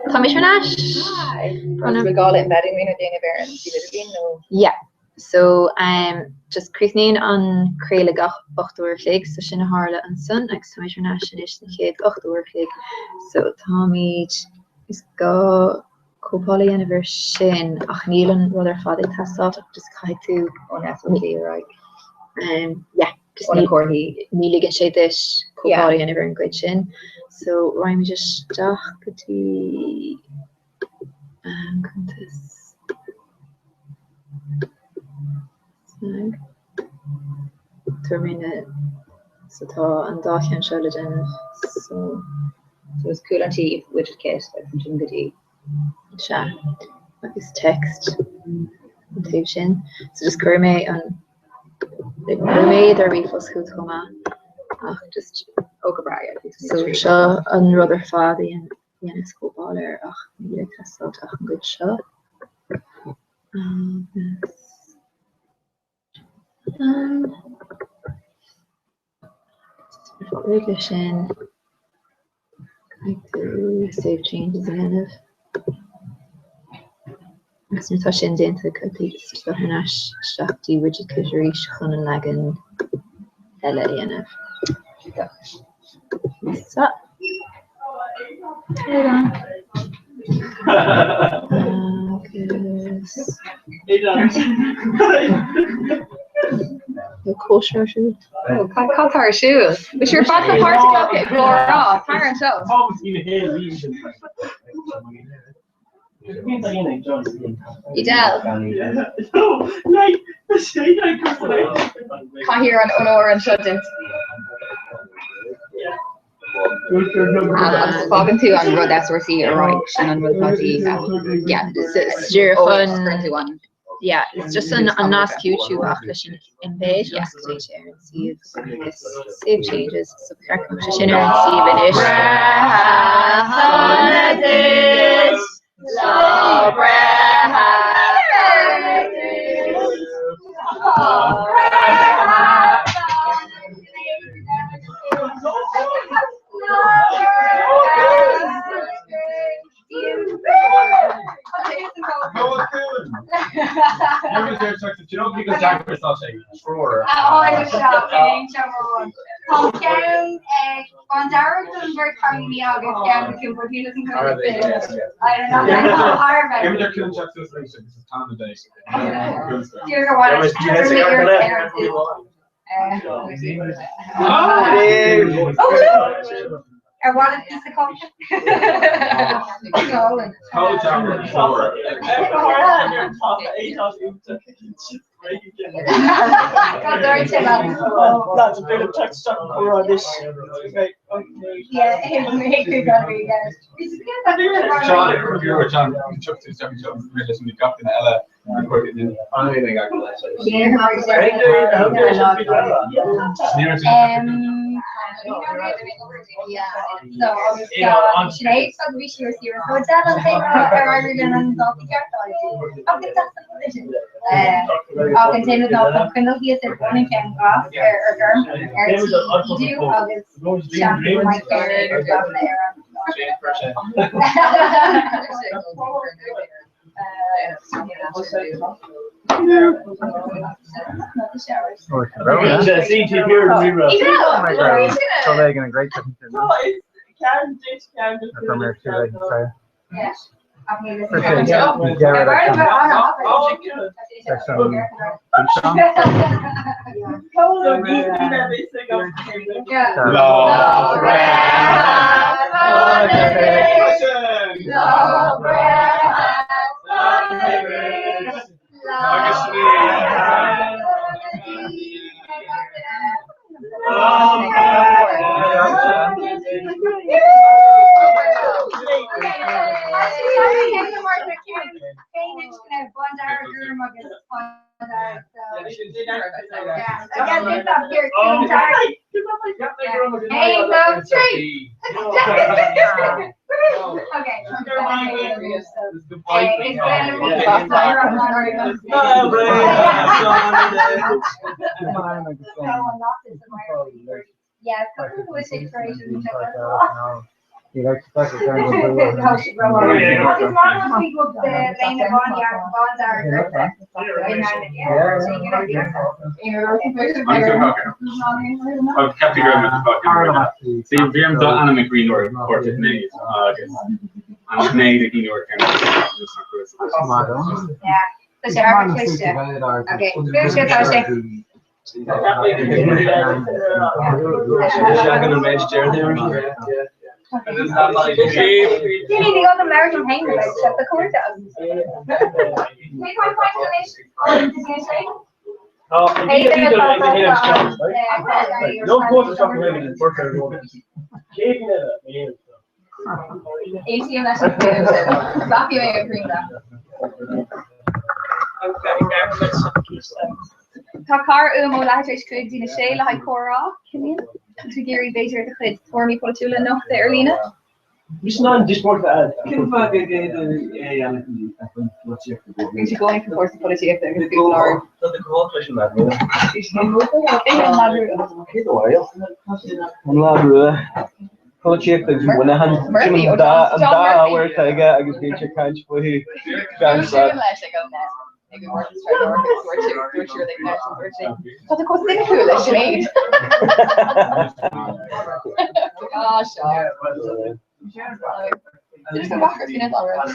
Commissionash. We call it embedding me in a Yeah. So just Christine on Creile Gach 8 uur gelijk, so Shinna Harla and Sun, next to Commissionash and Ish Kid 8 uur gelijk. So Tommy is go Kopali and a Shin, Achnilan, rather father Tassot, just kai to on absolutely right. Yeah, just Neely get shade dish, Kopali and a good Shin. So Rhyme just Dachati Countess. Termine so tá an dáan seile den so it's cool and tea with kit from goodie. Agus text sin so just cur me an mermaid ar rifos go chuma ach just Comhrá so seo an rudder fadi and Yennis Coballer ach ní testá ach an good seo Sin save changes again of tá sin dénta go hannas strachtí widget cuirí chun an legan eile dhéanamh. So the kosher shoe. Oh, cut our shoes. But you're about to part to go off. Hang on, show. You tell. Can't hear on Honor and Shudden. I'm talking to on Road SRC, right? And on Road yeah, it's your fun. Yeah, it's just an nice YouTube application in page. Yeah, share and see if save changes. So share and see You don't think it's Jack Chris, I'll say sure. I was shopping, Hometown, on Darrington, we're carrying me out against the but he doesn't come to fit. I don't know, I know Harvard. Maybe they're killing Jack this thing, this is time of day. You're the one who's with your parents. I want a piece of coffee. Cold Jack before. That's a bit of text for this. Yeah, it's making me Sean, if you were John, Chuck to John, listen to Captain Ella, I don't think I can let yeah, so Sinead said we should see her hotel and say rather than on the I'll continue to can he is there one can off or do August champion my career or stuff there. So they're going to great thing. Yeah. Yeah, You like to talk about I've kept the ground with the fucking. See, if I'm done anime green or portrait made, I'm made a green or Yeah, dus je haar verkleed. Oké, dus je het zeggen. You need to go to American Hangers, except the court does. Make my point finish on the screen. No course is something like this. ATM national Stop you ain't green that. Takar mo lahat is good in the shale high Comhrá, Killian. To Gary Baser the kid for me Polatula no the Erlina. It's not just more bad. Is she going for course Polatula if they're going to be large? Maybe more than start we're sure they can but the course thing cool is made. Gosh, there's some backers in it already.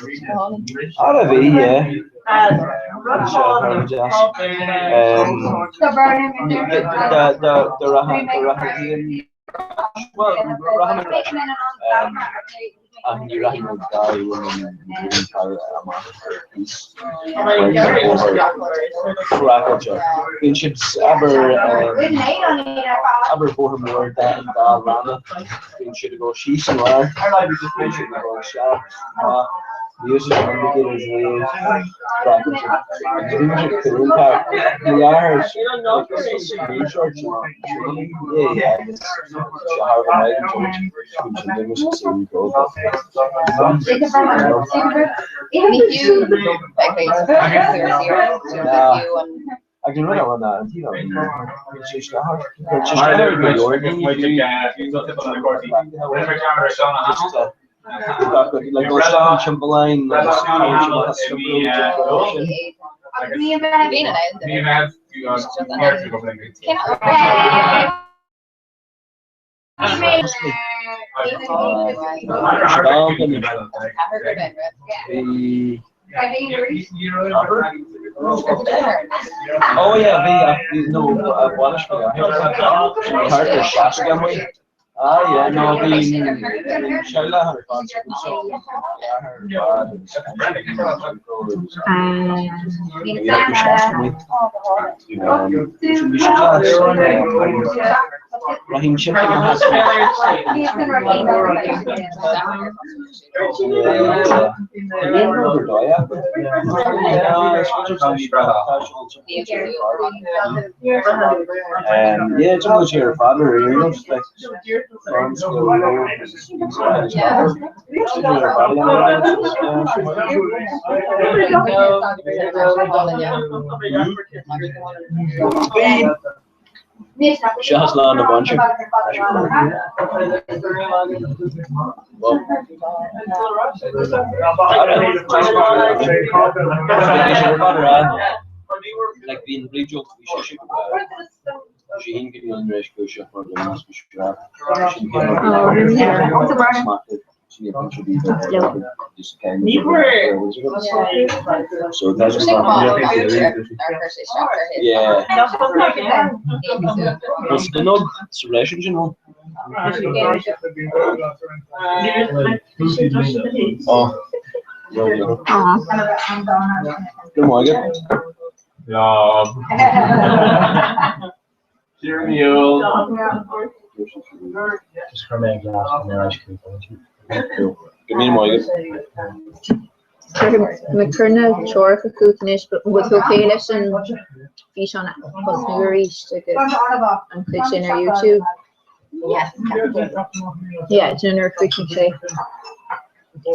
And you reckon the guy when you should ever bought more than Rana. You should go she's somewhere. You should go shop. The uses of indicators I can run on that. You know, it's just hard. Like those Chamberlain, oh yeah, no, Polish for yeah, no, Shaila had a concert with Raheem Chipping has yeah, it's almost your father, you know, like farm school, she has learned a bunch of like being regional she can get you under exposure for the mass so that's yeah. It's the no selection, you know. Oh. Good morning. Yeah. Cheerio. just from a glass from their ice cream. Give me a moment. McKerna chore for cootnish, but with location fish on customer reach to get and click in our YouTube. Yes. Yeah, general frequency.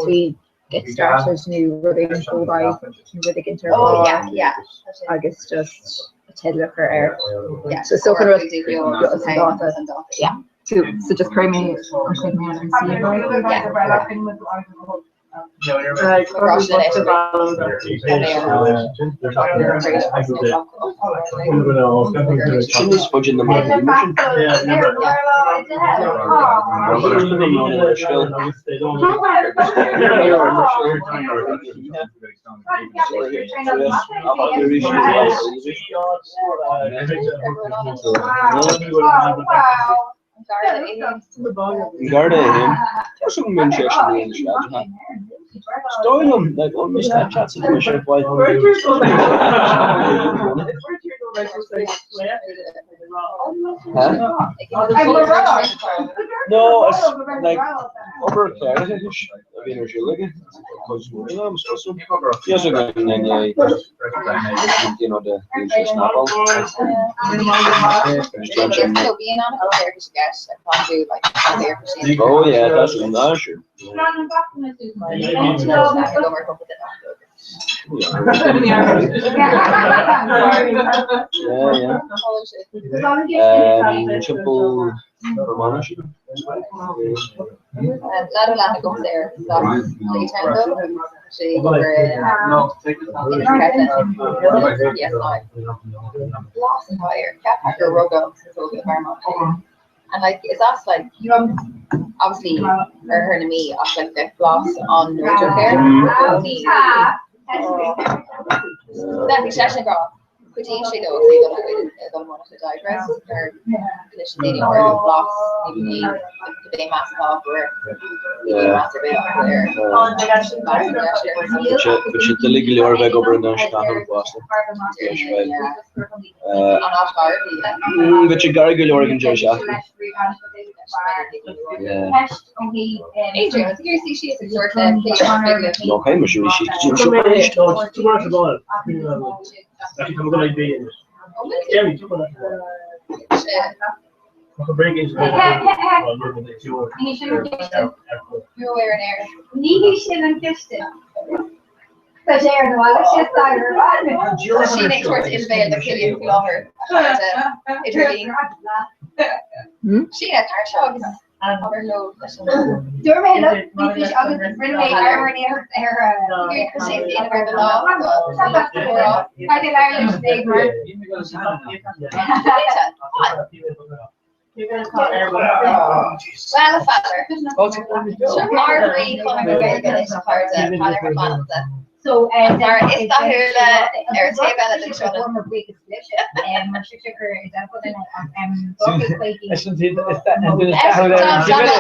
We get started new rubbing go by with the interval. Oh yeah. I guess just a tad look for air. Yeah. So can Yeah. So just create me and click me and see it. Shouldn't be spudging them out of the mission. Garda him. There's some interest in the strategy. Story them like on my Snapchat situation. Why? No, it's like over there. I mean, if you look at it, I'm supposed to. Yes, again, and then you know the interest level. So being on a fair to get probably like Oh yeah, that's not sure. Simple monarchy. Lato goes there. She yes, lost fire. Cat hacker Rogo. And like, is that like, obviously, her and me, I like the floss on radio care. Then we session girl. Could you actually go if they don't want to digress or condition dating or floss, maybe the day mask off or the master bit up there. But you legally are back over in the Chicago Boston. But you gotta go to Oregon Joe Shot. Yeah. Adrian, you see she is a short Okay, but she I'm gonna be in this. Yeah, we took on that. Bring it. You're wearing air. She makes towards Isabel the Killian Flower. Adrian. She had car shows. So, daar is dat hele er twee bellen de show.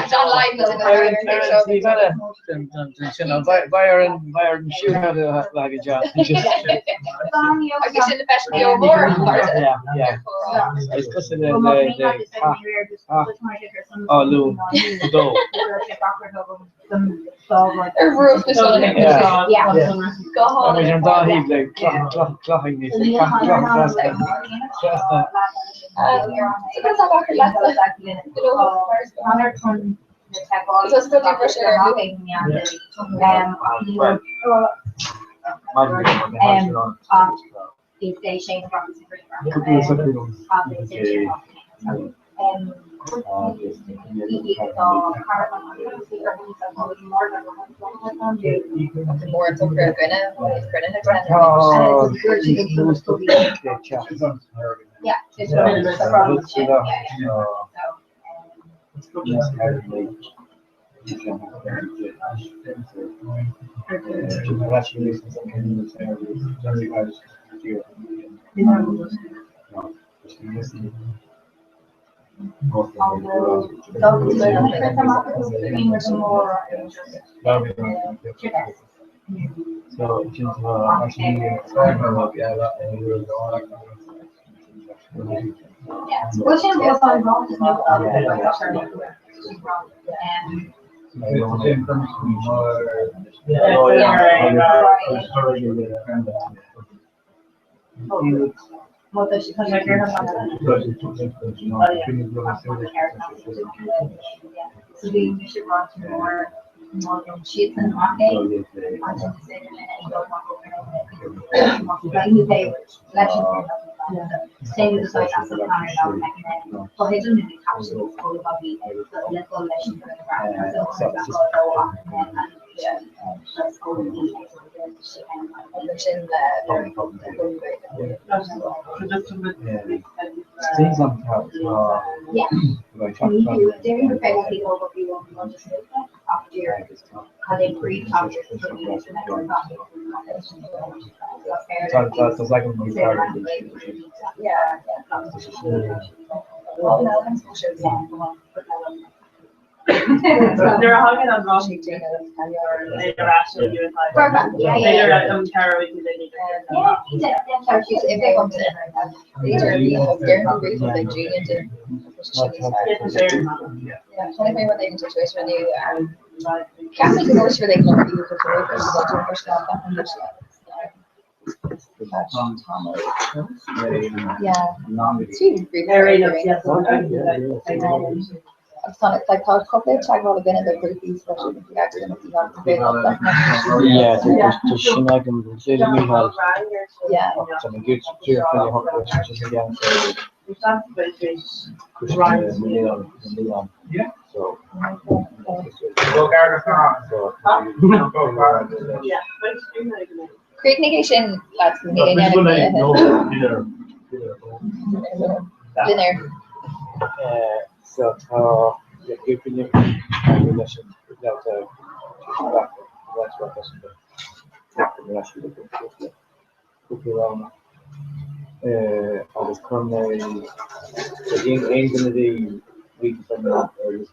John Live was in the Go home. More to Stay with the site as a planner now, like, but he doesn't really capture the whole body, the little lesson for the ground, so it's like go off and then, yeah, just go with the Things on top. yeah. Like, They're in the pregnancy over people who just after how they pre-capture the information that they're got. that's like a movie part. Yeah. They're hugging on Roshi too. They're actually doing like. They're on Tara because they need If they want to, they're really like Julian did. Yeah, 25 when they can situation when you can't make the worst for they can learn you for the workers, but don't push that back on your yeah, it's really it's like how couple tag all been in the groupies, especially if you guys are going to see that big up that there's she like them. She didn't mean how. yeah. Something good. She really hooked just again. Yeah. So. Go Yeah. Create negation, that's linear. So, yeah, good for you. Relation without back. That's what that's the I was coming in the week from now, or just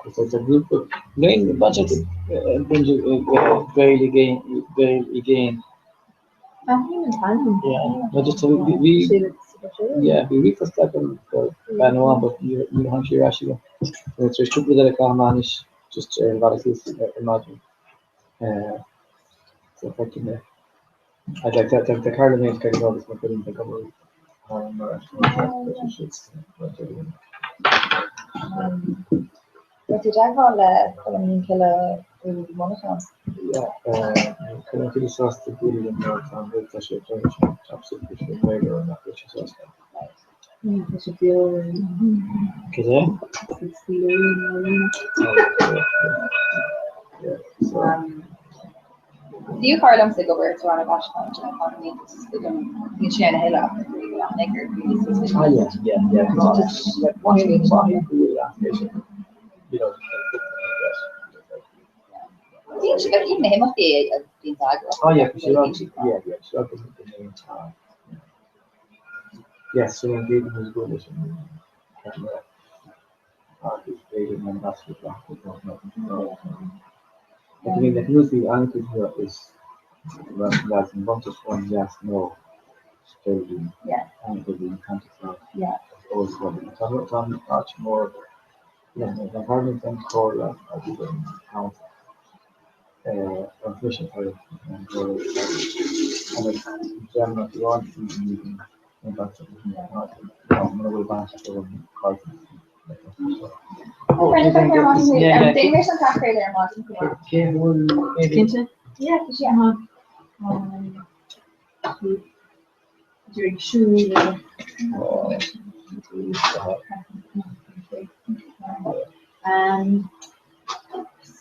it's a group of main budget Bailey again. Yeah, but just we first like them for one, but you don't hear actually. It's just trouble that I can't manage just a lot of this imagine. So fucking I'd like that the car remains kind of obvious, but couldn't think of What did I call him killer monotone? Yeah, couldn't really sauce the booty in the town with the shit, absolutely later on that which is sauce. Yeah, so. Do you call them sick over to run a bash punch and economy? You share the hill up and Yeah. Just like watching you know, even him up the oh yeah, she loved the name. Yes, so indeed it was good. I mean, the music anchor here is that's in bunch of one yes, no, strategy. Yeah. And the context of also some much more. Yeah, the government and core of the count transmission for it. And general if you want to be impact of the way back to the cards.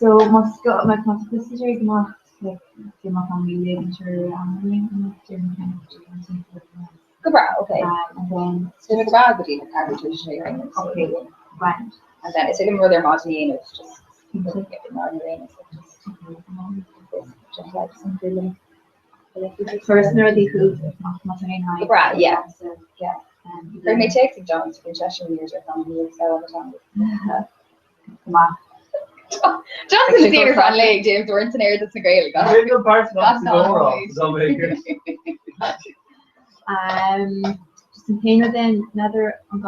So must go my consistency gemacht, die machen wir Leben für Comhrá, okay. And then So the Comhrá between the carriage and okay, right. And then it's like a other martini and it's just get margarine. Just like something Personally, who Martin Comhrá, yeah. So yeah. Or may take the John's from Cheshire years or something you sell all the time. Come on. John's is here on leg, James Dorrington air that's a great like Little parts not to go wrong. Just in pain with another on a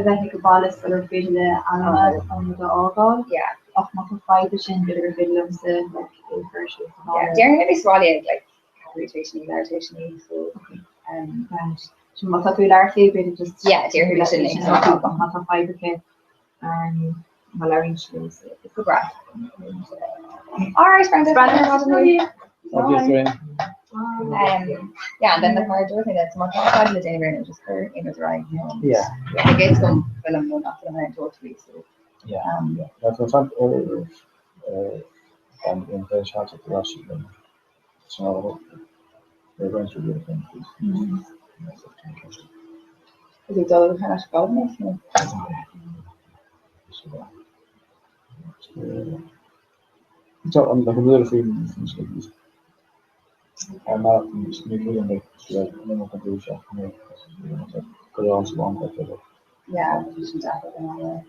bheith go ballast ar féidir le anna an do ágáil. Ach má go fáidir sin beidir bhfuil sa version. Darren maybe swallow like rotation meditation so sin má tú leir fé beidir just Darren má fibre Mallory shoes. It's good grass. Alright, friends, yeah, and then the card does it. It's much more fun than anywhere. Just her in the right. Yeah. I get some film not to learn totally. So Yeah. That's what's up. And in the shots of the Russian, so they're going to do the thing. is it all the kind of golden? So I'm like a little feeling things like this. I'm not sneaky and like no contribution. Could also want that. Yeah, you should definitely.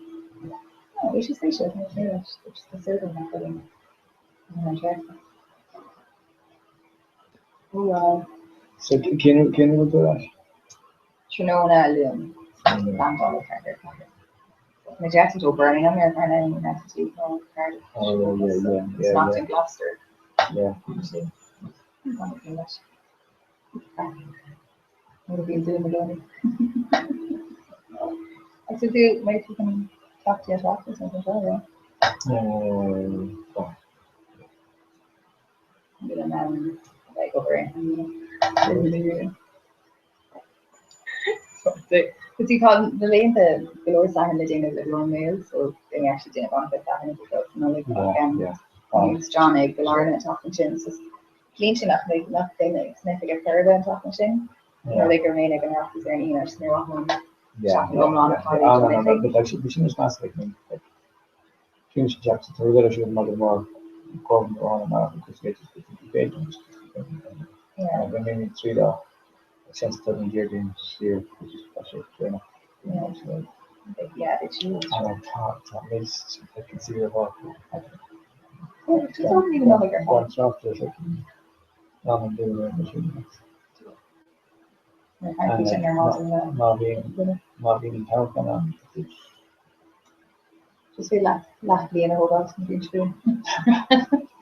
Oh, we should say so. It's considered not getting. Oh wow. So can you do that? Trinona Loom. My jacket will burning. I'm here for an enemy next week. Oh yeah. It's not in Gloucester. Yeah. Would have been doing the learning. I should do, maybe you can talk to your doctor or something, yeah. I'm gonna like over it. Because you called the lane the below Sahan the dinner the long meal, so they actually didn't want to that into the use John egg, the Lauren and talking chin. So clean chin up like nothing like significant further and talking chin. Or like remain like an office or anything or snare off one. But like she was massive like me. Like finish Jackson to that she was mother more called on and off because they just get yeah. When they need 3 dollars. Since the year being here, which is special, yeah, so, yeah, it's huge. And I thought this, I can see your work. I don't even know what you're going after it. I'm doing it machine. And not being in town for now. Just feel like being a whole lot of being true.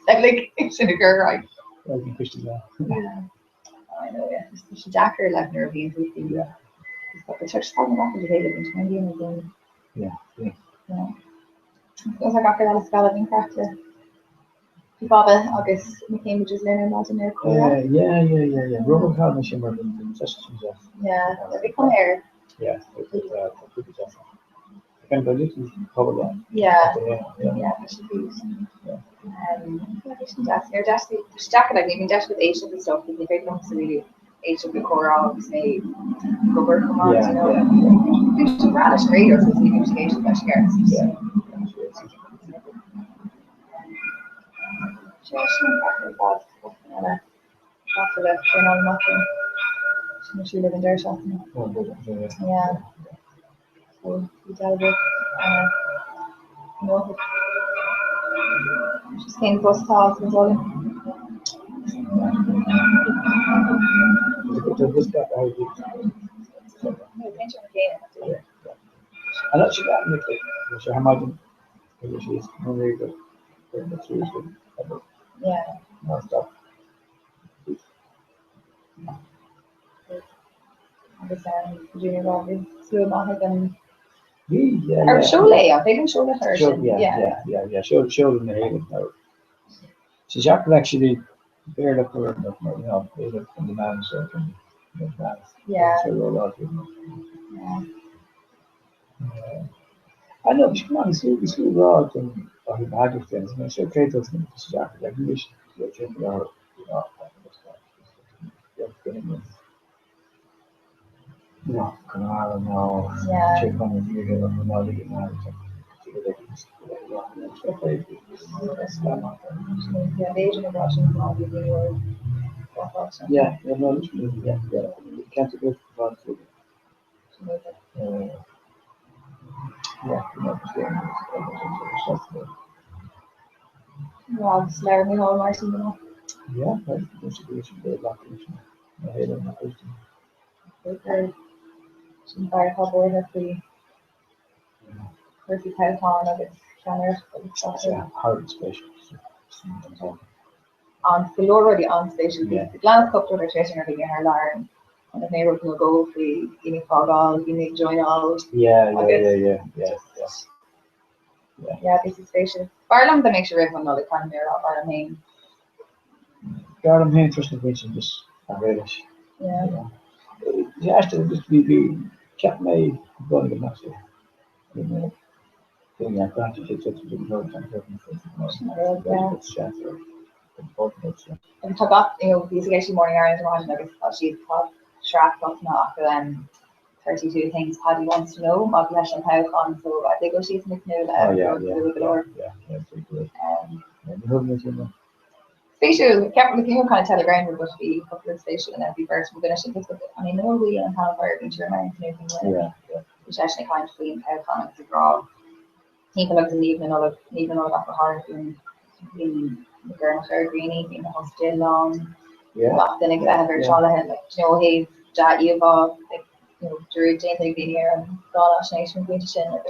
Like, it's in a girl, right? I think Christian now. Yeah. I know, yeah. She's Jacker, like, Nervine, who's got the church talking about the day in 20 and again. Yeah. Those are got that scallop in craft. Baba, August, Cambridge's learning about in there. Yeah. Robert had machine working in sessions. Yeah, they come here. Yeah, it could be just. I can budget to cover that. Yeah, that should be. Your jacket, like even dash with H and stuff, because if it comes to really H of the core albums, may go work from on, you know. You should radish radio, so you can H of the shares. Yeah. After that, turn on nothing. She live in their shop now. Yeah. So we tell a bit, no. Just came to us talks as well. I know she got me. She had my she's very good. Yeah. No stuff. Junior Robbie, Sue Monaghan. Yeah. Or show layout, they didn't show the version. Yeah. Show them the haven now. So Jack actually bared up her, you know, bared up from the man, so from the man. Yeah. I know, come on, it's so raw and bad of things. And so okay, those things, Jack, like you wish to think about, you know, Comhrá now, check on the video of the knowledge and knowledge. Yeah, the Asian Russian probably were. Yeah, you can't go for food. Rob Slayer, me all Martin, you know. Yeah, that's the distribution, the location. I hate it, not Christian. Okay. Some fire cover her free. Pretty tight on of its channel. Yeah, hard special. On the already on station, the glance cup to her chasing her in her alarm. And the neighbor will go free, give me fog all, give me join all. Yeah. Yeah, this is spatial. Barlam that makes you everyone know the kind of mirror of Barlam name. Garden Main Trust of Vincent just Irish. Yeah. Yeah, actually, just be kept me going to master. Yeah, granted, it's just a good And talk up, these actually morning hours and I guess she's called Shrap up now after 32 things Paddy wants to know, Maglash and how on, so I think she's McNeil spatial, Captain McNeil kind of tell the ground would be a couple of spatial and every verse we're gonna shift it. I mean, no wheel and how fire into your mind and everything. Which actually kind of clean how comments to draw. People like to leave another after hard in the girl fair greenie in the hospital long. Then I get her Charlotte like he's Jat Yuva, like Drew Jane like being here and gone nation British and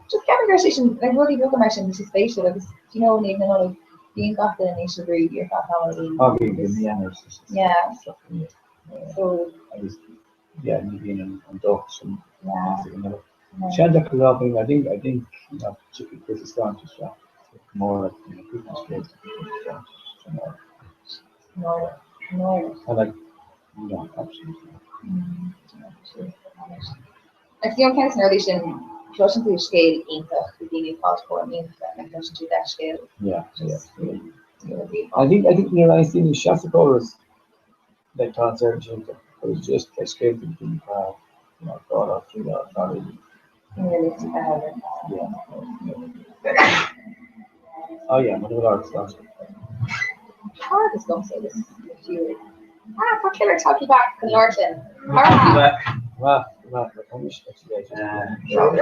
just get a conversation like really book a mission which is spatial like even another being got the nation breed your family. So you being on dogs and Shanda Kalabing, I think this is going to more like Christmas kids. No. I like absolutely. Like the young relation close to scale into the being called for me and close to that scale. I think I think Shasta like concert it was just a scale to be thought of through that probably. Oh yeah, what about stuff? Hard is going to say this. For killer talkie back in Lorton. Well, your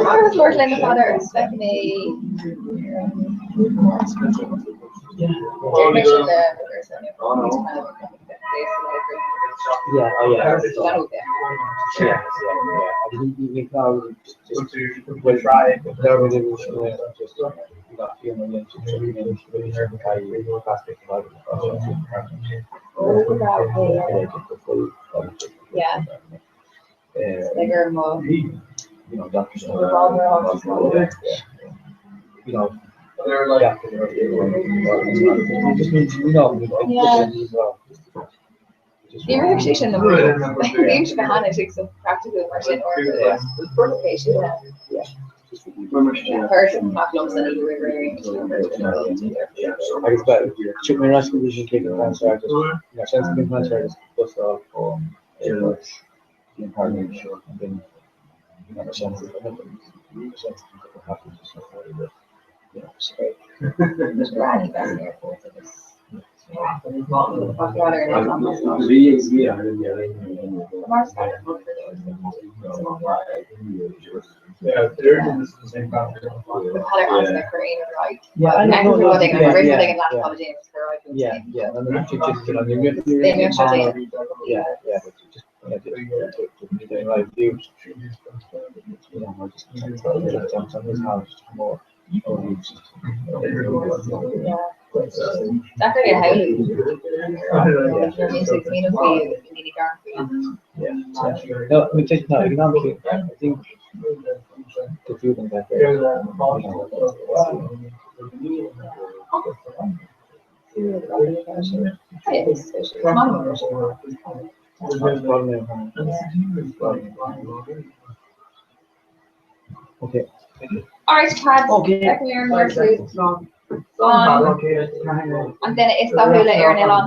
mother was Lord Lynn the father, Stephanie. I didn't even know just was right. There was just Bigger more. Doctors They're like the relaxation of the games behind it takes a practical immersion or the patient. Person not close to the river. I guess that should be nice we should take a concert. Since the concert is just off in Parliament and then a chance to happen to somebody that There's Granny back in the airport. yeah, they're in the same country. The color on the Korean, right? Yeah, I know. know. They can bring the last couple of days for right. Yeah. And then just right views. Just on his house more. That could be a house. Music mean No, we take no economically. I think the food and that. Okay. All right, Chad. Okay. And then it's the hula air on.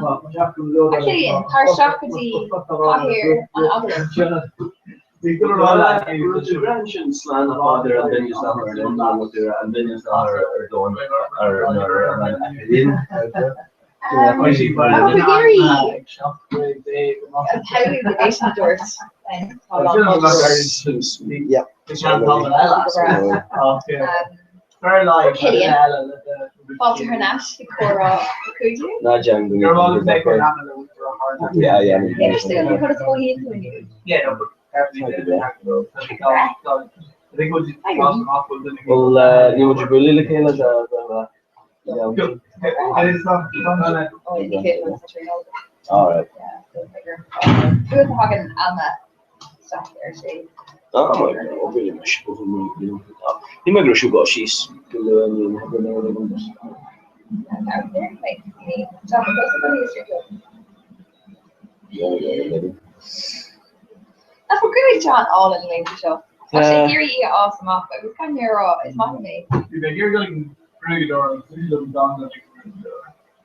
Actually, in Tarshakati, here, and other. The Gransion slan of there and then you start and then you start doing How do you relation doors? Yeah. Very like Walter Hernash, the Comhrá, could you? Not young. Yeah, just think of what it's going into. Yeah, no, but Well, you would really look in as all right. Good talking Alma stuff there, see. Oh my God, really much. You might go she's Learning, having everything. That's what great John all in the later show. Actually, here you awesome off, but it was kind of raw. It's not me. You're going through the door, you're down the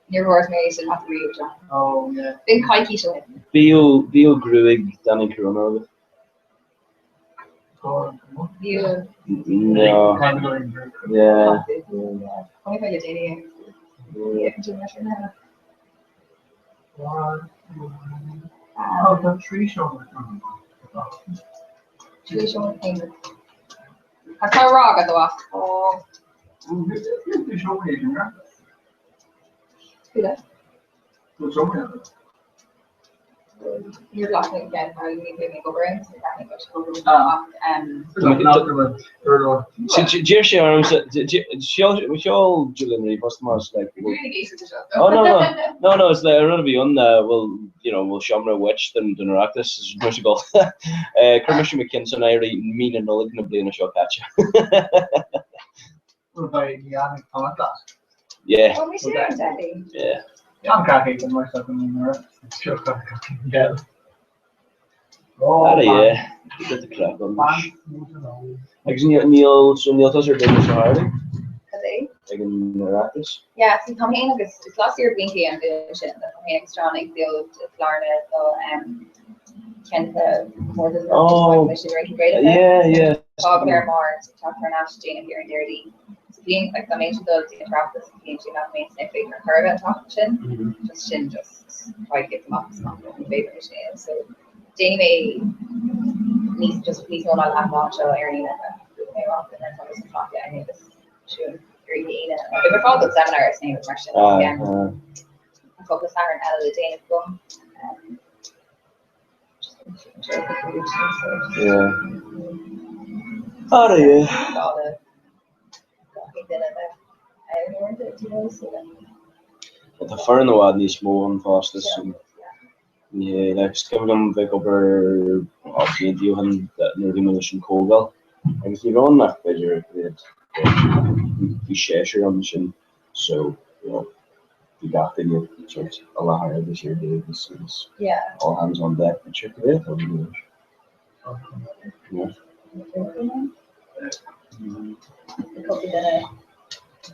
Your horse maybe should have to read John. Oh, yeah. Big kikey show. BEO Gruig, Danny Corona. You. No. Yeah. Only if I get dating. Yeah, too much now. Oh, the tree show. Tree show thing. That's how rock at the walk. Oh. Who that? You're blocking again. How you need to make over it? Jersey arms. She'll Julian customers like. Oh no! It's like I'd rather be on. We'll shamra witch than rock this. Is much go. Commissioner McKinson, I already mean and all gonna be in a shot catch. Yeah. Oh, we should have Daddy. Yeah. I'm cracking myself in the mirror. Sure, yeah. Oh, yeah. Get the crap on this. Neil Tusser did this already. Have they? Like in Maracas. Yeah, see, Comhrá is last year Blinky and Vision. Comhrá is strong like the Florida, so Kent more than great. Yeah. Talk there more, talk for Nash, Jane here and Derry. Being like the main does the interrupt being not main snake favorite her about talking just try to get them up. It's not my favorite machine. So Janie May needs just please don't have much area rock and then somebody's talk I think this should very keen and they were called the seminars name was Marshall again. A couple of Sarah and Ella the Dane Yeah. Oh yeah. But the fur in the wild is more on fastest. Yeah, like skimmed them back over off the deal and that near the munition Colville. And if you're on that bidder, you share your mission. So, you got the church a lot higher this year, Dave. This is all hands on deck. But check it out. Yeah.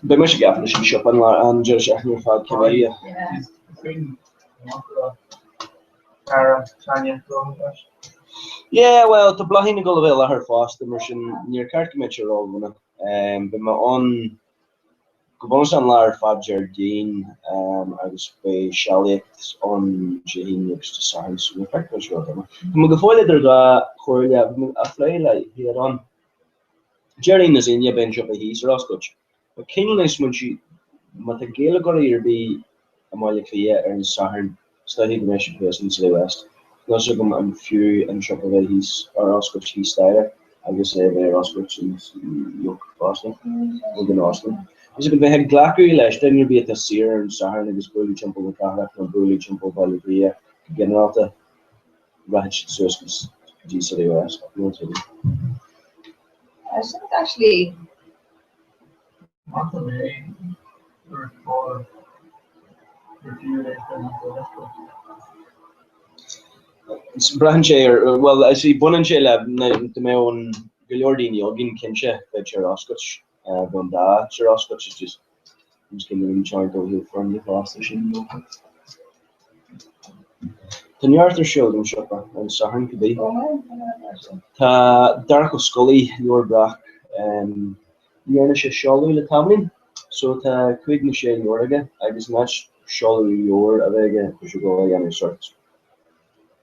But much gap in the shop and just your fad Kavia. Yeah, well, the Blahin go avail her fast immersion near Cartamature all one. But my own Gobonus and Lar Fad Jardine, I was by Shaliat on Jane next to Science. In fact, was what I'm going to follow the Corlia, a fly like here on Jardine is in your bench up a he's Roscoch. But Kingless when she Matagala got here be a Malia and Sahar study the mission person to the west. Also, I'm few and shop away he's or Roscoch he's there. I guess they Roscoch and York Boston. We're going to Austin. Is it had Glacker last then you'll be at the Sear and Sahar and his bully jump over Kahak and bully jump over Libya. Getting out the Ratchet Suskus G to the west. I think actually. It's branch well, I see Bonanche lab the my own Gilordini or Gin Kinche, Betcher Oscotch, Bonda, Oscotch is just going to try to go here from the fast station. The Arthur showed them shopper and Sahan could be. Darko Scully, your Brack, Yernish Sholly the Tamlin. So to Quid Michelle Yorga, I guess match Sholly Yor Avega, we should go again in sorts.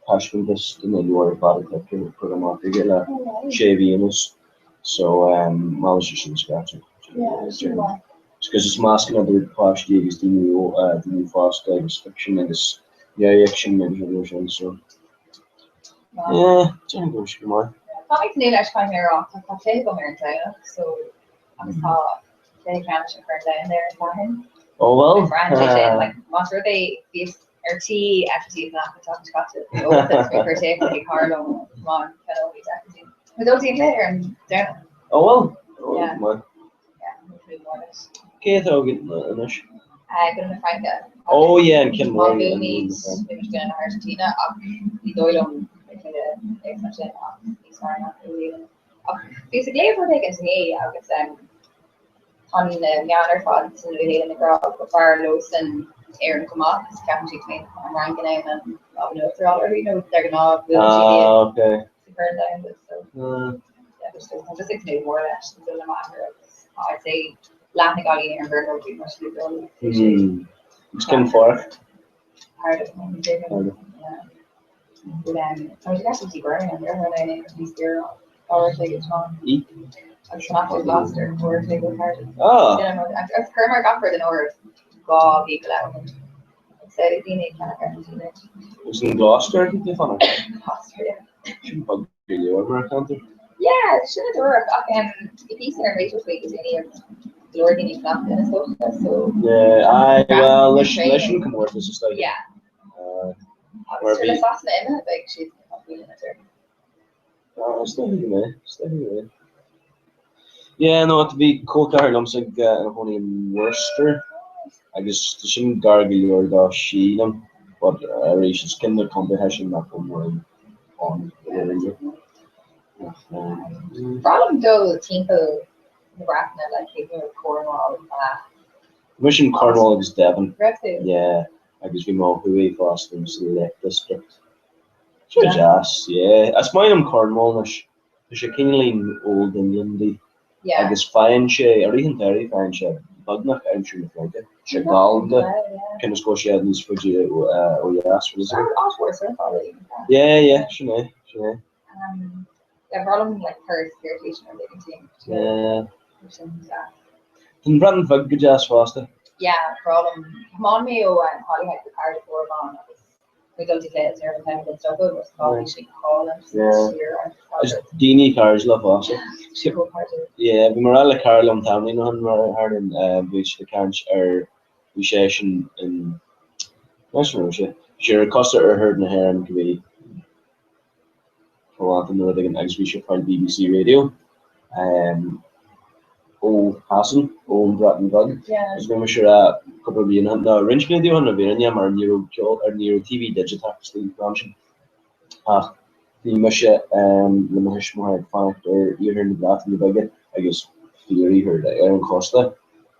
Passion this in the Yor product that can put them off to get a shavy in us. So, Malish should scratch it. Because it's masking of the past year is the new fast restriction and this. Yeah, action and so. Yeah, it's only good to more. I like to know that kind of off. I thought they go here in China, so I thought they can't for down there for him. Oh well. Like, what were they? These RT FT not the top got to go with this for take like Carlo, come on, fellow these FT. We don't see later and down. Oh well. Yeah. Well. Yeah. Kate Hogan, Anish. Gonna Franca. Oh yeah, and Kim Small Morgan. movies, maybe going to Argentina. The Doylum, basically, if we're taking to me, I guess on the Meander Fods and the in the Grove, but Barlows and Aaron Comhrá, County between ranking and they're already they're gonna Okay. so just 6 new more less than the matter. I'd say Latin Galley and Bernard would be much done. It's Kim Fork. Hard of home, but I was actually see Brian and they're running these there or take it on. I'm not just lost her or take it hard. Oh. I've heard my got for the north. God, people out. So it's in a kind of guarantee. It was in Gloucester, I think they found it. Gloucester, yeah. Shouldn't bug you over a counter. Yeah, it should have worked. The piece in our Rachel week is any of the organic nothing and stuff. So yeah, well, let's come work this is like. Yeah. Or sure, the sauce in it, like she's not feeling it. Oh, still here. Yeah, no, to be cool car lumsig honey in Worcester. I guess the shouldn't gargle or the sheelam, but Rachel's kind of competition that one on the ranger. Problem though, Tinko, Nebraska, like people are Cornwall. Mission Cornwall is Devon. Correct. Yeah, I guess we know who we fast in Select District. Jazz, yeah. That's mine in Cornwall. There's a keenly old Englandy. Yeah. I guess fine she, or even very fine she. Budnak, I'm sure you like it. She called the kind of squash out these for you. Oh yes, what is it? Yeah, she may. Yeah, problem like her irritation or living team. Yeah. And Brandon Fug good jazz faster. Yeah, problem. Come on, Mayo and Holly had the card for on. We go to get there and then stuff over. Probably should call them. Yeah. Dini cars love also. Yeah, we Morella Carlum Town, you know, and hard in which the canch are we session in nice Russia. Sure, Costa or heard in the hair and could be for one another again exhibition for BBC Radio. Hassan, Bratton Bug. Yeah. Just make sure a couple of years now range video on the video or Neuro TV digital still launching. The Musha the Mahishmar fact or you heard the black in the bugget, I guess theory heard Aaron Costa.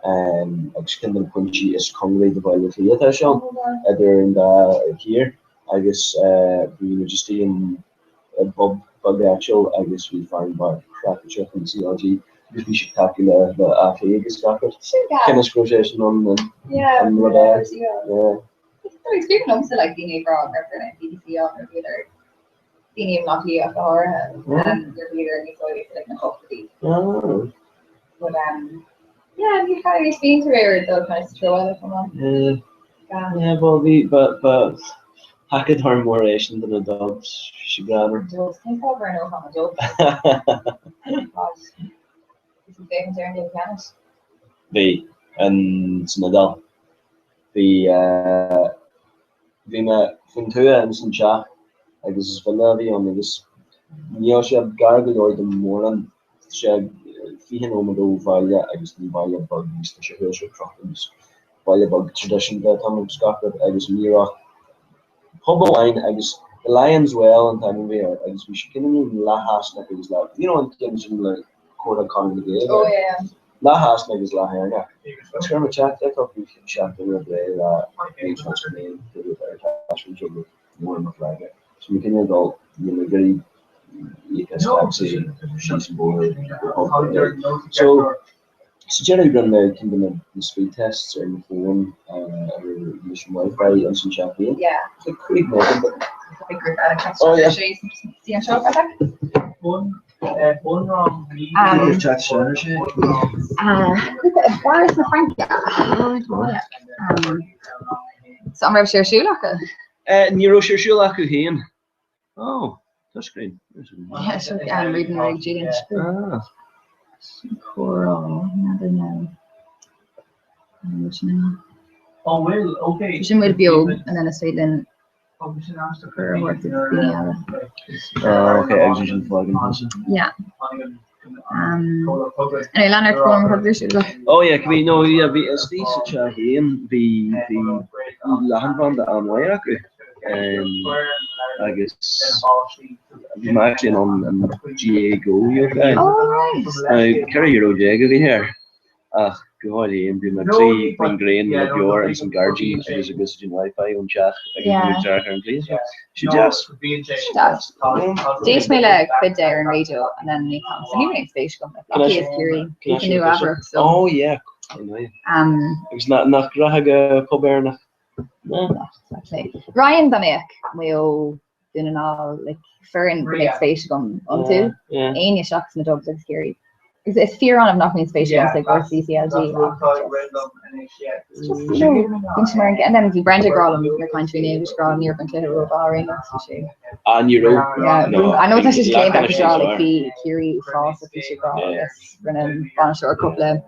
I just kind of punchy is Comhrá the Violet Theatre show. Other in here, I guess we were just in Bob actual, I guess we find by crack the check and CRG. Because we should tackle the AFA gets scattered. Tennis crochet on the yeah. Yeah. Speaking of like being a frog, represent BBC on the other. Being not here after her and your leader and so it's like a custody. But yeah, you kind of been through those kind of throw other from on. Yeah, but Hackett are more Asian than the dogs. She grabbed her. Dogs can't cover and over on a dog. The and Nadal. The Fintua and Sancha. I guess it's Valavi on this. She had gargled or the morning. She had Fihan Omado Valia, I guess the Valia bug, Mr. Shahir Crockens. Valia bug tradition that Tom Scotland, I guess Mira. Hubble line, I guess the Lions well and time we are. I guess we should get in La Haas like it was like, you know, games in like quarter con the game. Oh, yeah. La Haas like is La Herna. Let's go chat. I thought we should chat the other day that games was for me to do their task from Jumbo more than like it. So we can go, you know, very you can start saying she's bored. So generally run the kind of the speed tests or the phone or using Wi-Fi and some champagne. Yeah. So pretty good. Oh yeah. Where's the Frank? So I'm going to share Shulaka. Nero Shulaka Hain. Oh, touchscreen. Yeah, so I'm reading the Julian. Coral, another no. Oh, well, okay. Vision will BEO and then a Sweden. For work with okay, exigent plugin. Yeah. Anyway, Leonard Form published. Oh yeah, can we know is these such a game the Lahan on Wayaki? I guess I'm actually on GA Go your guy. Oh, right. Carry your Ojega here. God, I'm doing my tree, bring grain, like your and some gargy, and there's a good Wi-Fi on chat. I can use our current place. She just. Date me like quid there in radio, and then we come. So anyway, station. Lucky is Kiri. He's a new ever. So. Oh yeah. It's not Grahaga Coberna. No, exactly. Ryan Danick, we'll doing all like fern the next station onto. Anya shocks in the dog like scary. It's fear on of knocking his face like or CCLG. It's just, you know, and then if you Brenda girl you're going to be an English girl and you're going to have a bar in and you're yeah, no, I know that she's claimed that as well, like the Kiri Frost, the Fisher girl, yes, running on a couple of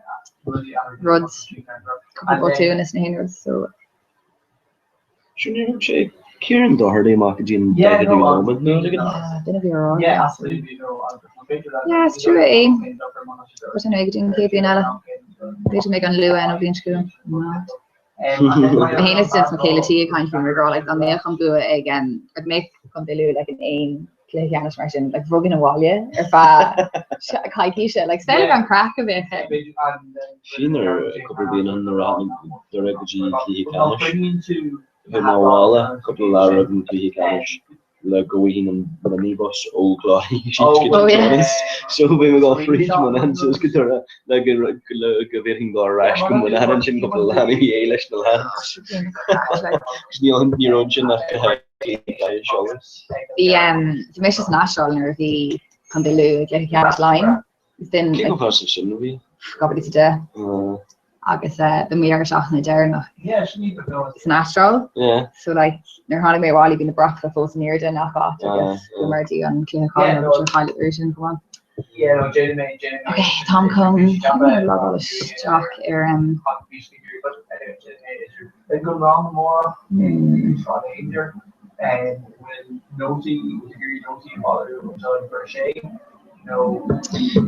rods, couple or two in this name, so. Shouldn't you Kieran Doherty marketing yeah, didn't be wrong. Yeah, absolutely. Yeah, it's true, eh? But I know you didn't keep you Nella. They should make on Lua and Obi school. I hate it since Michaela T kind of a girl like on the come do it again. I'd make come to Lou like an aim, like Janice Martin, like Vogan and Wallia, or Kai Keisha, like stay on crack a bit. Seen her a couple being on the round, the refugee Kanish. Walla, a couple of Arab and Kanish. Like going and the bus old claw. So we were going free one and so it's good to like a very go rash come with that and chin couple of honey English the land. Your own chin the Mrs. National or the Condelou like Cash line. Then Gobby today. Agus the mere shot in the it's an astral. Yeah. So like they're having me while being the broth of those near the knock off the Merdy and Clean which is pilot version. Go on. Yeah, no, Jane. Okay, Tom Cone. I love all this jock They go wrong more easier and when Nosy for a shade. No.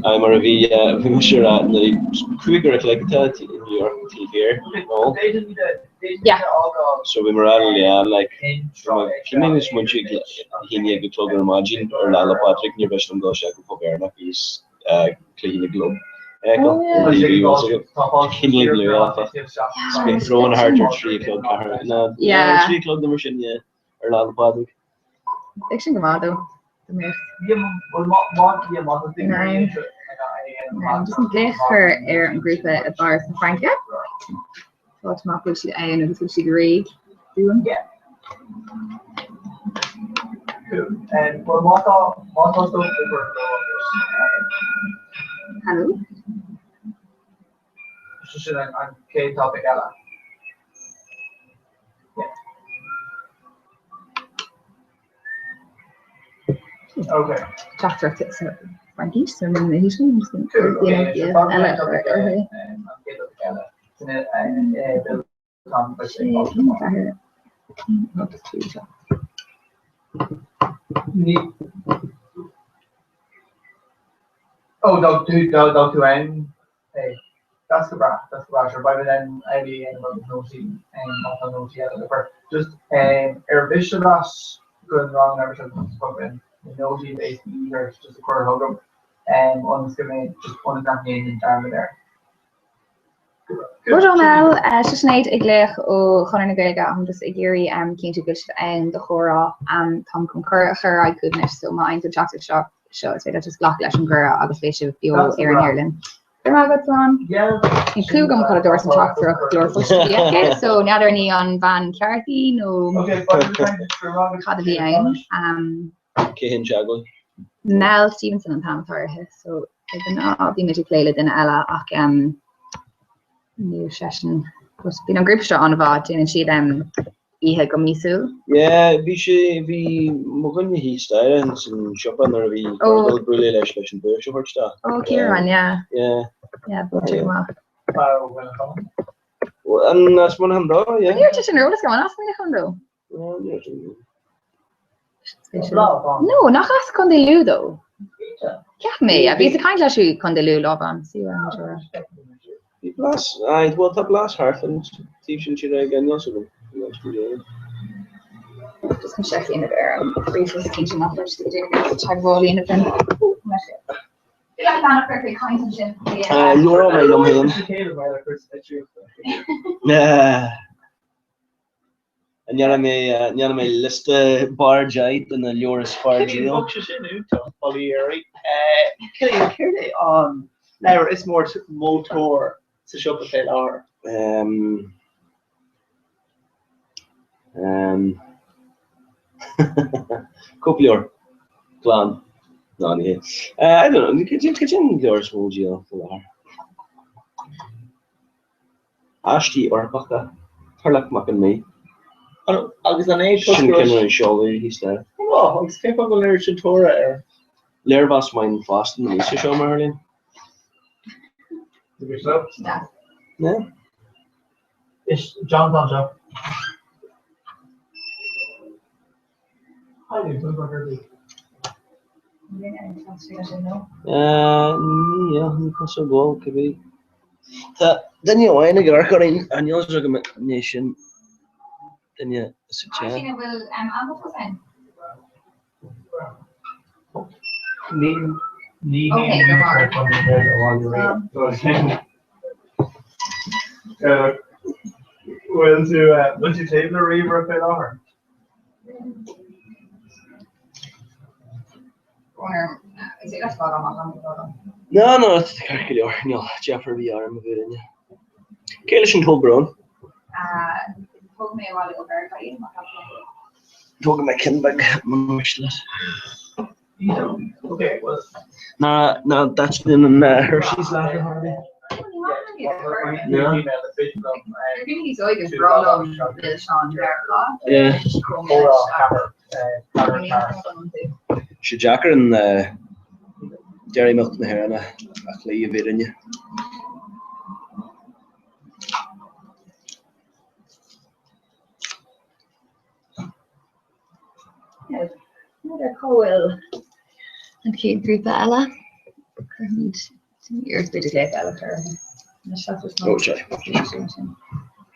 I'm already sure that the quicker like that in New York here. No. Yeah. So we were like Kimmy once he need to plug imagine or Lala Patrick near Western Gosh for Berna is clean the globe. Throwing a harder 3 o'clock car. No, 3 o'clock the machine, yeah. Or Lala Patrick. Fiction Gamado. Just een plek voor een groep bars in Frankrijk. Wat makkelijk je eigen een goed degree doen. Ja. En voor wat ook Hallo. Dus een key topic Ella. Okay. Doctor so Frankie, so I'm going oh, don't do end. Hey, that's the bra. Sure. By then, I be in about no team and not no team. Just Airbishas going wrong. Never should have spoken. No team basically either. Just a quarter hug up. On the screen, just on the name in time there. Goed allemaal, Sneed, ik leg gewoon in de gele om dus ik hier kindje dus en de Comhrá Tom Comhrá I goodness so mine to chocolate shop show so dat is glach leis an gura agus féisi bio in Ireland. There I got on. Yeah. In Cúgam cut a door some talk for floor push so now they're ní on Van Carthy no. Okay, Had the ein Kehin Jaggle. Mel Stevenson and Pam Thorhe so I've been the magic playlet in Ella ach new session was been a group shot on about and she ihe go misu. Yeah, vi mogen he style and some shop on there vi really leis leis an shop sta. Oh, Kieran, yeah. Yeah. Yeah, but check him out. Well, and that's one hand though, yeah. You're just in road going ask me to come though. No, not ask on the Lu though. me, a bhí a caiint leisú chun de lú lábhan, sí Blas, well, that blas heart and teaching you again, yes, just can check in there. Briefly teaching up for the tag volume of them. You're all made on him. Yeah. And you're my list bar jite and the Loris bar jail. Killy on now it's more motor to shop a bit or couple your plan. No, yeah. I don't know. Could you Loris bar jail for that? Ashti or Baka, Harlak Mac and me. Agus an age Shinkin shoulder, he's there. Oh, I'm capable of learning Torah. Lair was mine fast and Lisa show Merlin. Yeah. It's John Job. Hi, dude. Yeah, so goal could be. Then you want to get going and you'll look at nation. Then you suggest. Will you take the reaver if it are? No, it's the calculator. No, Jeffrey be arm of it in you. Kalish and Tolbron. Talking my kin bag, Okay, well. No, that's been in Hershey's ladder, Harvey. Yeah. She Jacker and Jerry Milton here and a clay of it in you. Another coil. And keep through Bella. Years bit of Bella for Oh, sorry.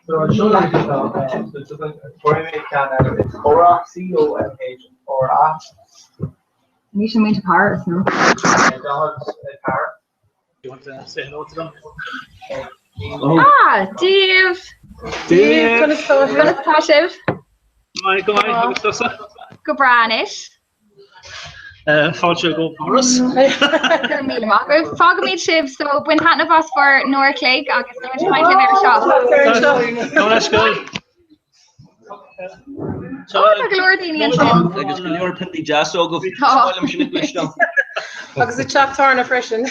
So I show like for me can it's Comhrá COMH Comhrá. You should meet to Paris, no? You want to say hello to them? Ah, Dave. Dave, gonna start out. Michael, Go Branish. Fáilte go Paris. Fog meet Shiv, so when hat of us for Nora Clegg, August, so much mind live shop. No, that's good. So like a Lord Dini and Shiv. I guess you're pretty jazz so go. I'm sure it's done. Agus a chat tarna freshen.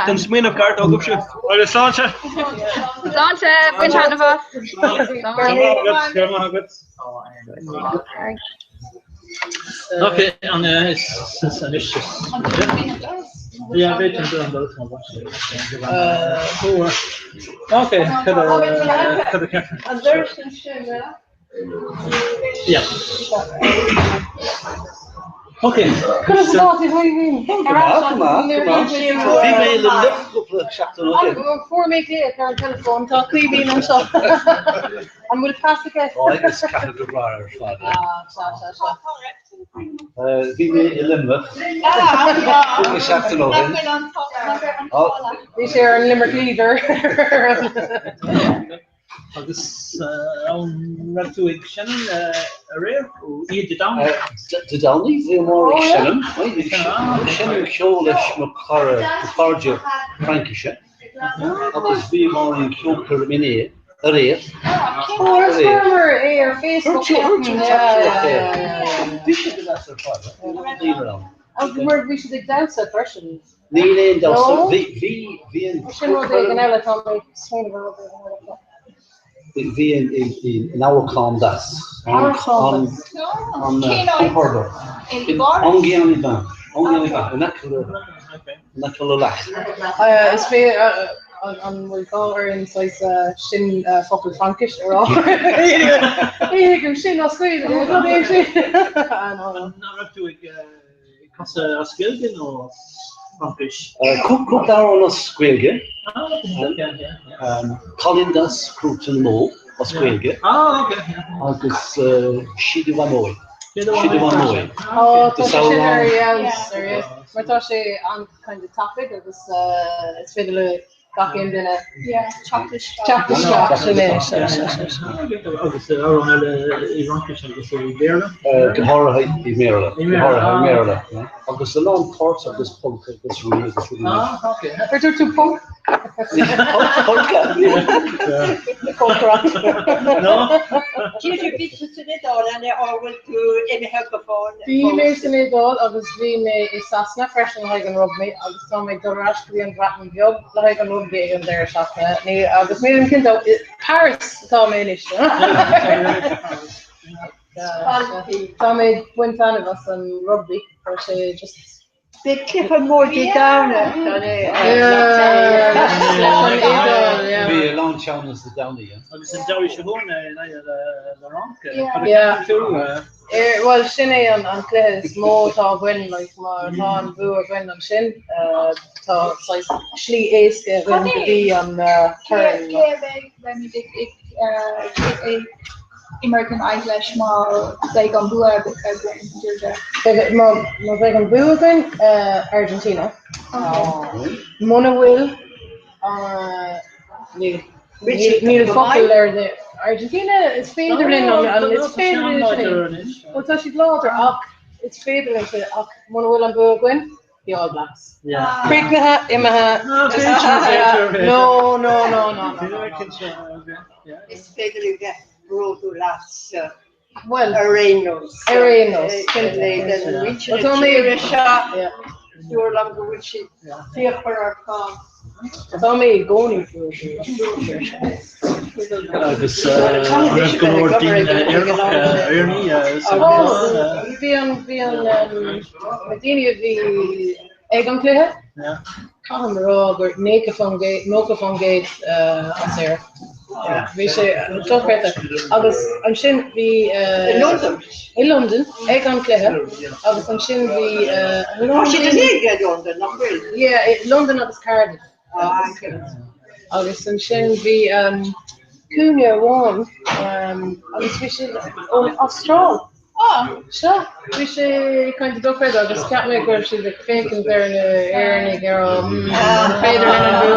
Then smain of cart go shift. Oh, the Sancha. Sancha, when hat of us. Okay, and it's an issue. Yeah, they can do on those ones. Okay, to the camera. And there's some shit, yeah? Yeah. Okay. Could have started leaving. Come on. Before me here, on telephone, talk cleaning and stuff. I'm going to pass the guest. Oh, I guess Catholic Royal. This year in Limerick leader. This red to it, Shannon, rare, eat it down. The Downey, the more Shannon, Shannon Shoalish, McCarja, Frankisha. That was the more in Kilker Mini, a rare. Oh, it's farmer, air, Facebook. We should do that for We should take down suppressions. Neil and No. V in our calm das on Comhrá on Gianni Ban and that color lack. It's very on we call her in size shin fucking Frankish or all. Hey, shin or squeeze. I know. Not up to it, As Gilgin or Frankish? Cook down as Squilge. Colin does Cruton Mo, as Squilge. Oh, okay. Agus Shidivanoy. Shidivanoy. Oh, tá sé serious. Maar tá sé an kind of topic agus it's fiddle gach in dinner. Yeah, chocolate Chocolate Agus Irankish agus Iberla. Comhrá I Maryland. Agus the long parts of this punk this really Okay. Are there two punk? No? Did you beat to the door and they all went to any helpaphone? Bhí mé san édal agus bhí mé is sasna freisin le an rugby agus tá mé doráscuí an bhran beag le an rugby an deir seachna ní agus mé an cin Paris tá mé is tá mé buin fan of us an rugby for sé just Big clip and more down Be a long challenge as the down again. Agus an Dowie Shahon the rank. Yeah. Well sinné an cléthe is mó tá bhain like mar tá an bú a bhain an sin tá slí éasca bhain bhí an turn. American Irish mal like on blue Ma bheith an bú again Argentina. Mona will níl focail de Argentina is féidirlinn an is féidirlinn well tá si láidir ach it's féidirlinn sé ach Mona will an bú again the All Blacks. Creekmathe imethe no. It's federally brought to last well arenos. It's only a shot. You're longer with she paper or come. Tá mé gcónaí Agus go mór dín Ernie bhí an daine bhí ag an cléthe Comhrá gur nóca géid an séir. Bhí sé tuchreite agus an sin bhí in London ag an cléthe agus an sin bhí London agus Cardiff. Agus an sin bhí cúne bháin agus bhí sé ón Austrál. Sure. Bhí sé kind of dochreid agus ceap mé gur si le fécinn ar na airnig ar féidir lena bhú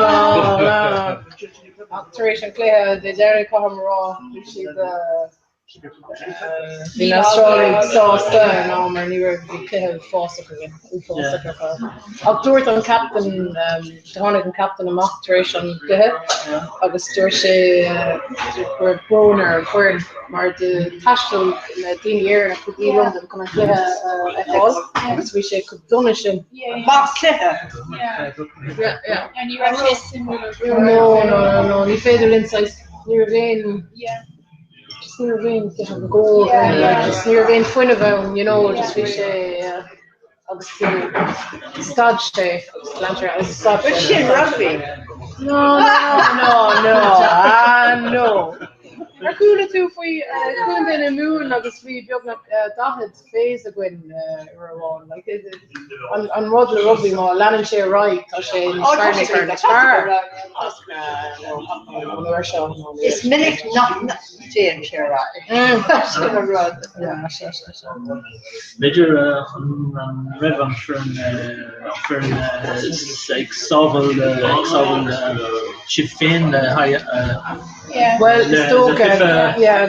Taréis an cléthe de deir Comhrá si bhí Austrrálaigh sásta ná mar ní raibh bhí cléthe fásacha ach dúirt an captain tháinig an captain amach taréis an cléthe agus dúir sé gur brónar chuir mar de taistil na daoine éireanna chu dtí London chun an cléthe aáil agus bhí sé go donna sin Más cléthe? And you were chasing No, ní féidir insight níor bhéin níor bhéin go níor bhéin foioine bhein just bhí sé agus stad sé plantar agus stad But sin rugby. No. Ar cúla tú faoi chun den an múl agus bhí beagnach dahad fééis a gin ar bháin an rud le rugby má leanan sé ráid tá sé níos fearna na fear Is minic not Jane Shira. Major red one for like sovel chifin well stoke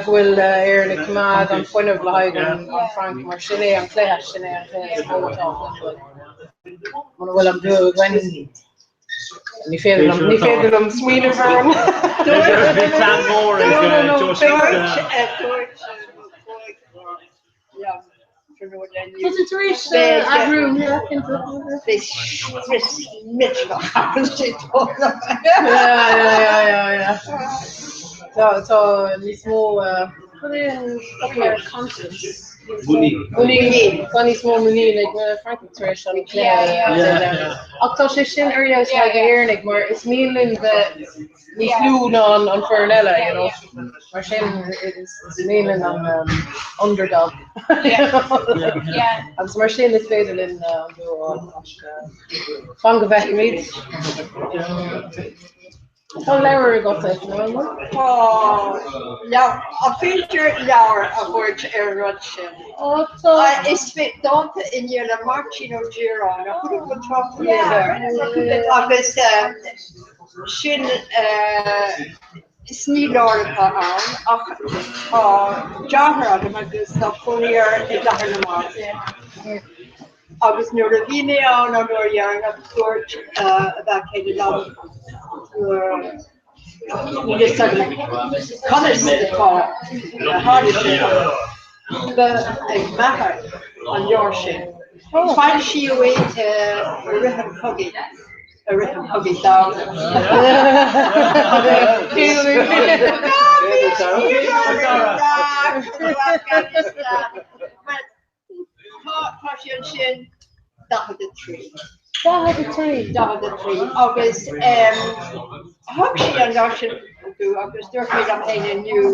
gwil le cumad an foin of laid an Frank mar sinné an cléthe sinné an bhfuil an dú ghain ní féidir am smuoine bhar plan more Was it Taréis agrún Tá níos mó conscience Money, funny small money, like Frank Trish. Yeah. October sin areas like here, maar it's mainly the we flew on Fernella, you know. Maar sin is mainly on underdog. Yeah. Als maar sin is beter in van gevecht niet. How lewer got it, no? Oh, ja, a feature jaar a word eruption. Oh, so Is fit don't in your marchino gira. I put it with top together. Agus shin snílorcha an ach jahra agus na funier I dahar na agus nuair a bhíine an nuair dhearnach tuairt that kind of love just colours atá háirithe ag methar an leor sin. Fáil si uait a rithim cogaí. A rithim cogaí dála. Tá sin dahad a trí. Dahad a trí. Agus thug sí an lá sin agus dúirtid am éine nniu.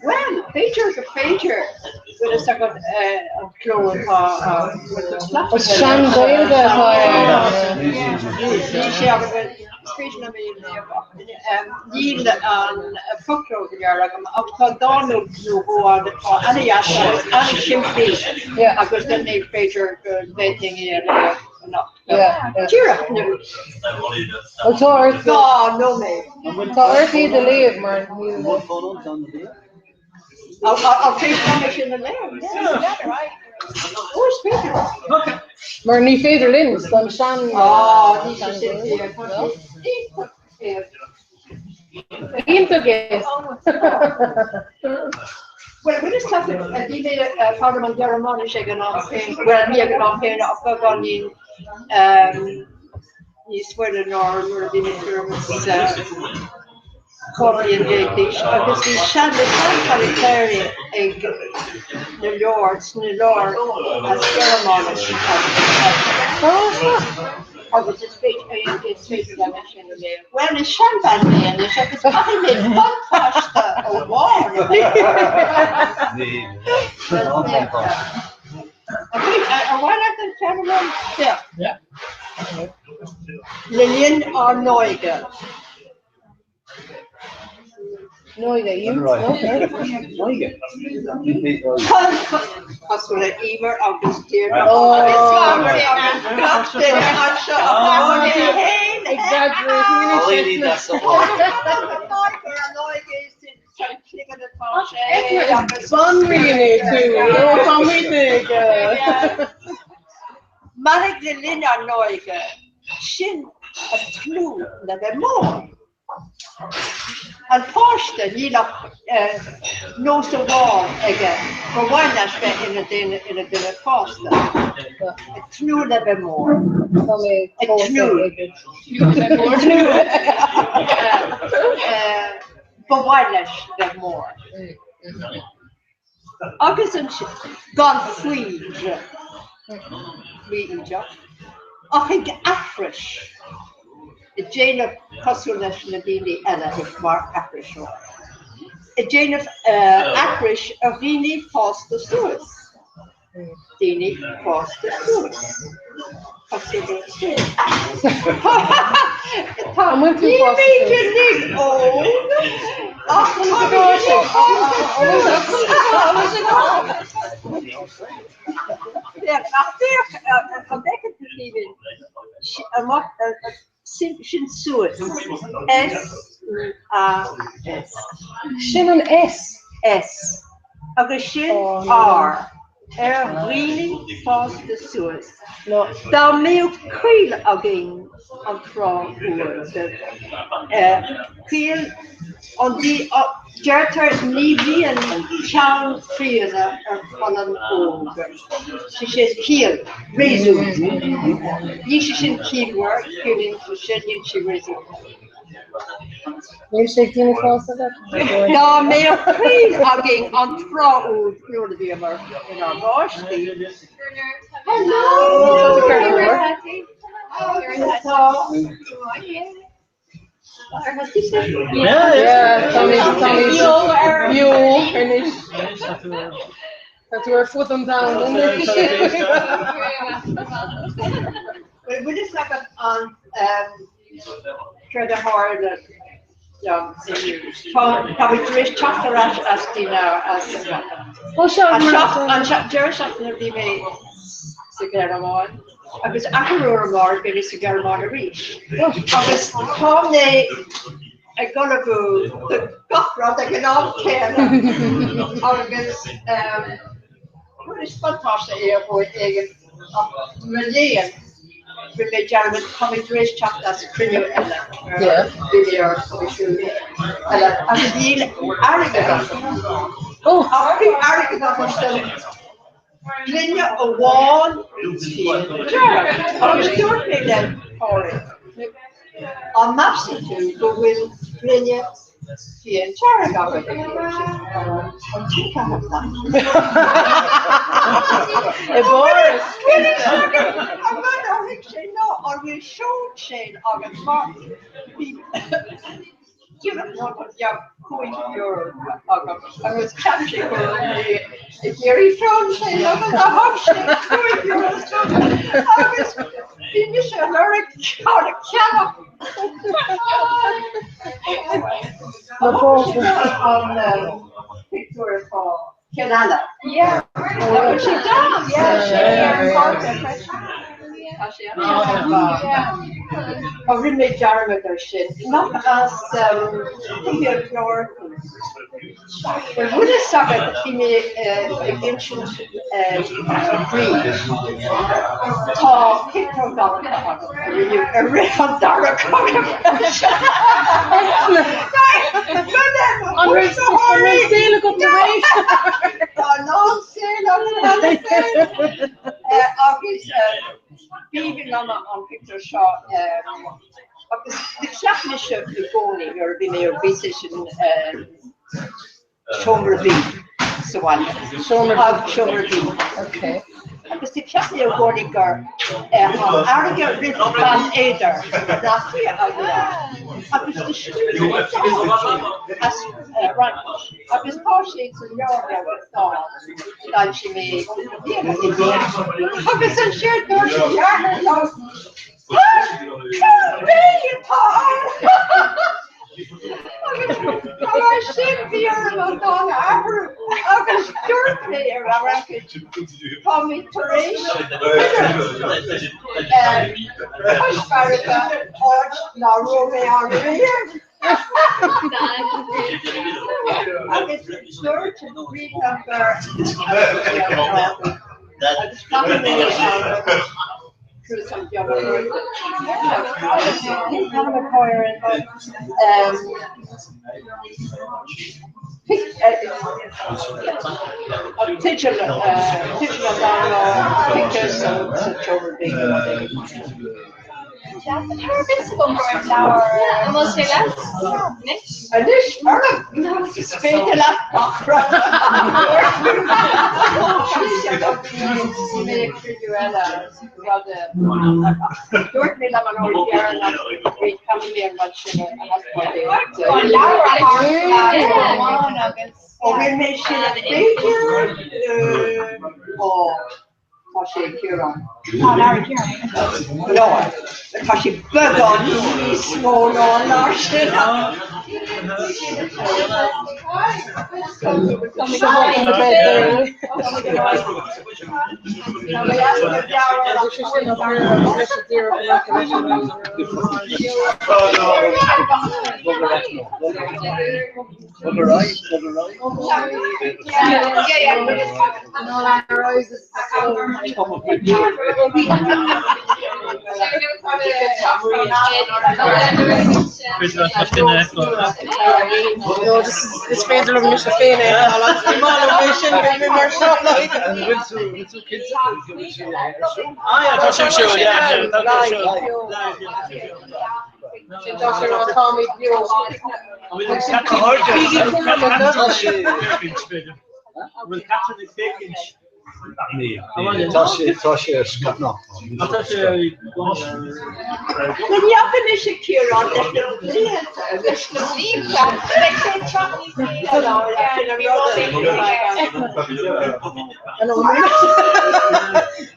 Well, pager go pager go is agad an cló atá Sean Gailge ní sé agad spéisiú na mé níl an folkló agam ach tá dáú nó bhád atá ana siimplí agus den é pager go bhéting ar Tira. Oh, Taurus. No, me. Taurus is the lead, man. I'll take permission in there. Yeah, right. Oh, speaking. Maar niet verder links, dan staan. Die zit hier. Intergeest. Well, we just have to be a parliament ceremony shaken on saying, well, me again on pain of the gun in Sweden or the Germans. Copy and British, because we shall the sanitary egg the lords, as ceremony. I was just speaking dimension there. Well, the champagne man, the chef is coming in pasta or war. I want to gentlemen, yeah. Lillian or Neuge. Neuge, you Neuge. Kasule Eber of the steer. Marik de Linda Neuge, Shin a clue that they're more. And Forster, you know, knows the wall again. For one aspect in a dinner Forster. A clue that they're more. A clue. For one aspect more. August and gone free. I think afresh. A Jane of Cosulash Nadini Ella is Mark Afrish. A Jane of Afrish of Dini Foster Suez. Dini Foster Suez. I'm with you, Foster. Yeah, I'm back at the even. Shin Suez. S. Shin an S. S. Okay, Shin R. Really fast the Suez. No. Thou may kill again on from kill on the Jerter Navy and Town Freezer on an old. She says kill, resume. She should kill work, killing to shed she resume. Milkshake falsa da. Ja, meer aging aan trouw door de maar in our gosh. Ja, Tommy, you finish. Dat we foot on down. We will just like on try to hard ja, kan ik terug chatten als die nou als Jerry chatten die mee sigaar agus aroor ben is sigaar maar reach agus kom nee ik kan ook de kafra dat ik aan ken agus wat is fantastisch voor eigen miljoen we met jou met commentary chat als video video en als die aardige aardige dat Linja a wall als door me dan on maps to go with Linja die een charge Boris or will show Shane August Martin. You don't want to going to your I was catching the Gary from Shane August I was finish a lyric out of channel. On picture for Canada. Yeah. That was she done. I really made Jeremy their shit. Not as here floor. But when I saw it, he made ancient breed. Tall, picture dollar. A real dollar Being on picture shot, the technische begonnen, you're being your position, Shomer B. So one, Shomer B. Okay. Because the technische begonnen, Arga written van Eder, that's here, because the student as right, because Porsche to Yorga was thought that she made, because I'm sure there's a yard. I should be on August Thursday around commentary. Through some job teacher pictures of children being no, because she bug on me, small on Larson. No, this friends are loving Mr. Fane. Sin tá sé ná Tommy BEO. Tá sé scatna. When you have an issue here on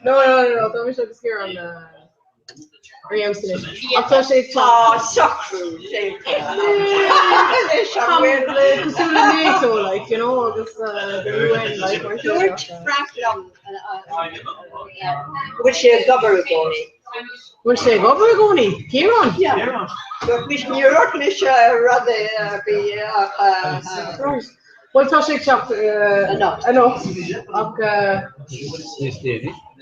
No, tá mis agus céar an Riamston. Tá sé soccer. NATO, like, you know, agus the UN, like, George Franklin, which is governor going. Which say, what were we going? Kieran? Yeah. But which New York is rather be well, tá sé teacht enough.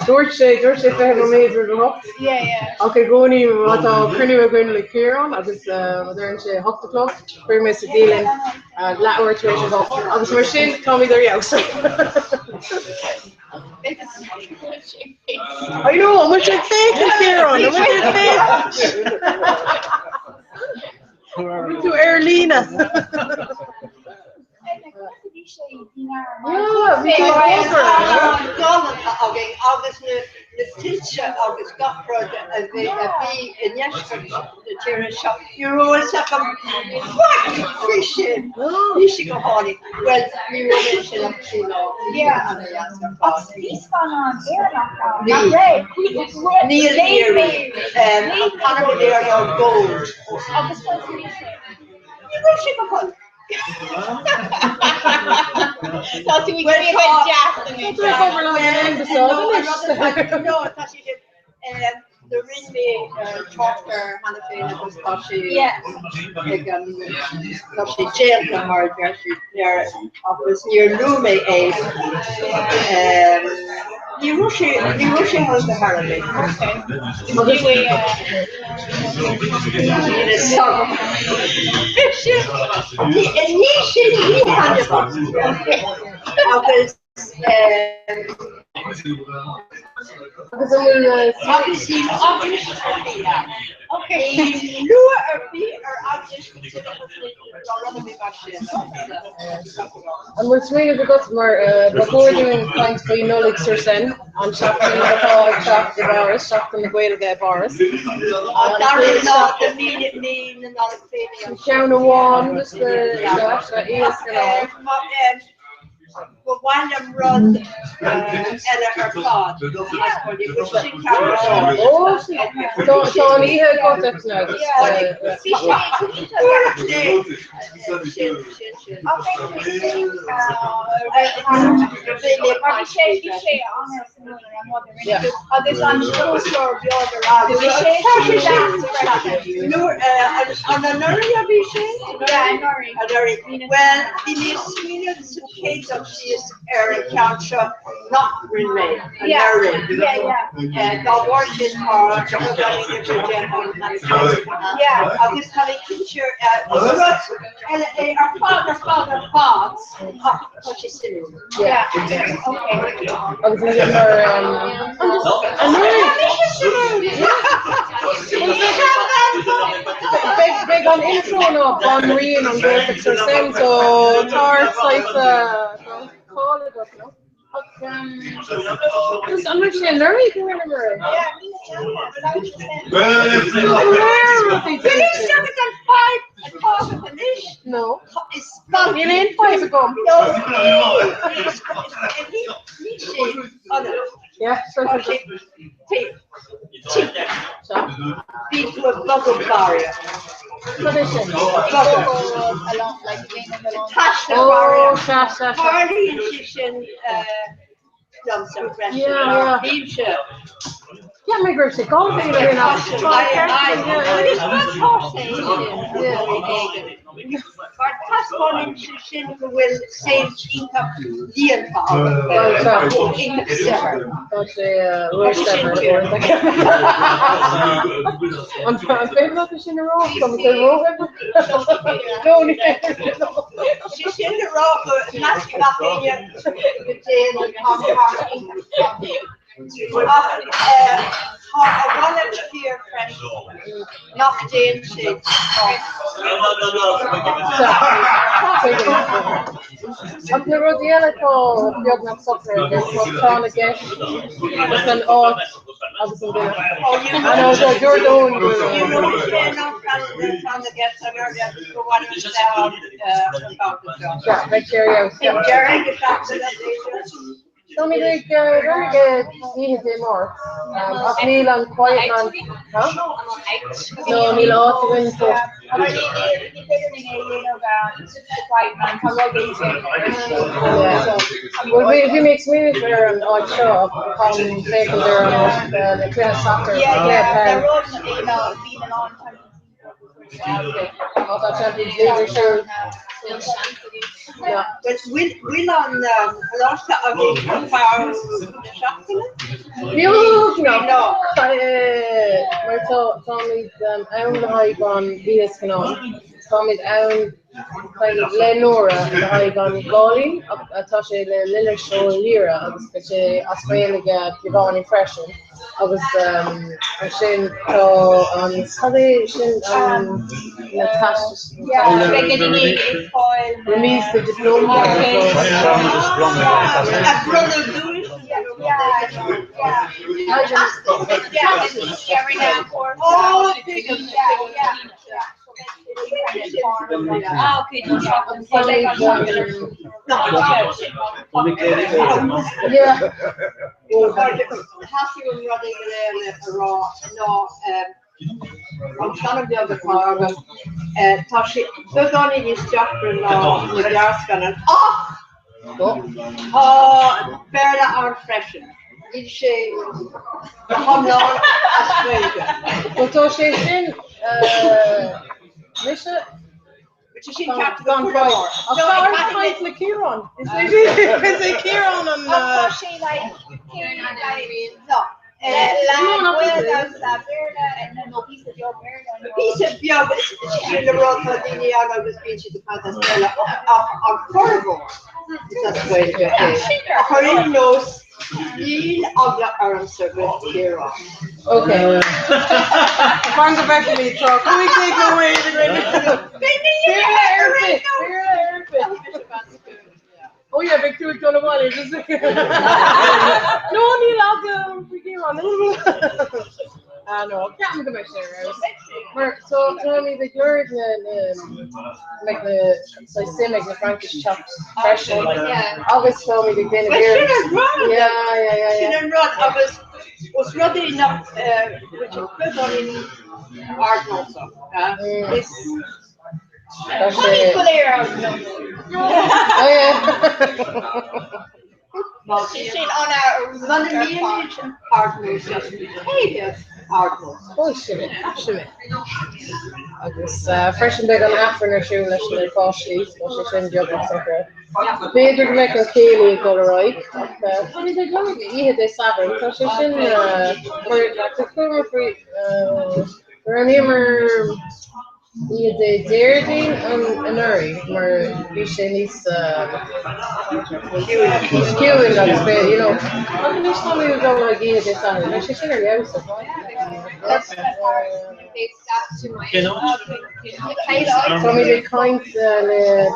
George sé fé no méidir go. Yeah. Okay, gcónaí mátá cruinniú a gcuine le Kieran agus maidir sé hochta club, chuir mé sa díling leabhar tar éis go. Agus mar sin Tommy ar jaus. I know, much like fake Kieran, much like fake. To Erlina. The teacher of the Scott project and the in yesterday the chair shop. You always have what fishing? Fishing a honey. Well, you were mentioning yeah. He's gone on air now. Nearly Hannah there on gold. So do we give you a bit No, the really charter Hannah was Tashi. Yeah. Tashi jail tomorrow. There was near Lume the Russian was the holiday. And we're swinging the guts more before doing thanks for Nolix or Sen on shopping the Paul shop the Boris, shopping the Gaelga Boris. Count of one, just the Josh that is but one of them runs her pod. So Leah got that now. She is Eric Council, not remain. Yeah. The work is hard. Yeah, I was having teacher and our father parts. What is it? Yeah. Okay. I was looking for big on intro now, on Reen on Graphics or Sen, so tarts like call it up, no? Just understand, Larry can remember. Yeah. No. You ain't 5 ago. Yeah, so beat with bubble barrier. Tradition. Party and kitchen, some fresh. Yeah. Yeah, my girl, she called me here now. But that's one institution who will save income year I'm paying up in the row. Come to the row. She's in the row, but not nothing. volunteer friend, not Jane shit. Ab na rodiela ko biog na soccer again, trying to get an odd agus an dinner. I know that you're the one. You know, they're not trying to get some earlier to go on and sell Yeah, right there, yeah. Jerry, you talked to that Tell me like you did more. Of Neil and quiet man. Huh? No, Neil ought to win for. Well, he makes me there and I'll show up. Come take him there and the class soccer. Yeah, they're all, being on time. Of Champions League, sure. Yeah, but we'll on last of the power no. Maar Tommy's own hype on Venus Canal. Tommy's own kind of Lenora the hype on Goli. I thought she the Liller show Lira, but she Australia give on impression. I was Shin on Sunday Shin Natasha. Remise the diploma. I'm trying to be on the car, but Tashi, they're on in his chapter now, with the arse gun. Oh, Berla are freshen. Did she the home lawn Australia? But Tashi Shin, Misha. Which she can't gone quiet. I find the Kieran. Is it Kieran and she like Kieran and Irene? No. Piece of Bio, she's in the road for the Niagara was being the Pantastella of Corvo. That's the way to get it. Her nose, Neil of the answer with Kieran. Okay. Find the back of me, talk. Can we take away the Oh yeah, big two ton of money. Just no, Neil, I'll go Kieran. No, can't come back there. Maar so tell me the you're like the systemic the Frankish chopped fresh. Yeah. Always tell me the kind of beer. Yeah. She didn't run. I was running enough which is good on in art also. This funny player. Oh yeah. Well, she's on our managed partners just behavior partners. Oh shit. I guess fresh and big on after her shoe national costly, so she shouldn't job on soccer. Beter to make a Kaylee go right. Funny they go you this Saturday, so she shouldn't for the cover for a yeah, the Dairding and Uri, where we should is queuing on his bed, you know. How can you tell me to go like this Saturday? No, she's in her house. So I mean, the kind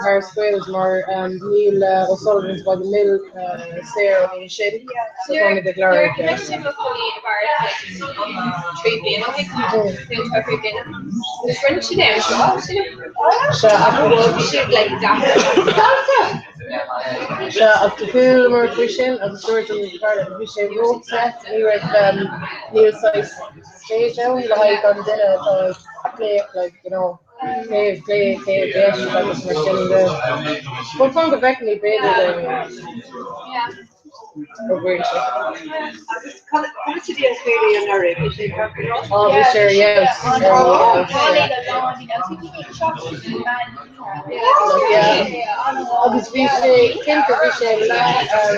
Paris Wales more Neil O'Sullivan's by the mill, Sarah and Shed. So only the glory. Up to pool more fishing, of the storage in the part of the fishing road set, near Neil size stage now, we like on dinner, so play like, you know, play, yes, like it's machine there. But from the back, we played Yeah. Oh, great. Come to the Australian area, is she working on? Oh, we sure, yes. I was busy, came to vision,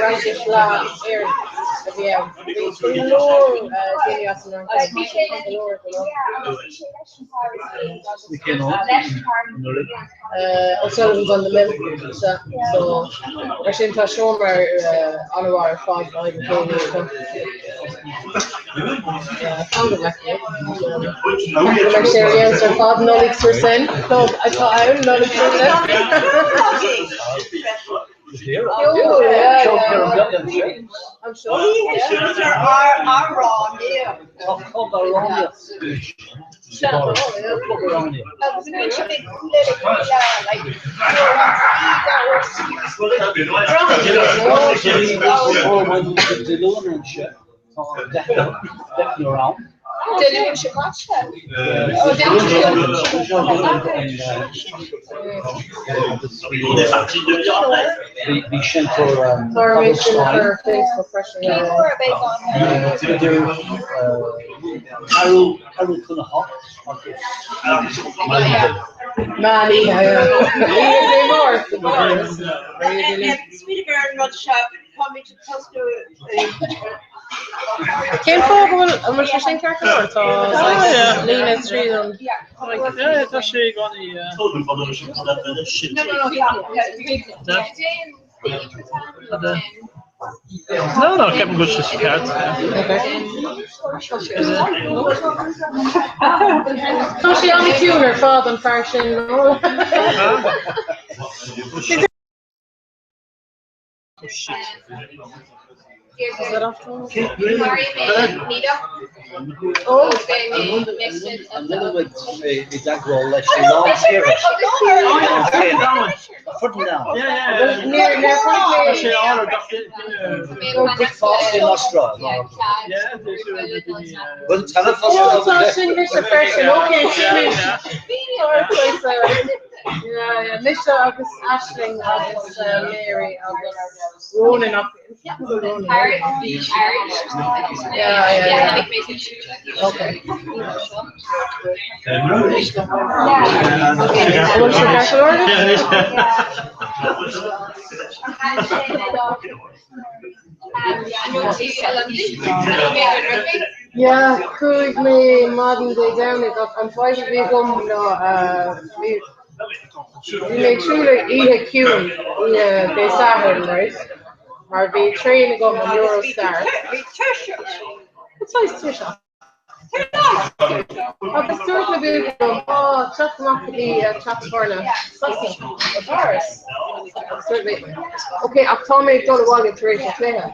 Rajish La, Air. Yeah, O'Sullivan's on the mill, so I shouldn't have shown her on a wire 5 9 Yeah, Next year, yes, I'm called Nolix %. No, I thought I would Nolix Oh, yeah. I'm sure. Our raw, yeah. Around. Did you watch that? The Shentor Facebook question. Carol Cunningham. Manny, Sweet girl, not sharp. Coming to close to Came forward and was just in Carcassonne, so Lena through them. Yeah, that's she got the. No, Captain Bush is cat. So she only tuned her father and fashion. Is that after? Oh, and then with the Dagwell, let's see, last year. Put them down. Near Big fast in Australia. Yeah, well, tell us yeah, Misha August Ashling August Mary August Ronan up. Yeah. Okay. What's your actual order? Yeah, could me modern day down it up and five we come we make sure that eat a queue they start right? Or be train go on Eurostar. It's nice Tisha. Oh, the start will be chat them up to the chat for now. Of course. Okay, I've told me to go to Walgett to raise the player.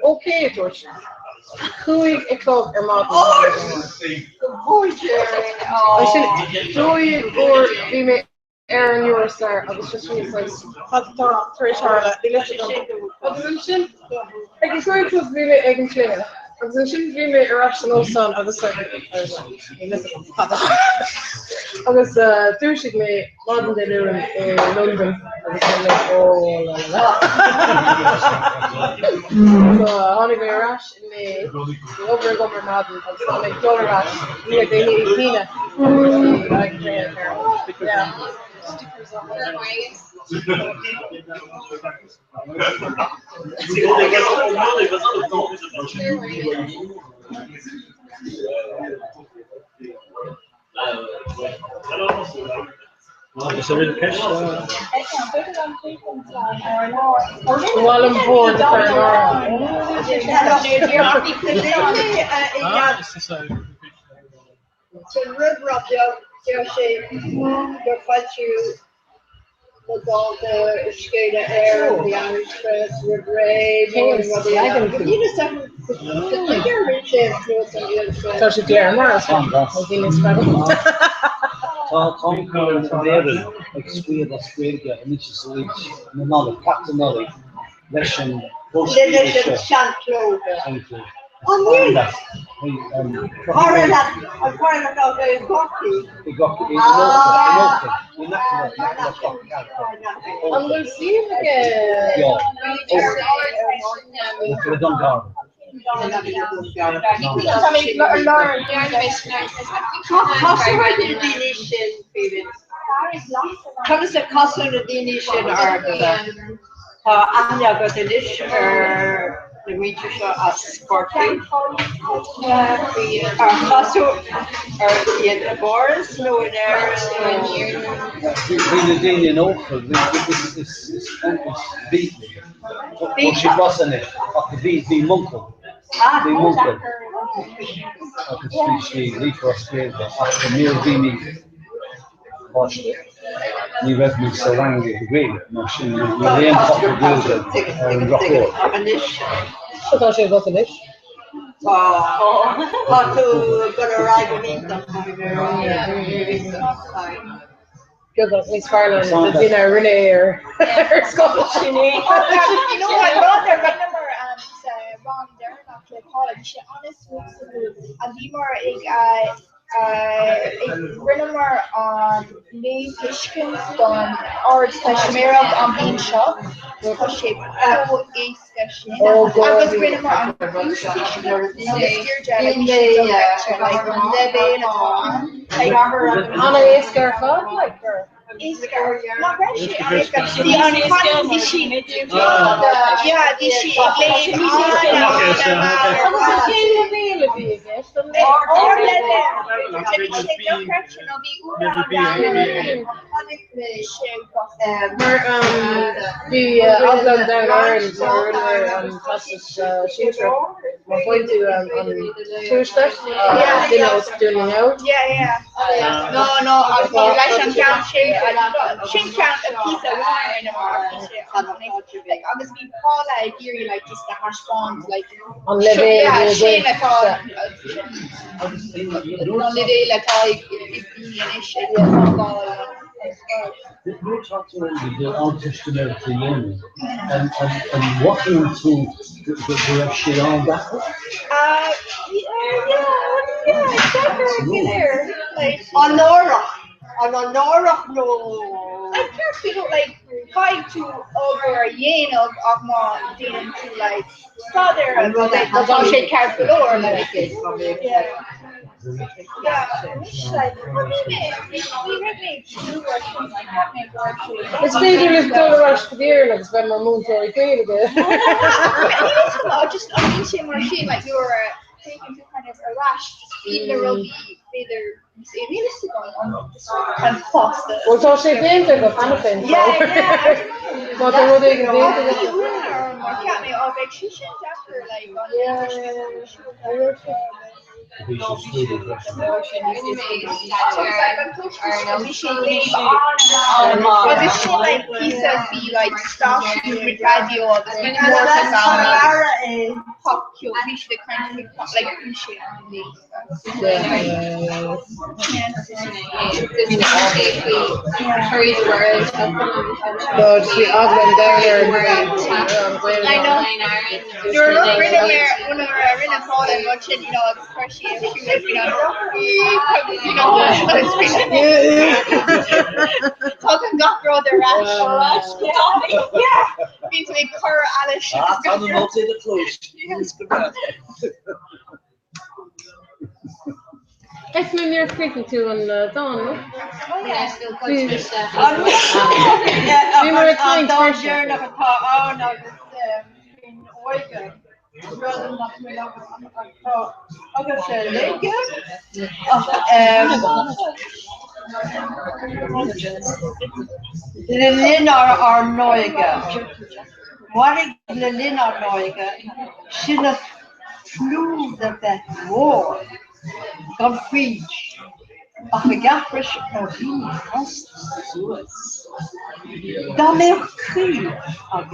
Okay, George. Cúig I club mod. I should do it or be me Aaron Eurostar. I was just really nice. Hot top, Charlotte. I can go to be me egg and clear. I was shouldn't be me irrational son of the second. I was douching me modern day in London. I was like, oh la la. So honey me rash in me over gummer modern. I was like dollar rash. Yeah, they need Tina. Yeah. Is there any cash? While I'm bored, the river of your shape, your fudge, with all the skater air, the Irish press, with rain, you need a second. The bigger reach in close on the other side. So she Claire Morris. Tom Leveren, explain dat spreekt ja, niet zoiets. Normaal, Captain Nolly, Russian, Little shan't close. I'm going to see him again. Kan is de kassen de Dänische arte. Anja got de dish de meter as sporting. Kasso in Boris no in there. The Danian offer, this beat. She wasn't it. The beat, the monk. They moved it. I could see Lee first gave the after meal Vimy watched it. We read me Sarangi the Great machine. We then pop the wheels and rock road. I thought she was about to live. How to go to ride with me? Good luck, Miss Farland, the dinner Renee or Scottish. You know, my brother, remember, Ron Darren after college, honest and die maar ik remember Lee Fishkins dan Art Kashmir on Bean Shop. Was she so ace Kashin? I was remember on Bean Fishkins. In the like one day in a time. Like Anna is girl, like her. Not really. The only die she. Yeah, die she. Die afloop daar Ireland fantastische trip. Maar going to tourist doing now. Yeah. No. I was like count she count a piece of wine in a market. I was be Paul like here like just the hash browns like on Levy. Yeah, she like on Levy like I 15-ish. We're talking about the Old Testament of the Yemen and walking through the Shion battle. Yeah, exactly. There, like on Nora, no. I can't feel like 5 to over a yen of more dealing to like father and that's all she cared for Laura like It's beter is dole rush geweer like it's been my moon for a queen again. Just I mean she machine like you were taking to kind of a rash just eating the rugby either realistic and pasta. Well so she painted the panopin. Yeah. But the road again can't make all big shit after like but this shit like pieces be like starchy with radio or the pop cute fish the kind of like shit but she often there I know you're not really when we're in a call and watching you know especially if she was talking got girl the rash means to make her Alice I'm not in the close. It's when you're speaking to on Dawn. Oh yeah, still quite We were trying to oh no, in Oregon. Rather not me love Lilinar ar Noiga. What is Lilinar Noiga? She's a flew the best war. God preach. Ach me gaffrish a vie rest Suez. Da mer kry av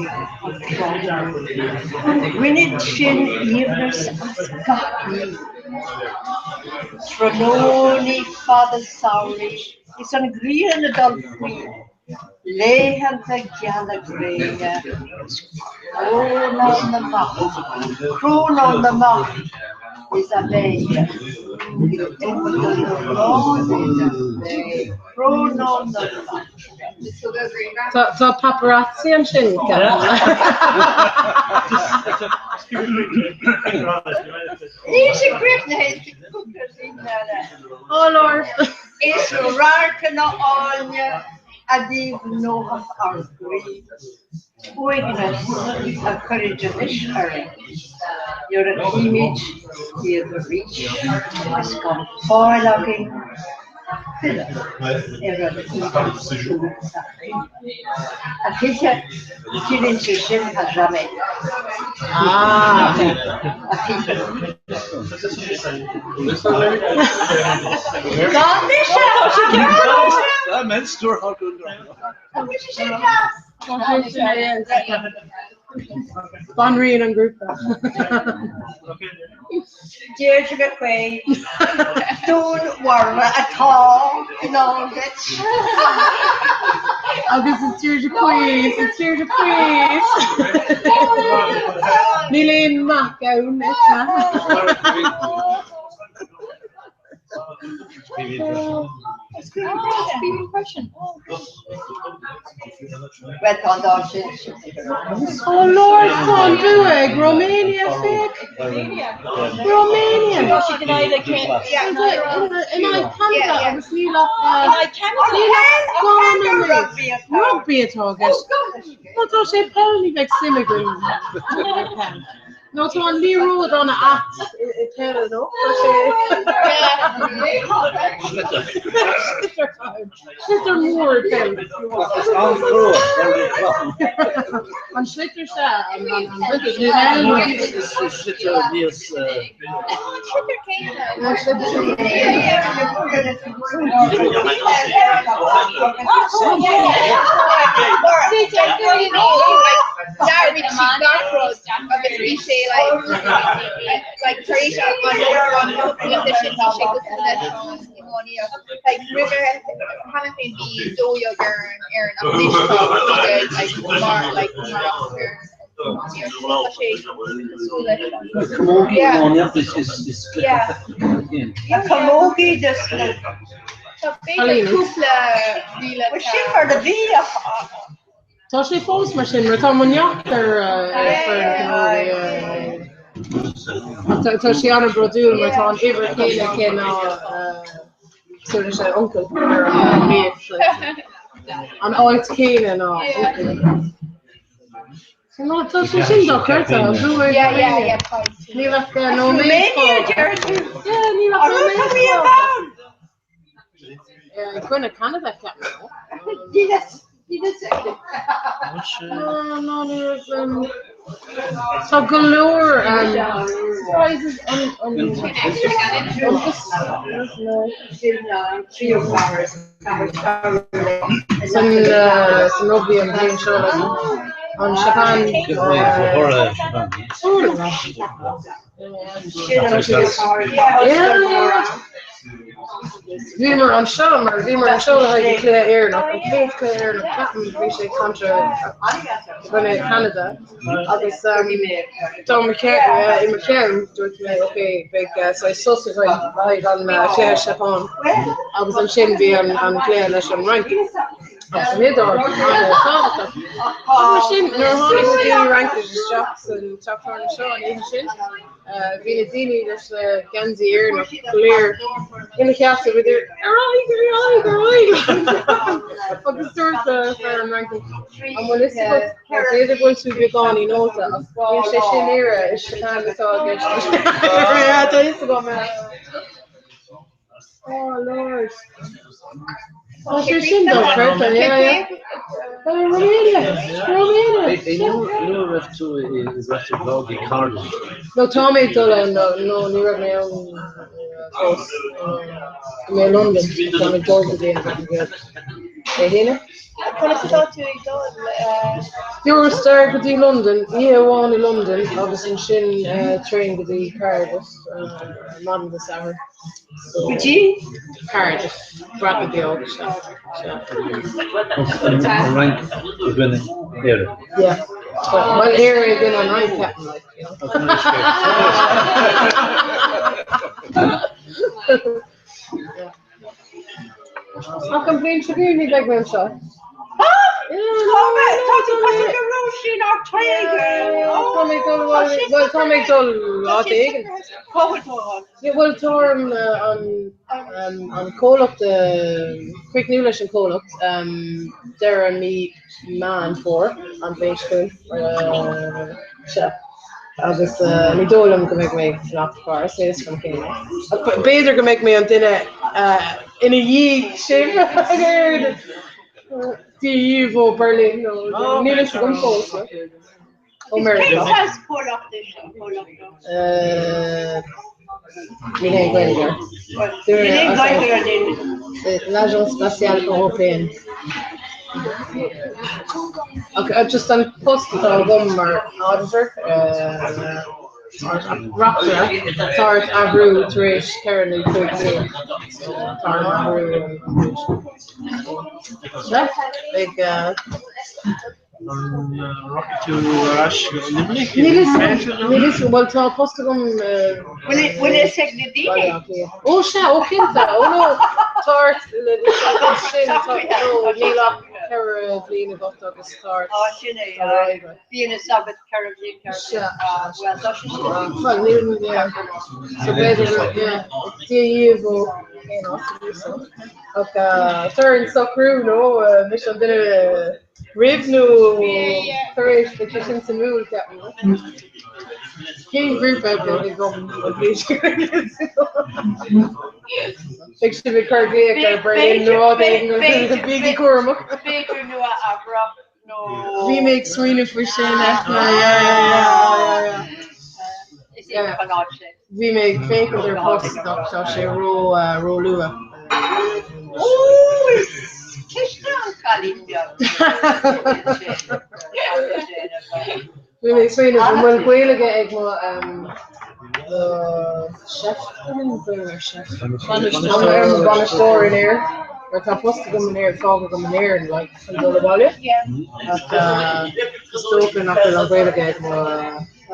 Gwynedd sin ivers as gachni. Trononi father sorry. It's on green and adultery. Lehen the Gallagher. Crown on the mouth. Is a bay. Crown on the mouth. So paparazzi and shit. Oh Lord. It's rare to know all Adiv no of our grief. Weakness and courage of missionary. You're an image, you're the reach. It's gone forelogging Ah. Bonrian and group. Dear to get away. Don't worry at all. No, bitch. Oh, this is Dear to Quiz. It's Dear to Quiz. Nearly knock out It's good impression. Red Condon. Oh Lord, can't do it. Romania fake. Romania. She denied I can't. Yeah, In my Canada, I was New York. Rugby at all, guys. Not to say penalty like immigrant. No, to on Lee Road on an act. It's hell no. Schlitter Moor. On Schlitter like Teresa on the shit she goes to the pneumonia. Like River haven't been be do your Aaron of this like more like Camogie just for the video. Tá sé fós mar sin mar tá muneachtar tá sé an broúil mar tá an iwwer chéile cin so sé onkel an áit céine ná tá sé sin do chuirta an bú ní nó mé chuna Canada cap. No, so galore prizes some rugby and green show on Japan. Dreamer on show, maar Dreamer on show had je clear air nog, een veel clear air nog, een beetje contra vanuit Canada. Dus Tom McCann in McCann doet mij oké, big so I saw it like on Claire Chapon. I was on Shin B on Claire Nation rank. Middle, machine, no ranked is shops and top on the show and even Vinadini, there's Kenzie here, no clear in the castle with their but the stores fair ranking. And when this is they're going to be gone in Ota. In Shishinera, it's Japan, it's all good. Yeah, I used to go, man. Oh, Lord. Oh, she's in the person, yeah. Romania. You have to go the card. No, Tommy Dolan, no, near my own house. In London, Tommy Dolan again. Hey, you started in London, one in London, obviously in Shin trained with the Cardiff, modern this hour. So, Cardiff, rapid BEO. Rank is winning here. Yeah. Well, here I've been on rank captain, like, you know. Yeah. I complain to you, you big man shot. Tommy told what well, Torm on call up the quick Newlish and call up there and me man for on page 2 agus ní dólam go make me flop car, so it's from Kenya. But Bader go make me on dinner in a yeek shape. Die voor Berlin, no. Niet eens een post. Amerika. Nee, l'Agence spatiale européenne. Okay, just on post maar auditor. Raptor, Tart Avru, Trish, Karen, and Quickly. Tart Avru. Yeah, like rocket to rush Nilis will tell Postcom. Will it take the D? Oh, shit, okay, oh no, Tart, no, Nila, Carolina, got to start. Oh, she being a Sabbath Caribbean character. Well, that's just well, yeah. So basically, yeah, you know, okay, turn so crew, no, mission dinner. Rivnu, courage, the kitchen to move, Captain. King group out there, they go with these Fix the cardiac, brain, no, they go to the big corma. We make Sweeney for Shane, yeah. We make fake of their post stuff, so she roll Lua. We make Sweeney from when Quayle get chef, chef. Banish store in here. We're supposed to come in here, talk come in here, and like the volume. At stoken after the Quayle get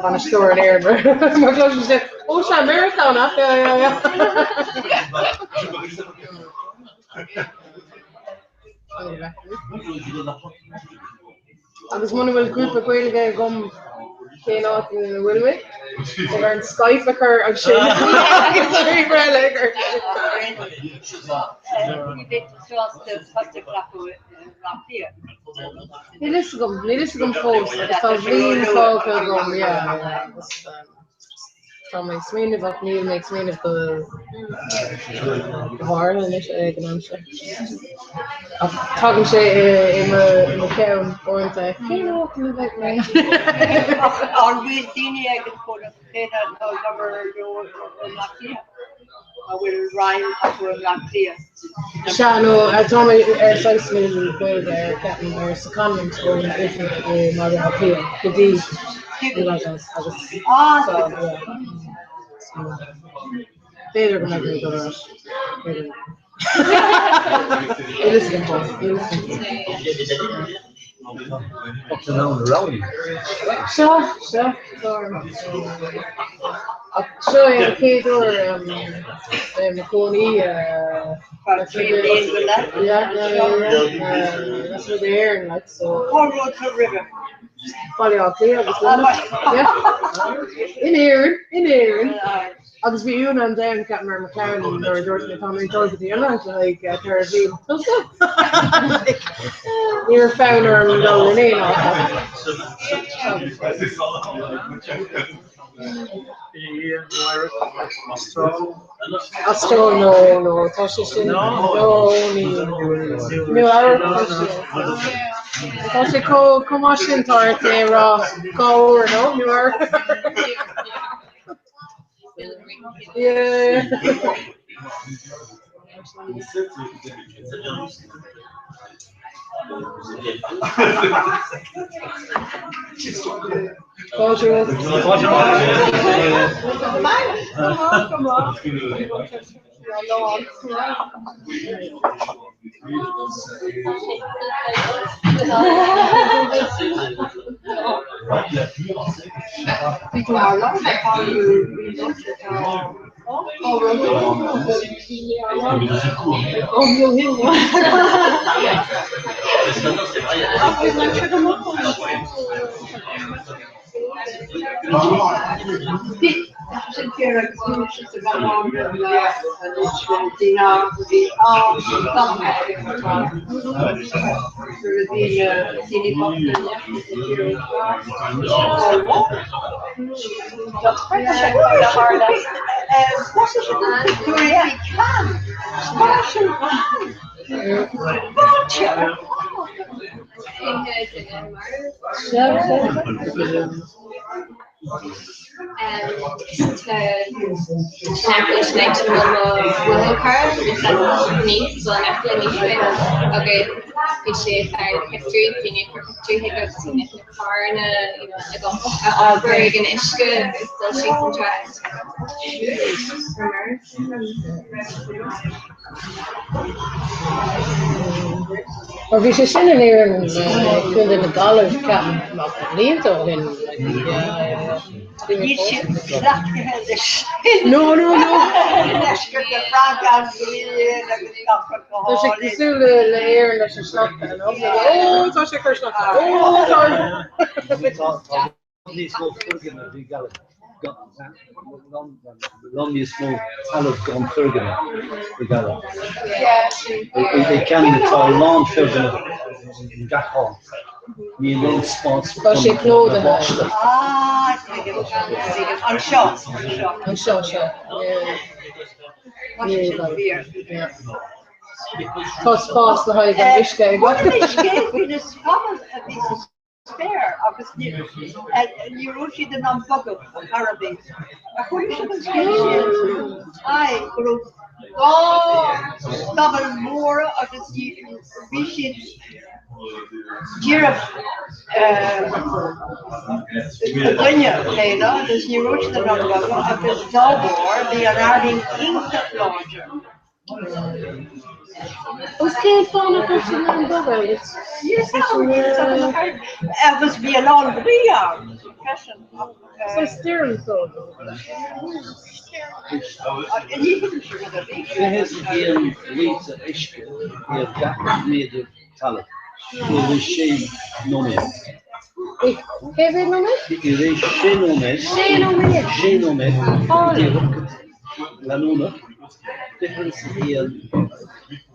Banish store in here. My cousin said, "Oh, she's American, yeah." I was one of the group of Quayle get come. Came out in the Wilmot. They were in Skype with her and shit. Sorry, for like her. Listen come post. So Lean Falk gum, yeah. From my Sweeney of Neil makes Sweeney of the Harlan and economics. Talking shit in the town, going to walking like me. On we Dini, I can put a pin at the number Latvia. I will rhyme up with Latvia. Shano, I told me size me the captain there, secondment going into Mother Latvia, the D. They're gonna make me go to us. Listen. Fucking hell, the rally. Sure. I'll show you the kid or Maconi, that's where they're in, like, so. Road to river. Probably all clear, yeah. In here. I'll just be you and then Captain McLaren or Dorothy Tommy told the other like Terry. You're a founder and going in all that. Astro, no, Toshi, no, Toshi, come on, Shintar, Ko, no, you are. Yeah. Come on. Or vi sé sin hier kun in de dollars cap leent al in no. Dus ik zullen leren dat ze snappen en ook oh, dat ik er snappen. Niet zo teruggeven die geld. Dan is nog alles gaan teruggeven die geld. Ik kan het al lang teruggeven in Gachal. Die wil spons. Was je kloden? Ah, ik denk het. Een shot. Ja. Pas de huidige wiske. Wat is geen is spannend een beetje spare. En je roet je de naam Boggle van Arabic. Maar hoe is het een ai, groep. Oh, dat is more als het je wie giraffe dunje hela, dus je roet je de naam Boggle. Als het dalboor, die een aarding inkteplontje. Was geen van de person aan Boggle? Het was weer al 3 jaar. Zo sterren zo. Er is een liedje ischke, die gaat mede talen. Er is geen nomet. Geef je nog eens? Er is geen nomet. Geen nomet. Die rocket. La nona. Er is een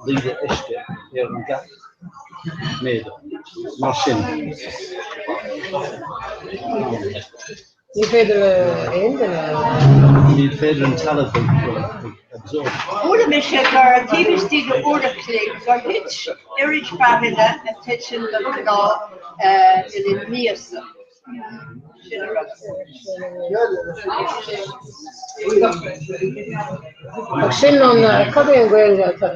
liedje ischke, die gaat mede. Machine. Je verder in Die verder een telefoon. Hoe is het garantief die de orde klikt? Waar dit Erich pagina en titchen dat we al in het meeste. Ik zin dan kan je weer dat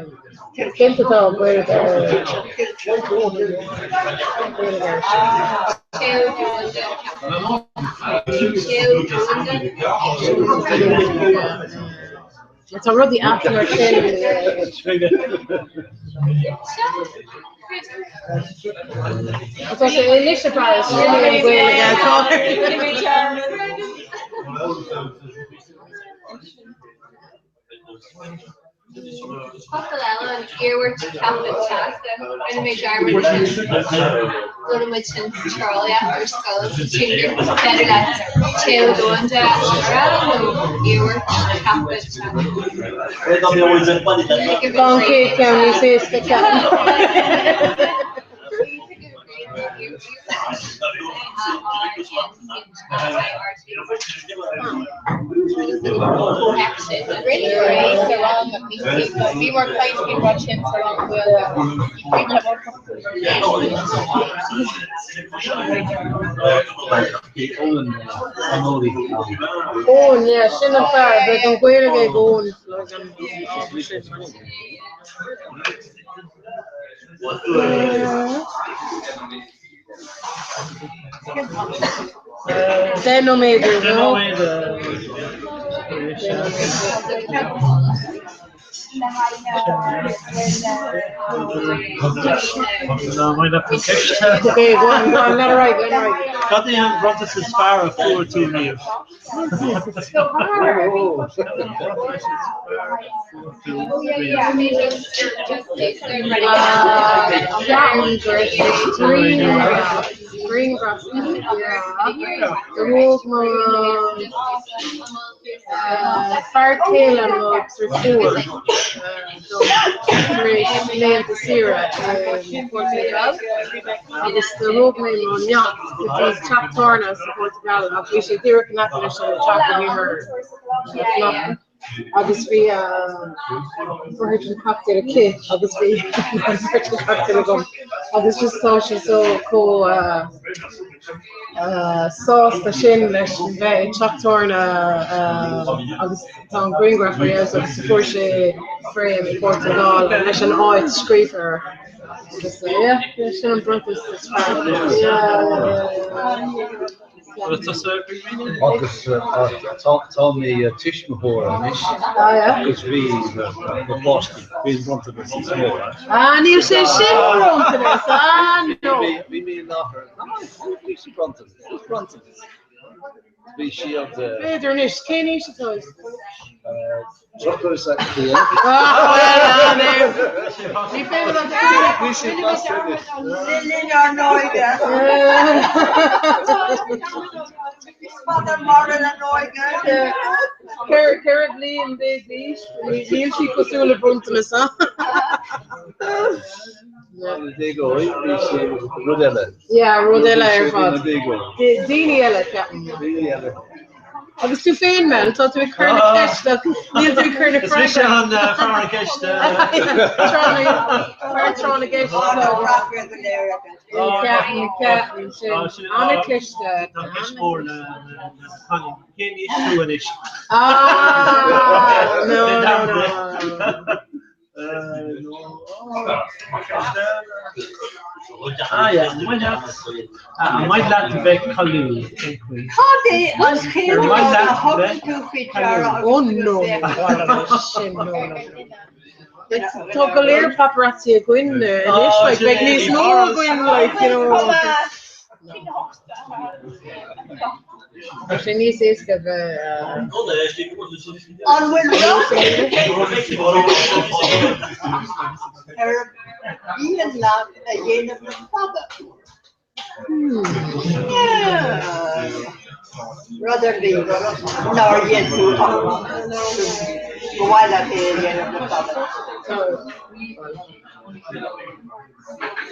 kent het al weer it's already after het was een initial prize. Ellen, earwork captain task and make little much in Charlie after school to better that tail going to earwork captain Donkey can resist the cat. Really great around we were playing Russian around Oh yeah, shouldn't have but don't where to get going. Denometer, no? Okay, go on, let her write. Goddamn, Brothers is far of 4 or 2 years. Green grass, the rules Fartail and Tour. Name to Sierra in Portugal. And it's the road name on Yacht, which is Chaptornas in Portugal. We should do a connection to the chocolate humor. agus bhí virgin cocktail kit agus bhí virgin cocktail gum agus just tá sé so có sauce tá sin leis bheith teachtarna agus tá an greengraph agus fuair sé frame in Portugal leis an áit scrífar. Yeah, sin an brothers is agus tá mé tiismthór is agus bhí bapáistí bhí bronta is mó. Níl sé sin bronta no. Bhí mé nachar bronta. Bhí siad Féidir níos céine sé tois. Trucker is that clear? Ní féidir an Ceir bliain bé níos níl si cosúla brunta sa. Rodella. Yeah, Rodella ar fad. Daoine eile ceapan. Agus tú féin me, tá tú chuna ceiste, níl tú chuna Is an fara ceiste. Trána ceiste. Ceapan sin. Anna cliste. Tá spór na panin. Cén isú an is. No. Yeah, I might like to beg Kalu. Oh no. Tá go léir paparazzi a gcuin inis, like níos mór gcuin, like, you know. Sé níos éasca Ian lag a dhéanamh na fada. Rudder bhí ná dhéan tú go bhhaile é dhéanamh na fada.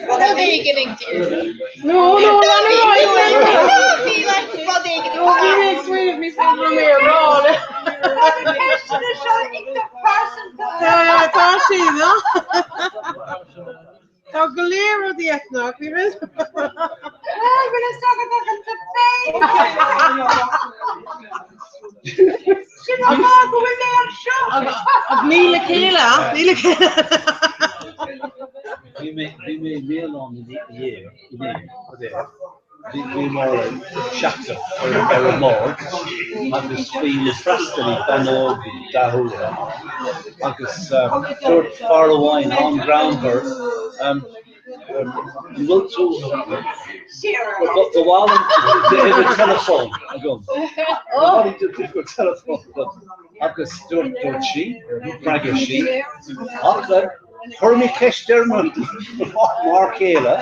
What are they getting to? No, run away. Next week, me from here, roll. Tá sí, no? Tá go léir a dhéitnach, bhí ris? Níla céile. We may mail on the year, we more shatter or more, and this feel frastily banog dahura, and this short far away on grounder, you will to the wall the telephone again. Oh, the telephone, and this don't she, bragger she, after. Hermie Kesterman, Markela.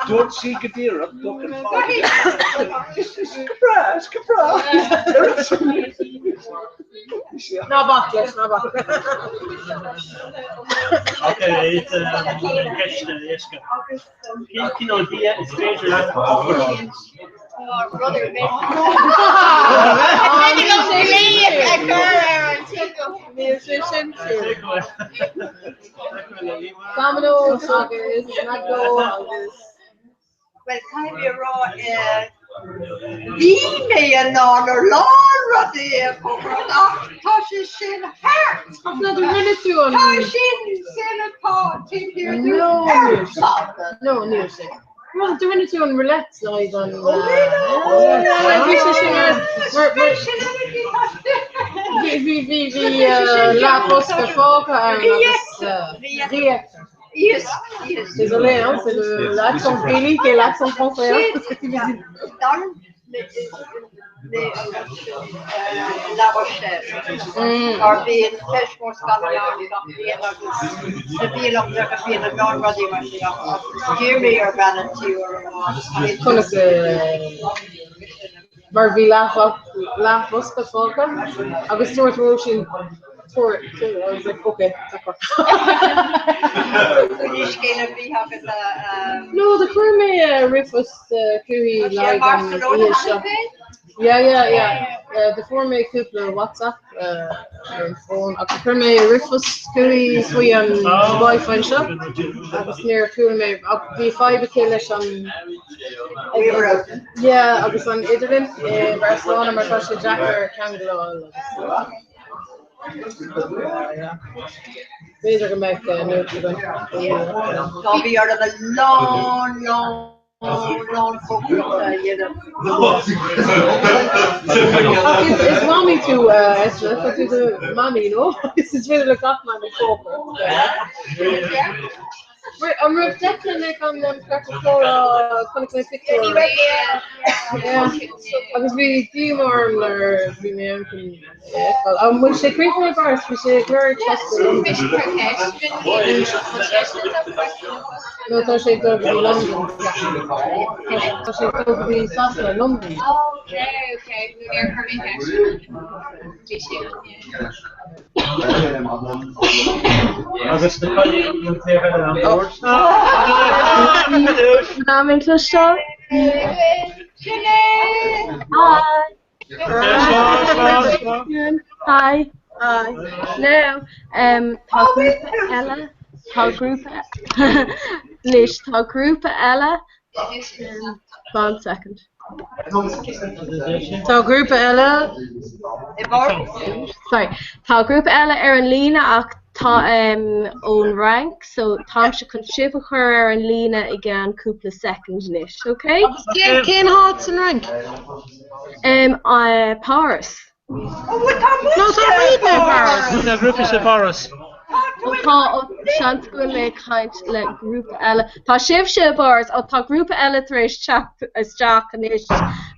Don't see Gadira, Duck and Capra. No backlash. Okay, it's catch the Eska. You know, the stranger like Brother, musician. Dominoes, Well, kind of raw. Dine and honor, Laura, dear, Tashin Hart. I'm not a minute to on. Tashin Senate here. No, music. Well, doing it on roulette side on. La Costa Foca Yes. Désolé, hein, c'est l'accent Billy qui est l'accent français. La Rochelle. Or being fish more Scandinavian, the being of the being a non-ready machine. Give me your vanity or maar wie laag was gevallen, agus soort roosje voor, I was like, okay, d'accord. No, the crew me riff was curry like De voor mij koppelen WhatsApp, phone. Als ik ermee rifles kun zo je een wifi shop. Dat is meer cool mee. Op die fiber killers aan. Ja, als ik van Iedereen Barcelona, maar als je Jacker kan geloven. Beter gemaakt nu te doen. Dan we are the long Is mommy too? Is dat is de mommy, no? Is het weer lekker af, maar I'm reflecting like on them kan ik mijn picture. Ja, als we die maar wie meer kan. Moet je creep my bars, we say very trustful. No, dat is over die London. Dat is over die stad in London. Okay. We're coming Agus de kan tegen aan boord. Naam in Christel. Hi. No. Tá grúpa Lish, tá grúpa Ella. 1 second. Tá grúpa Ella. Sorry. Tá grúpa Ella an lína ach tá ón rank, so tá se chun sibh chur an lína I gceann cúpla second Lish, okay? Cén háit an rank? Paris. No, tá read me Paris. Na grúpa sé Paris. Tá sean go le kaint le grúpa eile. Tá sibh se bars ó tá grúpa eile tar éis teach an is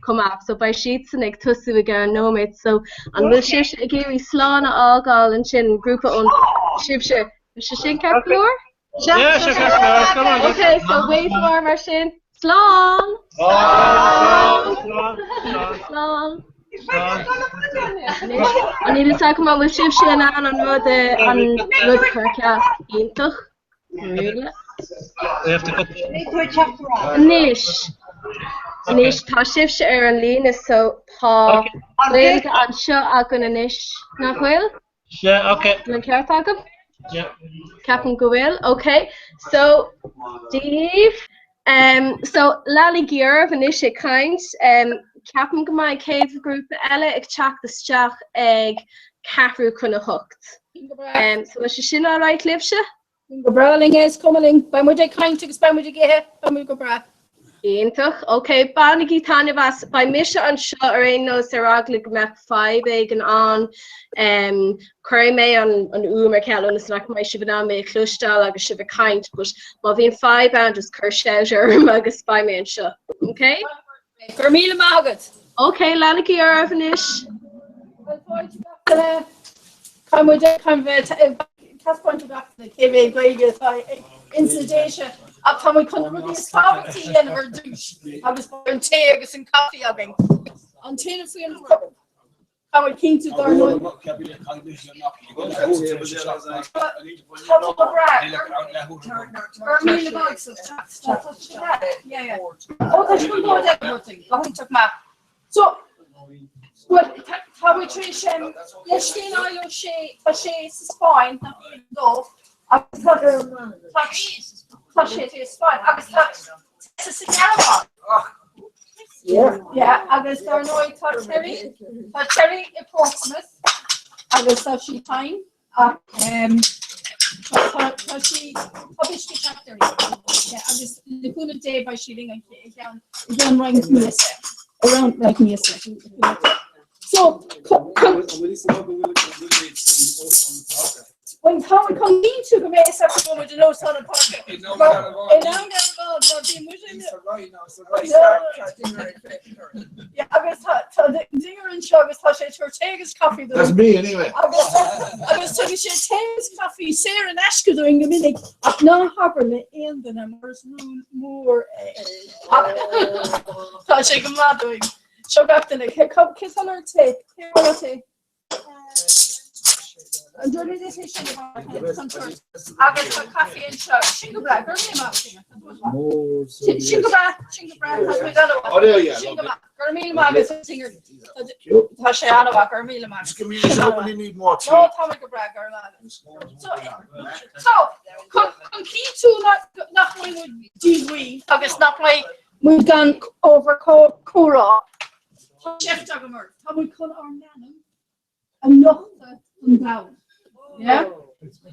comach, so bei siad san ag tusa aige an nóid, so an bhfuil sibh ag géirí sláánna ágáil an sin grúpa ón sibh se sin ceapúir? Yeah, sure, come on. Okay, so wait for mar sin. Slán! Slán! An ile tak ma bhfuil sibh sin an rud chuirce iontach riúla. Níos tá sibh se ar an lína so tá réalga an seo agan inis nach bhfuil? Yeah, okay. Na ceart agam? Yeah. Capan go bhfuil, okay. So, Steve, so Lally Gear an is sé kaint, Capan go mai céad grúpa eile ag teachtasteach ag ceathrú chuna thucht. So is sin á right libse? Go braling is coming. By muid kaint agus by muid gethe, by muid go bra. Iontach, okay, bannaí táine bhas by mise an seo ar aon nó saragla go meach 5 ag an chuir mé an úmar ceann is nach mai sibh ná mé clúisteáil agus sibh kaint, but má bhíon 5 an just chur séir agus by mé an seo, okay? Gur míle mágad. Okay, Lanaí ar anis. Kan we kan we point back to the KB Greg incidation. Up can we come with this coffee and or douche. I was born tea agus and coffee again. On tea and free and how we came to door no. Yeah. Oh, that's good more everything. I took my so what how we treat yes you know your she is fine no I thought is fine I was yeah I was there no Terry approximate I was she time she published the chapter yeah I was the good day by shooting again rank me around like me so when we come into the base of the moment to know son of pocket and I'm yeah I guess the dinger and show us how she takes coffee that's me anyway I was talking she takes coffee Sarah Nashka doing the minute no harbor and then I'm more so she come out doing show back to the kiss on her tape here on tea and do this is I get some coffee and shot shingle black or name out shingle black oh yeah Carmela Magus singer. Tasha Carmela Magus. Give me a show when you need more tea. No, Tommy Bragg So, come key to not my would degree. I guess not my we've gone over Comhrá. Chef Dagomur. How we call our nana? And not down. Yeah.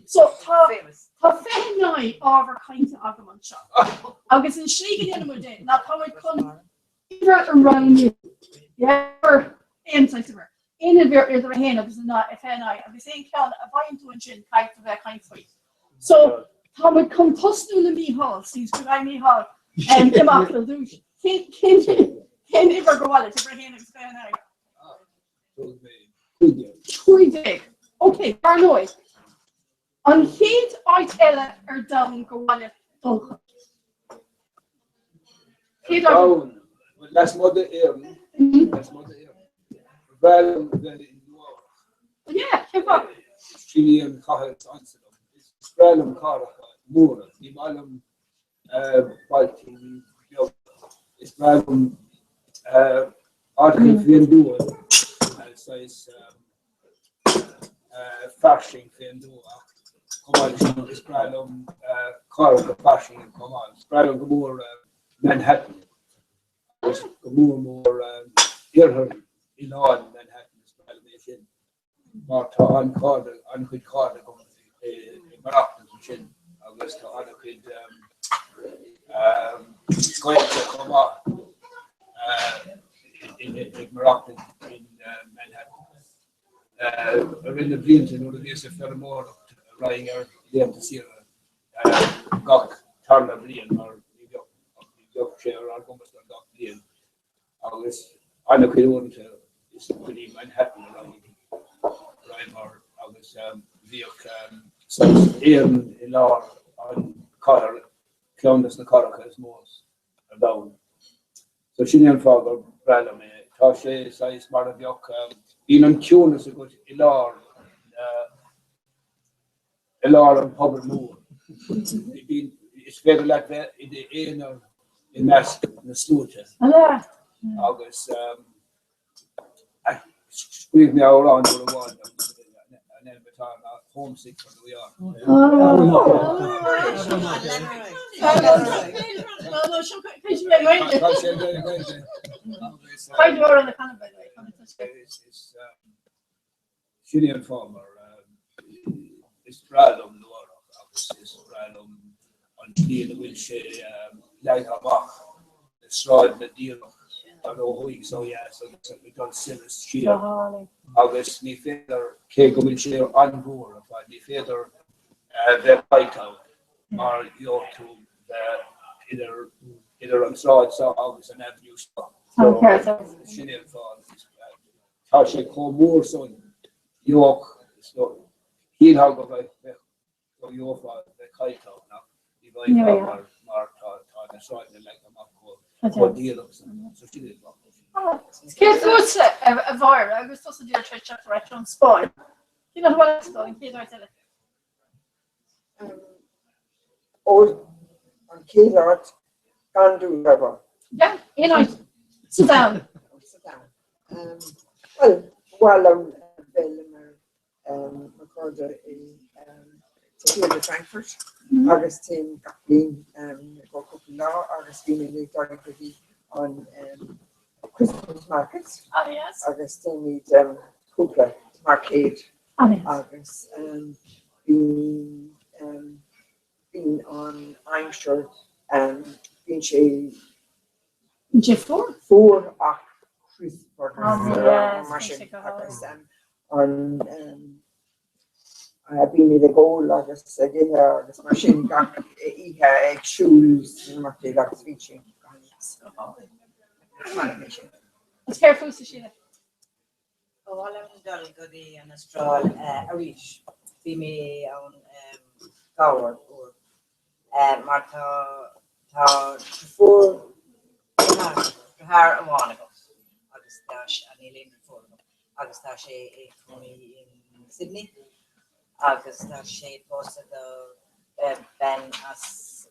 So, tá féin over kainte agaman seo. Agus in slíige animal day, not how I come either around you. Yeah, or inside of her. In a bit is a hand of not if I be saying can a vine to a chin kite of that kind of fight. So, how would come tusnu in me hall, sees to me hall, and the macro douche. Can ever go on it if her hand is fan I. Okay, paranoid. An héad áit eile dam go bhhaile dulcha. Down, that's mother Erin. That's mother Erin. Well, yeah, keep up. Chilean Kahit answer. It's Bralum Kara, Moore, Imalum, Balti, it's Bralum, Article Fiendua, size Fashing Fiendua. Come on, it's Bralum, Kara, Fashing, come on, it's Bralum more Manhattan. It's more Irher in all Manhattan, it's Bralum. Marta on card, on good card, Moroccan chin, Augusta on a good going to come on in Moroccan in Manhattan. In the Bleams, in order to get a fair more lying out there to see Gok, Tarla Blean, or Yorkshire, or almost a Gok Blean. August on a good one to pretty Manhattan. Or I was so Ian in law on Color, Clonus the Color is most down. So she didn't follow Bralame, Tasha, size Marabiok, in on Tunis, a good Ilar and public move. It's very like that in the inn or in Mask, in the Slooter. August, I squeeze me around to the wall. And then we talk about homesick for the we are. Chilean farmer, it's Bradom, the war of it's Bradom on the wheelchair, like a bach, the straw in the deal. I know who so yeah, so we got serious cheer. August, me feather, cake will share on board, but me feather, the bite out, or you to either on straw, so August and avenue straw. So, she didn't fall. Tasha called more son, York, so he'll have a like, so you offer the kite out now. You buy Mark, and it's right like a mark. What deal of so she did Kids goes a virus. I was supposed to do a church at restaurant spoil. You know what it's going? Kids are telling. Oh, on kids art can't do ever. Yeah, you know. Sit down. Sit down. Well, recorded in the Frankfurt. Augustine Kathleen go cooking now. Augustine in the on Christmas markets. Oh yes. Augustine need Hoopla Marcade. Oh yes. August being on I'm sure being she four Chris August on I've been in the goal, August again, August machine got shoes and Marty got featuring. It's careful, Sheila. Oh, I'm done good and a straw, a reach. Be me on Tower or Martha before her a while ago. August Dash and Elaine before August Dash in Sydney. August she posted the Ben as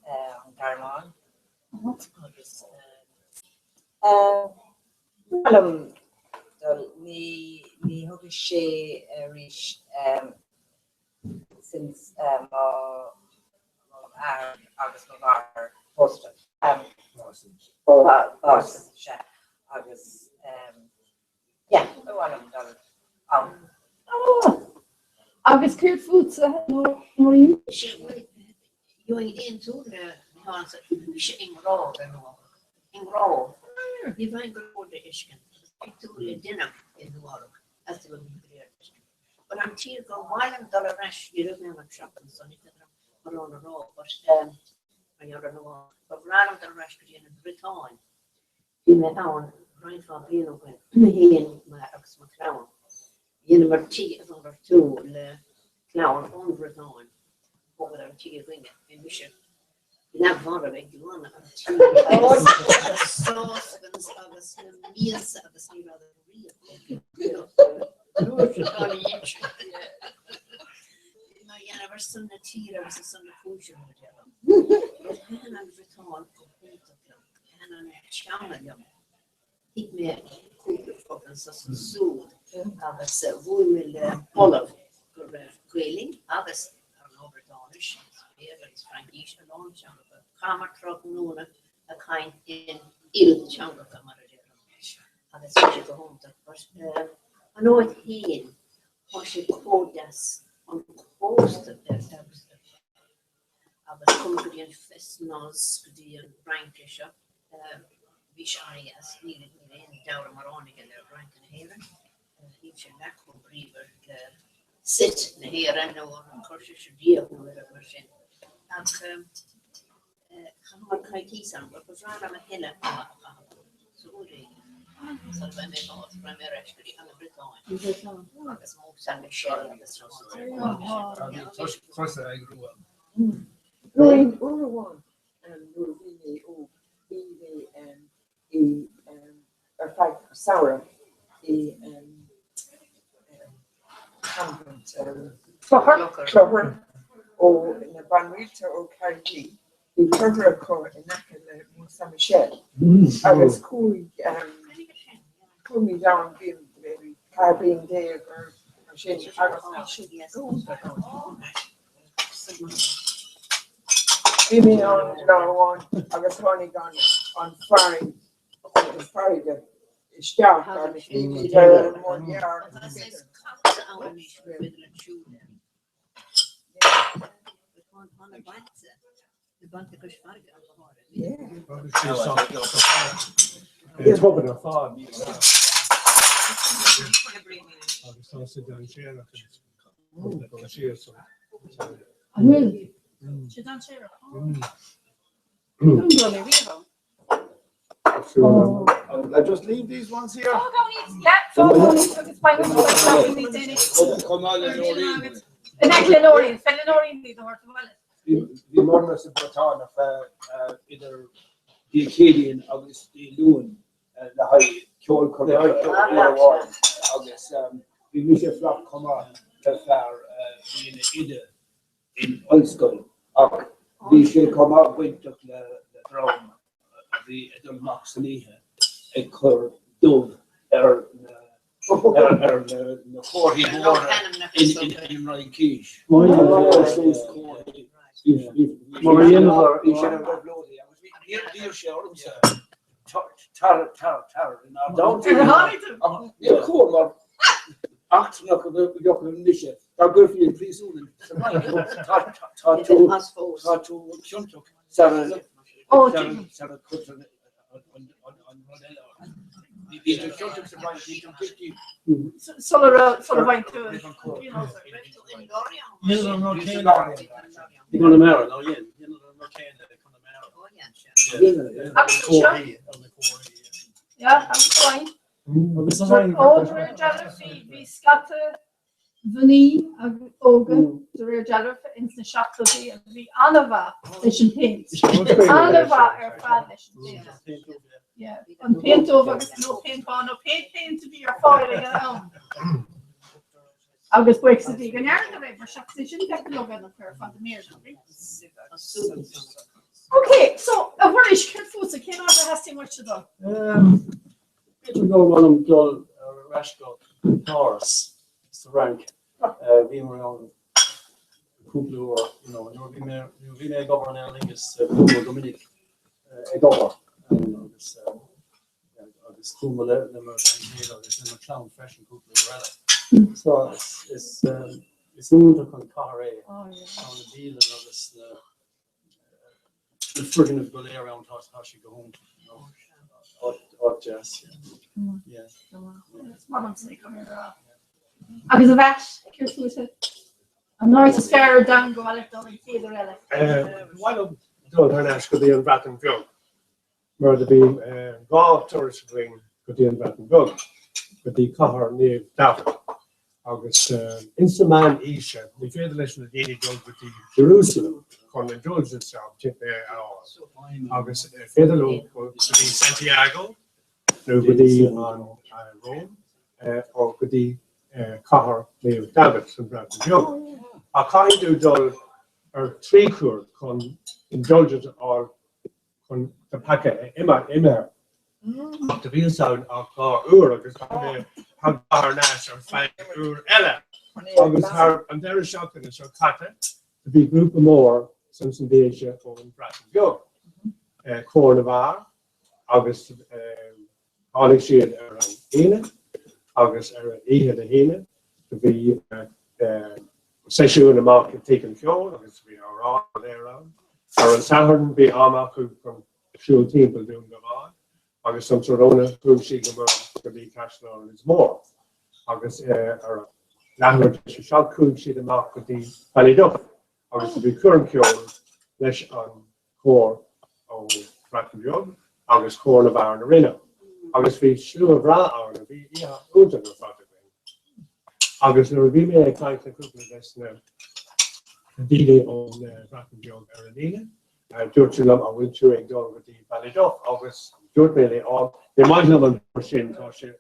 on Carmon. August Ni hoge sé ris since agus mar post agus yeah, agus clear food no you into the in raw you find good for the ishkin to the dinner in the water as to be but I'm here go while I'm dollar rush you don't have a shop and so on a row but I don't know but rather than rush in Britain in the town right for being open in my ox crown in the tea is over two the clown on Britain over the tea ring in mission. Not far big one. Sauce of a meals of a sea rather real. My never son the tea, I was a son of fusion. And I'm return and I'm shaman young. He made cook fucking soon. I was a woman olive grilling. I was an overdonish. It's Frankish alone, Comhrá truck noon, a kind in ill chamber camarade. And it's such a home that I know it here, or she called us on coast of their house. I was coming in Festnos, the Frankish up, Vishari as needed in Down Maronic and their Frank and Haven. Each and that will breathe sit in here and no one, of course, you should deal with a machine. Kan kajkisan på förra med hela så så det med oss med resten av Britannia. Det som också är själva det First I grew up. Growing one and Nurvini o Bibi or five sour Clover o na Banrita o Cardi the Clover co in Nakala Musa Michelle. I was cool me down being maybe carving day or change Maybe on one I was running on Friday it's dark on the 1 year. It's what I thought. I was going to sit down and share I just leave these ones here. Oh, don't need, yeah, so it's fine. Come on, Lorraine. And actually, Lorraine, the horse wallet. The modernist of Britain of either the Acadian or the Loon, the high Kjol August, the Misha Flop Comhrá, the fair in old school. We should come up with the drum, the Max Lee, a cur dove, the 40 in Ryan Keesh. Don't you cool, man? Act knock of the Yokonisha. I'll go for you, please. Yeah, I'm fine. Over Jellyfy, we scatter Vinny, Ogan, the rear Jellyfy, instant shock to the Anava, Nation Paint. Anava, our fan Nation Paint. Yeah, and paint over, no paint on, no paint to be your father at home. August breaks the big and Aaron, the shock station, take a look at the pair of the mirror. Okay, so a very good food, so can't have too much to do. We go one of Joel Rashko, Taurus, it's the rank. Being around Kuplu, or you been a governor, I think it's Dominic a governor. And this Kumala, the Merchant, this clown fresh and Kuplu. So it's under Comhrá on the deal and all this. The friggin' of Gulay around how she go home. Or just, yeah. Agus a bheits ceirúsa. An náir is fear down go bhfuil dul in féidir eile. Bhil dul thurnas go dtí an bhreatain bheag. Mar de bhí gá tuairis going go dtí an bhreatain bheag. Go dtí cathair níomh dafa. Agus insaman íse, ní féidir leis na daoine dul go dtí Jerusalem chun na dúils itself agus féidir le go dtí Santiago, nó go dtí an Rome, ó go dtí cathair níomh David san bhreatain bheag. A caiindú dul tríchúr chun indulgent or chun the packet immer. The wheel sound of car agus how car nash or find ella. Agus her and there is shocking and so cut to be group more since in Asia on Bratton Go. Comhrá agus Alex shade around Ena agus Ihe the Hena to be session in the market taken fuel agus we are all there around. Or in Saturn be Hama who from fuel team will do the on. Agus some sort of who she can be cash flow is more. Agus or language shall cool she the mark could be valid up. Agus to be current cure lesh on core of Bratton Bheag, Agus core of our arena. Agus we slew of ra hour to be Ujan of Bratton. Agus there will be a kind of this now. The D-Day on Bratton Bheag arena. George Lum I went to a dog with the valid up. Agus George really on they might have a machine or she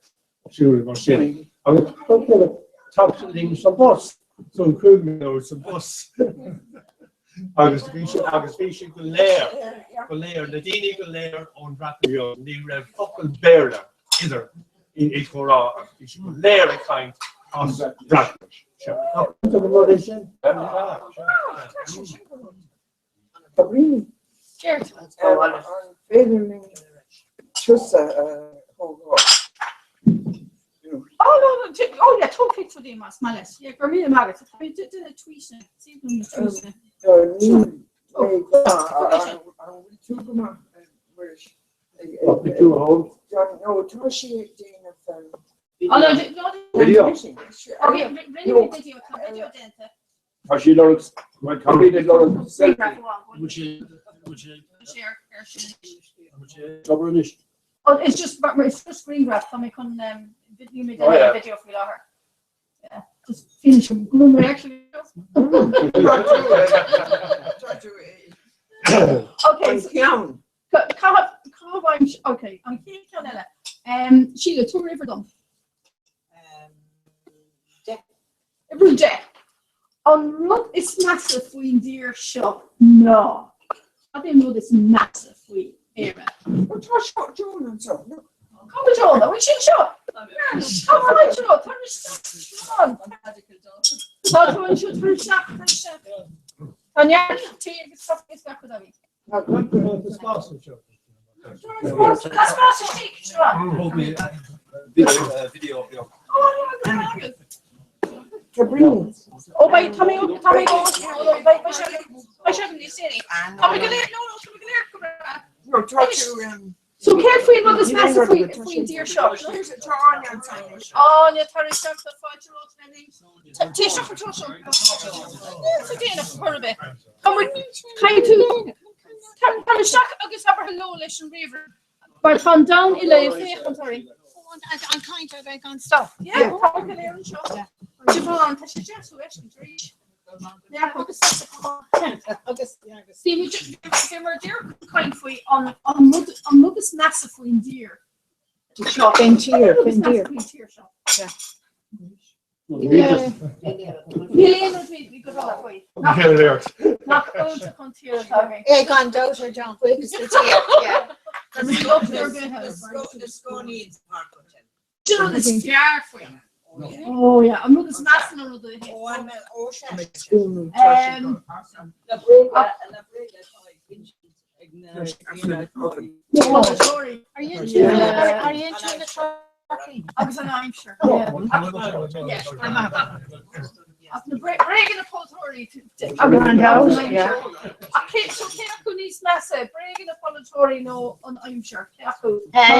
machine. I was talking about top some bus. So including those some bus. Agus Vishi go layer, the Dini go layer on Bratton Bheag, and they were fucking bear either in Comhrá. You should go layer a kind on Bratton. Really? Cheers. On failing just Oh no, oh yeah, talk it to them as malice. Yeah, for me the maggots. I did a tweet. See them tweet. No, Toshi Dana from video. Okay, video dente. She looks my company did Lawrence which is Oh, it's just screen grab. So I can you made a video for her. Yeah, just finish them. Gloom reaction. Okay, so okay, I'm here Canella. Sheila, two river done. Every day. On Rud is massive we dear shop. No. I didn't know this massive we era. What was shot Joan and so? Come on, Joan, we should shop. Come on, Joan, turn the on. Not one should turn shop. And yeah, take stuff is back with me. Video. Oh, by Tommy go. I shouldn't be saying. Tommy, no, talk to so careful about this massive we dear shop. Oh, you turn yourself to 5-year-old spending. Take shop for total. It's again for a bit. Come on, try to. Can shock August have hello listen river. But from down I'm sorry. I'm kind of like on stuff. Yeah, probably there and shop. Siobhan, touch the jazz with yeah, see, we just were there kind of on Muggus massive in deer. Shop in deer shop. Yeah. We could all way. Not going to continue. Hey, gone dozer John Quick. Yeah. The school needs park hotel. Oh yeah, I'm looking smash on the Are you into the turkey? I was an I'm sure. After breaking a poultry I'm going down. Yeah. Okay, so Keaku needs massive. Breaking a poultry, no, I'm sure. Keaku.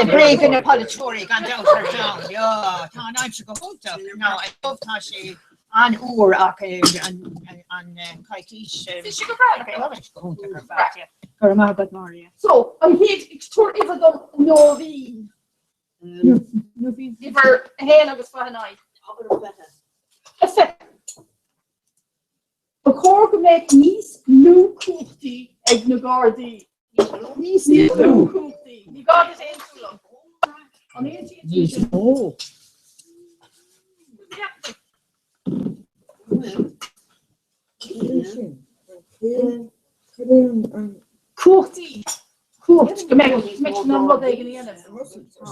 Breaking a poultry, gone down for town. Yeah, I'm sure go home to. No, I love Tashi and Ur and Kaikish. Fish go back. Okay, love it. Go home to her back. Yeah. Karma, but Maria. So I'm here to if I don't know the. If her hand was for night. A core can make nice new cookie egg nagardi. Nice new cookie. You got it into them. On the 18th. Oh. Cookie. Cooked. You make them what they can eat.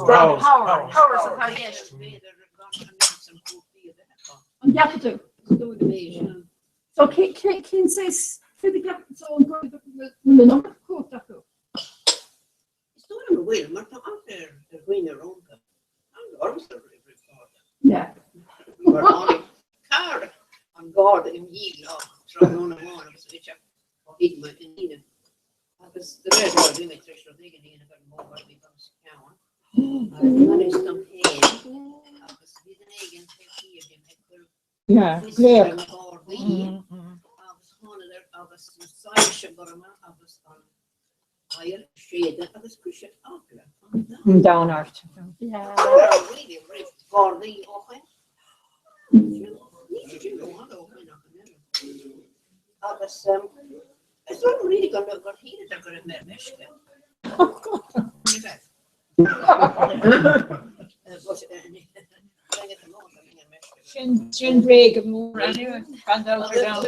Power. Power. And you have to do. So can say for the gap so good the number cooked that go. Står det väl man tar av det vinner runt. Han går så Ja. Kar han går i gilla från någon annan så vet jag. Och hit med en inne. Att det är då det med tre så det är inne för många vi kan se kan. Man är stam hem. Att det är en egen teori med. Ja, klart. Down art. Yeah. Sin break more anyway. Found out about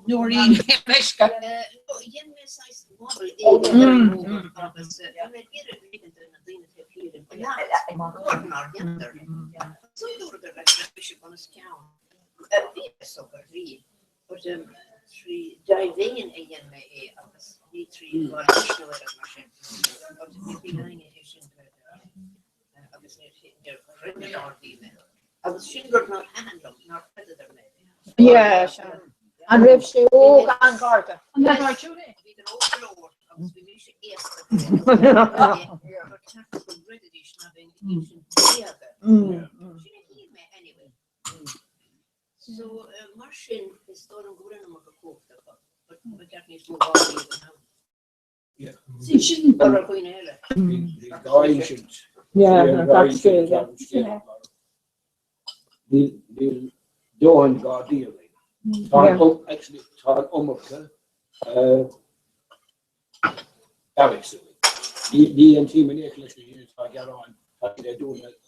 Noreen Meshka. I was shingled not hand not predator. Yeah, sure. And Rev she and Carter. And that's our tune. So Martian is still going to make a cook, but that needs more body now. Yeah. See, shouldn't the guy should. Yeah, that's true. Yeah. The Dawn Guardian. Actually, Todd Omaka, Alex. The team in English units I get on, they're doing it.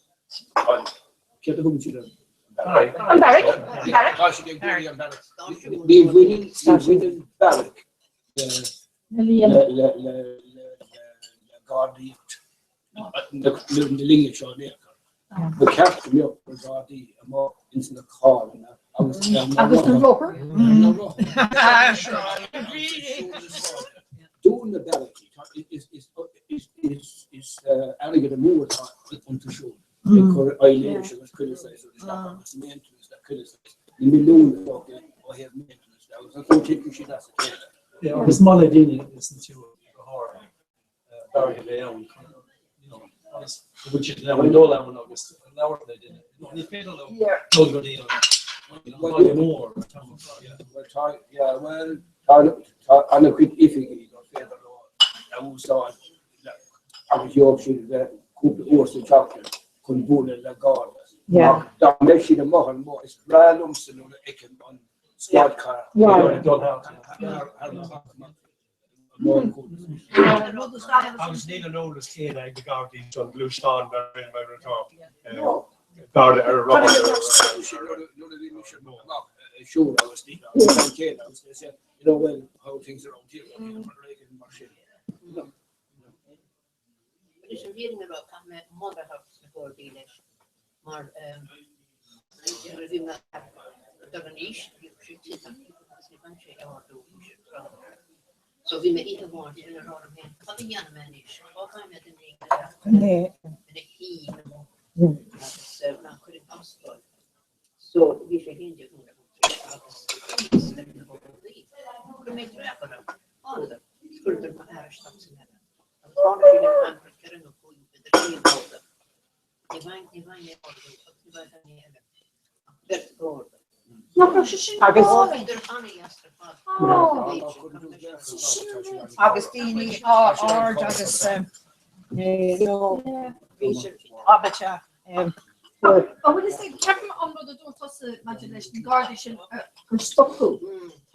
Get the home to them. I'm Barrick. The winning Barrick. Guardian. The lineage on there. The captain me up with Guardian into the car. I was the roper. Doing the Barrick is alligator more onto show. Because I was criticized of the maintenance that criticized. The million of I have maintenance. I don't think you should have to. Yeah, or this Maladini isn't too hard. Barry BEO, you know, which is now we know that one August. Now they did it. You paid a little. No good deal. More. Yeah, well, I'm a quick iffy. I was Yorkshire that couple år så chatten kun borde la garda. Ja. Då mässig det morgon var is random så nu är kan man start car. Ja, don't have to. I was needing all this kid I got these on blue stone very top. Guard a rubber. Sure, I was thinking. I was saying, you know, well, how things are out here. Dus een viering erop kan met modderhout bijvoorbeeld. Maar we met dat een is, je zit dan niet van je auto. Zo wie met ieder woord in een rode man. Wat een Jan man is. Wat hij met een ding. Nee. En ik hier. Dat is nou kun ik afsluiten. Zo wie vergint je hoe dat is. Kun je treffen. Alle. Skulle er maar erg staan zijn. Gewoon als je een aantal keren op hoe je de geen houden. Je wijnt niet houden. Je wijnt niet hebben. Werd geworden. Agostini or agus abcha What is the Kevin on the door toss imagination gardition stoppu?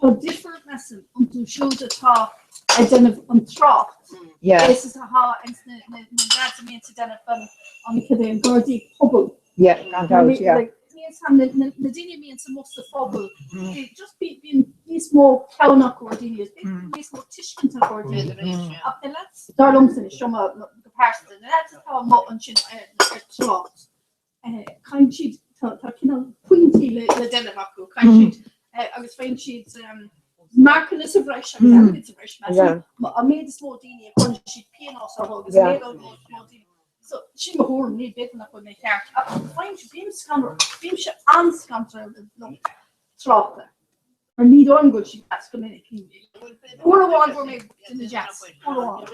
How different lesson to show the top identify on trap. Yeah. This is a ha and that's me to identify on the gardi hobble. Yeah, can't out, yeah. The dini means the most affordable. Just being small cow knock or dini, be small tishkin to or dini. Up the let's start on to show my comparison. That's how much on chin trot. Kind sheet, pointy the delivaco, kind sheet. I was fine sheets, marking of rush, it's a rush. I made a small dini, a punch sheet piano, so it's made of small dini. So she was horn me bit enough with my hair. I find she beam scanner, beam she and scanner the trot. Or need on good she has come in. Or one for me in the jets. Or one.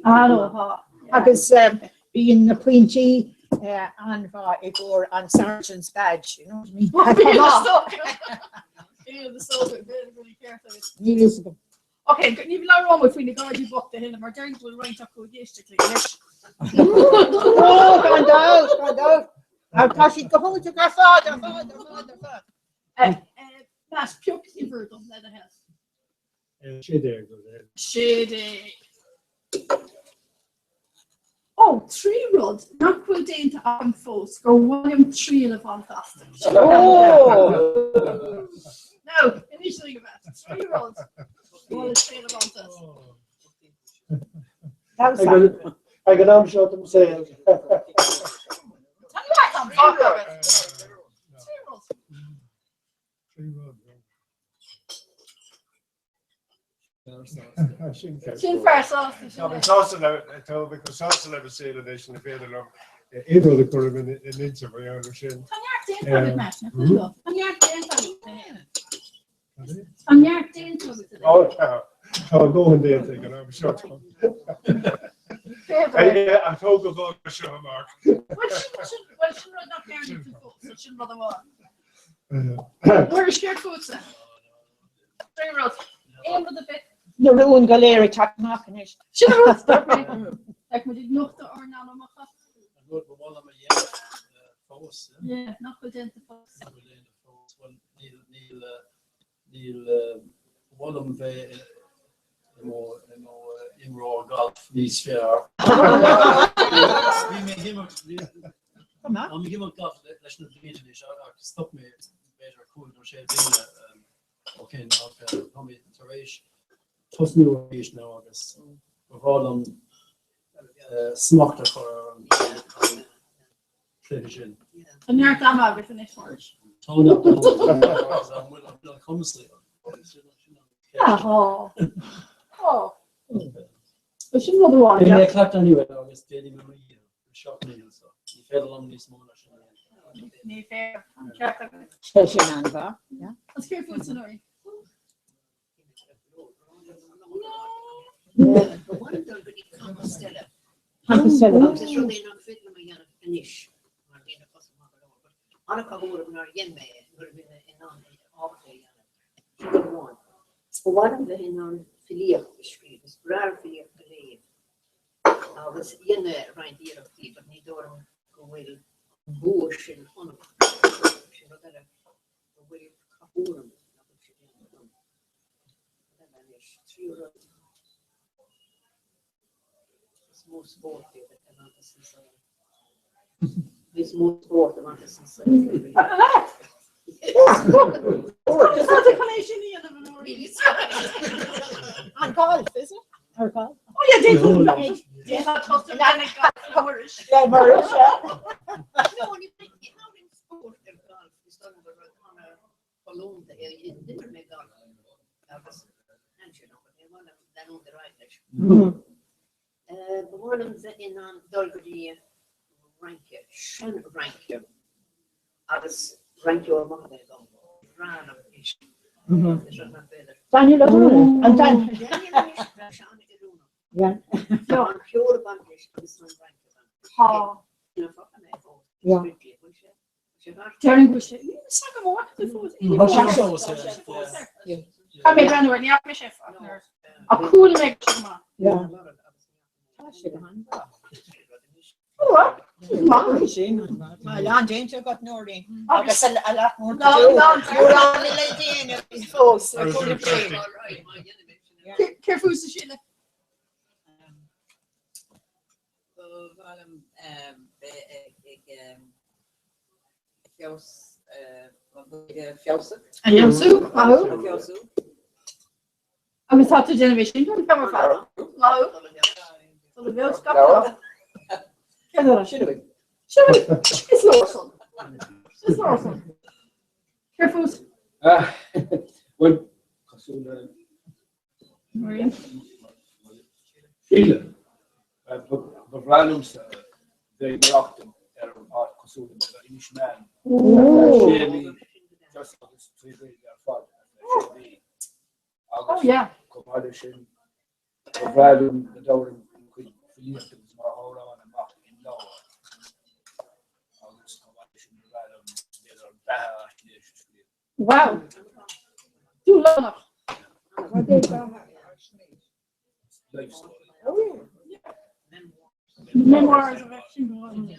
I know. Agus being the pointy and Igor and Sergeant's badge, you know what I mean? Okay, good. You've not wrong with when the guy you booked the hill and we're down to right up to yesterday. Oh, gone down. I'll pass it the whole to our father. That's pure fever of leather house. Shady. Oh, 3-year-old, not quite into arm force, go William 3 of on faster. Oh! No, initially about 3-year-olds. Well, 3 of on faster. I can am shot themselves. Sin first off. It's also because also never say that they should have been along. Either the curve in interview, I understand. Oh, no, and they're thinking I'm shot. I talk about the show, Mark. Well, she not parent to folks, so she'll rather one. Where's your food, sir? 3-year-old. Aim with the bit. You're ruined Galeri talking it. Sure, stop me. Like we did not the or now, yeah, not good into folks. One of them, Imro golf, these fair. Come on. I'm giving golf. Let's not be in this. Stop me. Better cool. No shade. Okay. Okay. Come in. Tarish. Trust me. Tarish now. I guess. We've all them smocked for television. And you're done out with the next march. Oh no. I'm come sleep. Oh. Oh. I should not want. Yeah, clapped anyway. I was dating him a year. Shocking, so he fell along this morning. Me fair. I'm careful. Yeah. Let's go for tonight. Yeah. Waarom we hen filier geschreven, dus raar filier geleden. Nou, dat is een rand hier of die, maar niet door een gewil boers en onop. Als je dat er gewil kapoeren, dan moet je het doen. Dan is 3 euro. Het is mooi sport, en dan is het zo. Het is mooi sport, en dan is het zo. Is dat een connection hier? Behoorlijk ze in aan dolgerie rankje, schön rankje. Alles rankje om mag ik dan. Rana is. Daniel O'Donnell. And Dan. Yeah. Ja, pure bankish. Ha. Yeah. Turning bush. Second more. I made run with the upper chef. A cool make. Yeah. Well, Jan James got Nordy. I guess a lot more to do. You're on the lady and it's false. Careful, Sheila. En jouw zoek, maar hoe? En we zaten generation toen kwam van. Maar hoe? Tot de wereldschap. Ja, dat should we. It's awesome. It's awesome. Careful. Well, Sheila, bevrijdings de brachten er uit gezonden in Ismaël. Jamie, just als 2 jaar vader. Oh ja. Communication. Bevrijding de dauren kun verlieren te maar houden aan de macht in lauw. Als communication bevrijding de daar Wow. Too long. Wat deed je? Memoirs of action.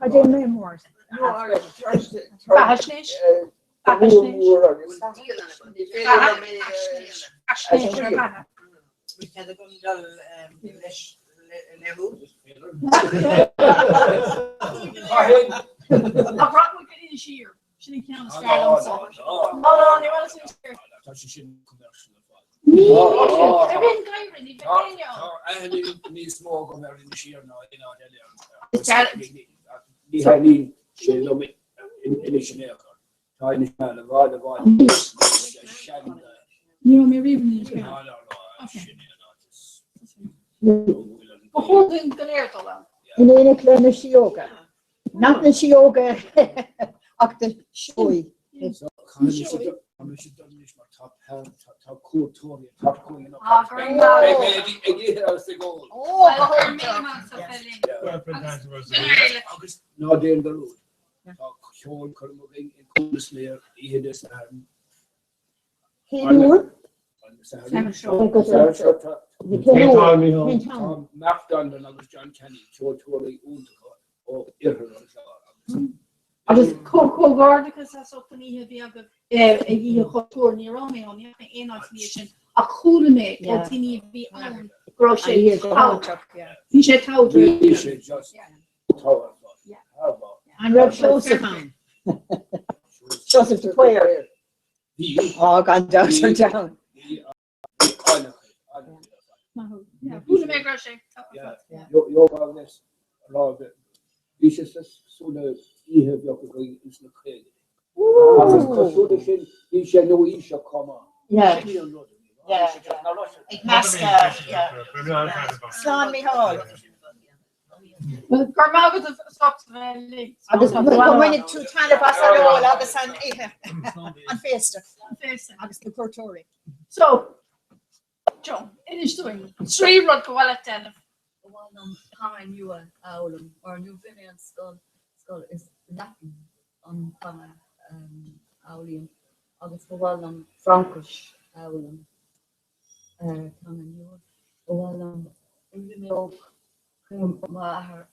I did memoirs. Bahashnish. Ni små kommer in i Kina i de har ni känner mig in i Kina. Ta in i Kina var det var Ja, men vi vill inte. Och hon inte lärt alla. In een kleine yoga. Not the yoga. Achter shoei. Kan inte nicht mal top kultur top kultur. Jag ger oss det går. No den där ut. Jag kommer in kulsler i det så här. Hur? Maftan den av John Kenny totally ut och Agus cógádagus a sopaní bheag í choúní Romeo ní éáisisin a choúlaméid ó tíní bhí an gro sé hí sé tá. And Rob Joseph on. Joseph the player. Oh, gone down. Choúla mé gro sé. Jag var näst lag. Visst så det I have your going is the crazy. So the shit, you shall know you shall come on. Yeah. Ik must, Slaan me hall. Karma with the socks links. I was going to Tanner Bassaro, August and Fester. I was the Cortori. So, John, it is doing 3 rod quality. Comhrá nua álam or new Finland skull is Latin on Comhrá álium agus bhfuil Frankish álam Comhrá nua bhfuil rimeo maithair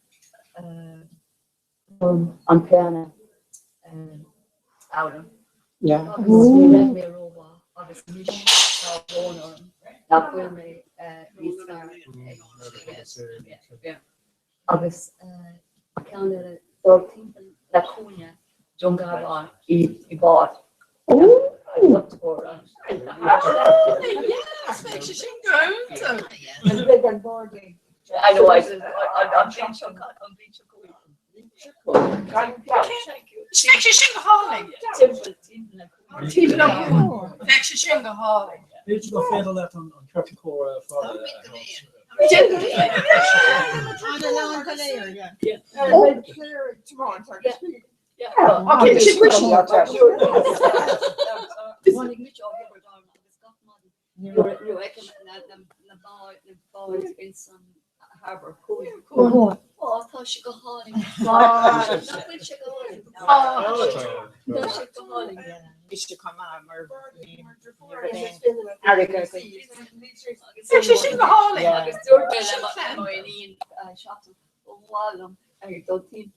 on piano. álam. Yeah. Agus bhfuil mé róbá agus níos bhónar nach bhfuil mé agus ceann dultín le cúne John Gabán I bád. I know, I'm Did you fail that on Kirkcore for okay, Harbour, cool. Oh, I thought she got hauling. You should come on, Erica. I don't think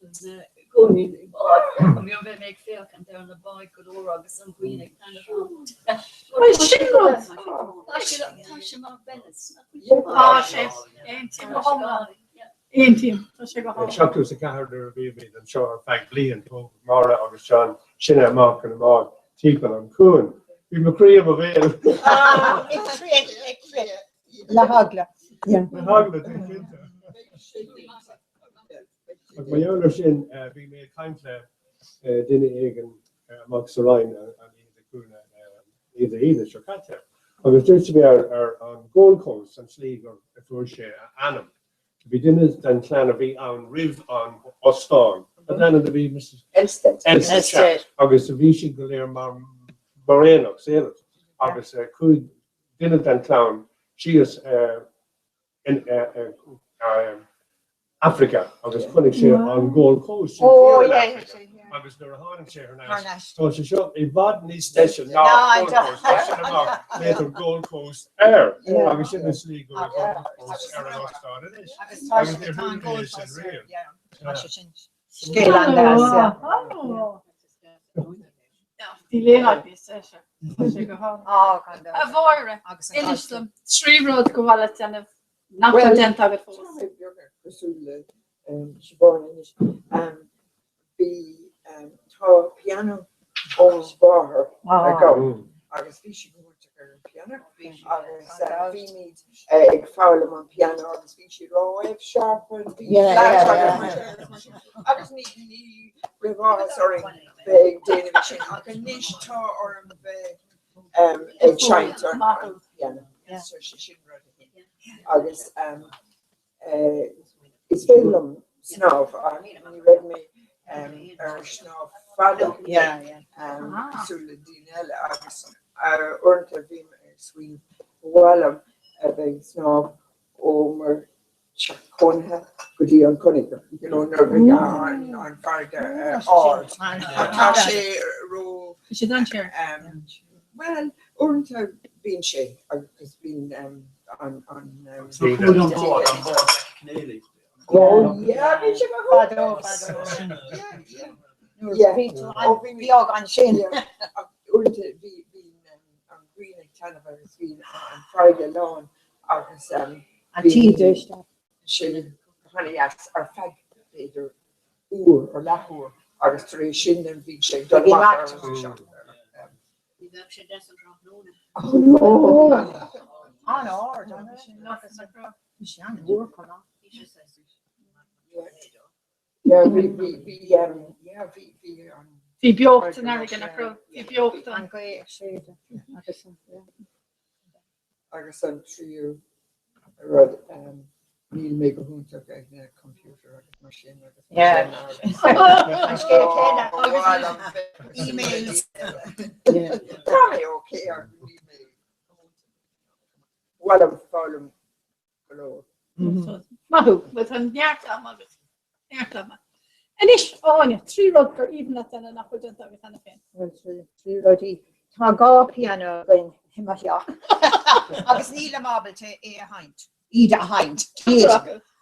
going I'm going to make fail and down the bike or August and Queen kind of Chuckles a car there be and show fact blian to Mara August John Shinna Mark and Mark Teeple and Coon. We McCree of avail. La Hagla. Yeah. La Hagla. But my younger shin being made kind to dinner egg and Max Ryan and either Shakata. I was just to be our on Gold Coast and Sleeve or Furshire Annam. To be dinners and clan of be on Riv on Ostorm. But then to be Mrs. Elstead. August of Vichy Galer Moreno, sailors. August could dinner and clown. She is in Africa, August putting share on Gold Coast. Oh, yeah. August there are Horn share now. So she shot a Bodney station now. Gold Coast, later Gold Coast Air. August in this league or Gold Coast Air and Oscar. It is. August they're doing this in real. Scale on that. Avoira, Illislam, Sri Road Koala Tenef, not content of it. She born in the piano owns bar her. I guess she go to her piano. We need a foul on piano. I guess she row F sharp and B flat. I just need reverse or big Danish machine. I can niche to or a giant on piano. So she should run it. I guess it's film snuff. I mean, read me snuff. Father, sulle dinelle August. Orte vim swing Wallam snuff over Chaconha. Could you on Conica? You know, on Friday or Tashi row. She done here. Well, Orte been she has been on oh yeah, yeah. We all on Shane. Urte be on Green and Canada has been on Friday long. August and tea dish. She honey as our fag later or lahore August 3 Shin and Vichy don't matter. Oh no. Yeah, we Vi bjorkt en American acro. Vi bjorkt en August I'm sure you read Neil make a hoon took a computer machine. Yeah. Emails. Okay. Well, I'm following below. Mahu, with an Yarkama. And ish, oh, yeah, 3 road for even at an apple dent of a fan. Well, 3 road. Taga piano when him a ya. Agus Neil marble to a hind. Ida hind.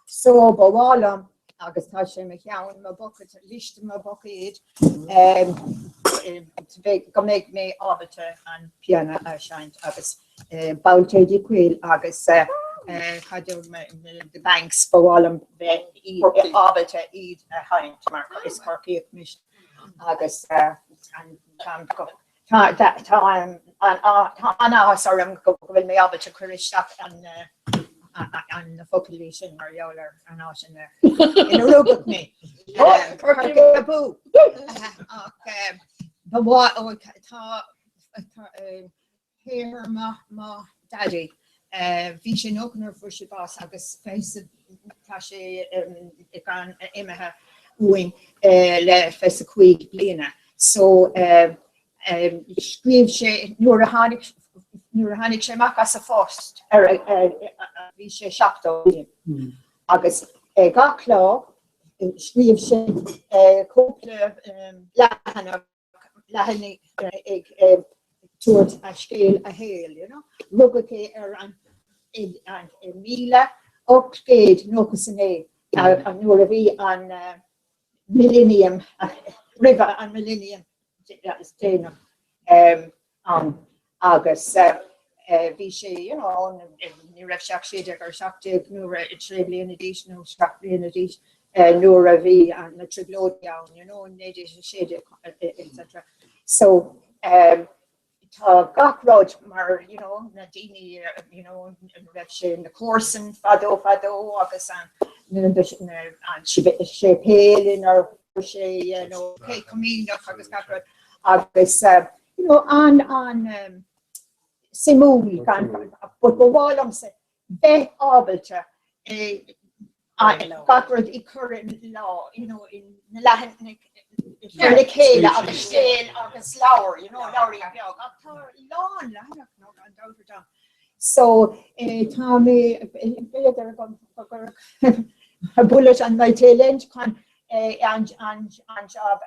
So Bawalam, Agus Tasha McCown, my bucket, list my bucket, to make me arbiter and piano shined. Agus Baulte de Quill, Agus the banks Bawalam, arbiter, eat a hind, Mark is Corky mission. Agus and sorry, I'm going me able to Kurishak and the population or Yoler and out in there. In a room with me. Boo. Okay. But what here my daddy Visha Nokner for Shibas Agus face Tashi Ikan Imaha wing le Fessa Quig Blina. So skriv she Nurahanik Shemak as a first Visha Shakto Agus Gaklo skriv she couple Lahani towards a scale a hail, you know. Rugake and Mila upgrade Nokusane and Nuravi and Millennium River and Millennium August Vishay, you know, Nura Shakshid or Shaktik, Nura Trebly in addition, Shakli in addition, Nuravi and the Triblodia, you know, Native Shade, etc. So Gackrod, mar, you know, Nadini, you know, in the course and Fado, August and she pale in her, she, you know, Camino, August Gackrod, August, you know, on Simul, but the wall say, they able to, Gackrod, current law, you know, in the Latin. The Kayla of the Shale of the Slower, you know, Laurie and so Tommy a bullet on my tail end and job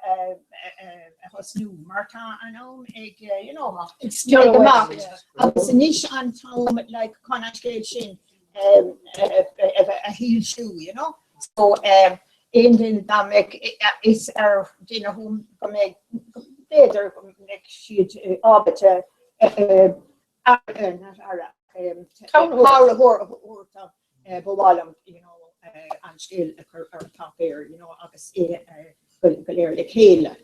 Hosnu Marta and you know it's still a map. I was a niche on Tom like Connacht Shin a heel shoe, you know. So in the dynamic is dinner whom make better make sheet orbit Bowalam, you know, and still a top air, you know, obviously the Kayla.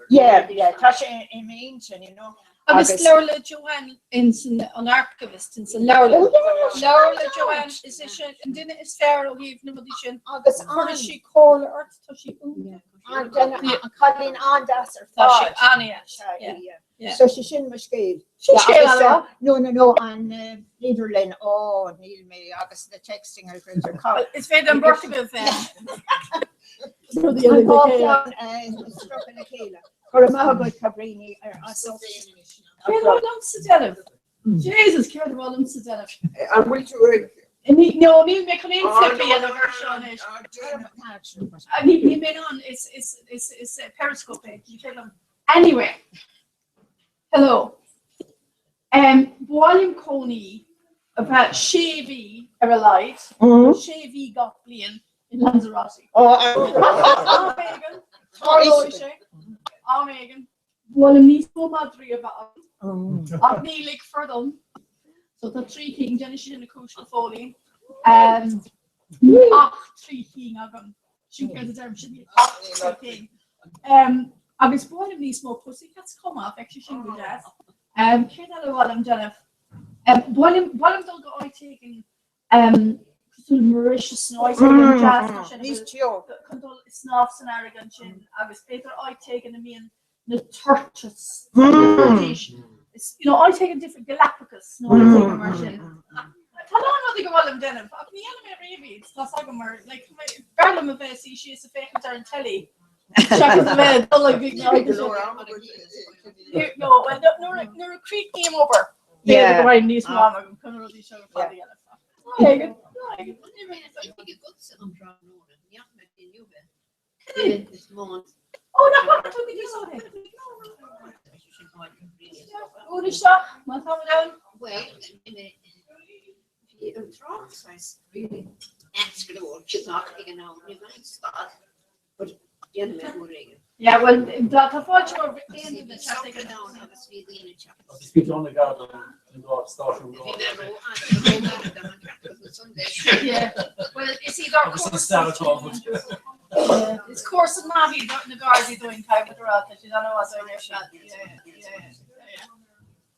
Yeah, Tasha Mainton, you know. Agus Laura Joanne in an archivist in St. Laura. Laura Joanne is and then it's fair we've no edition. Agus on she call her to she and then Colleen Andas or Anya. Yeah. So she shouldn't mistake. No, and Netherlands. Oh, Neil May. August the texting her friends are called. It's very unworkable then. Cabrini Jesus, care about them to I'm with you. No, Neil may come in simply and I mean, he made on it's a Periscope page. You tell them anyway. Hello. Volume Coney about Shavy are alive. Shavy got Blian in Lanzarote. Oh, Megan. Oh, Megan. Volume needs so much about Neelic for them. So the 3 king Genesis in the crucial foley. Three king of them. She cares the term should be 3 king. I was born in these small pussycats come off, actually, she would ask. Can't tell what I'm done. Volume don't go I taking Mauritius noise and jazz. These two. Snuffs and arrogant chin. I was Peter I taking them in the torches. You know, I take a different Galapagos. No, I take a Martian. Tell on what they go all them denim. Fuck me, anime reads. That's like a mer. Like, Barlam of see she is a fake and telly. Shaka the bed, all like big no, well, no, a creek came over. Yeah. Right, nice mom, I'm coming to show for the elephant. Oh, no, what took me this on Oh, the shop, my thumb down. Wait a minute. You really ask the word, she's not taking out the spot, but yeah, well, the photo of the end of the chat taken down on the sweet in the chat. Speak on the garden and go start from go. Yeah, well, it's either It's course and Mahi the guards doing time with the rat that you don't know what's over shot.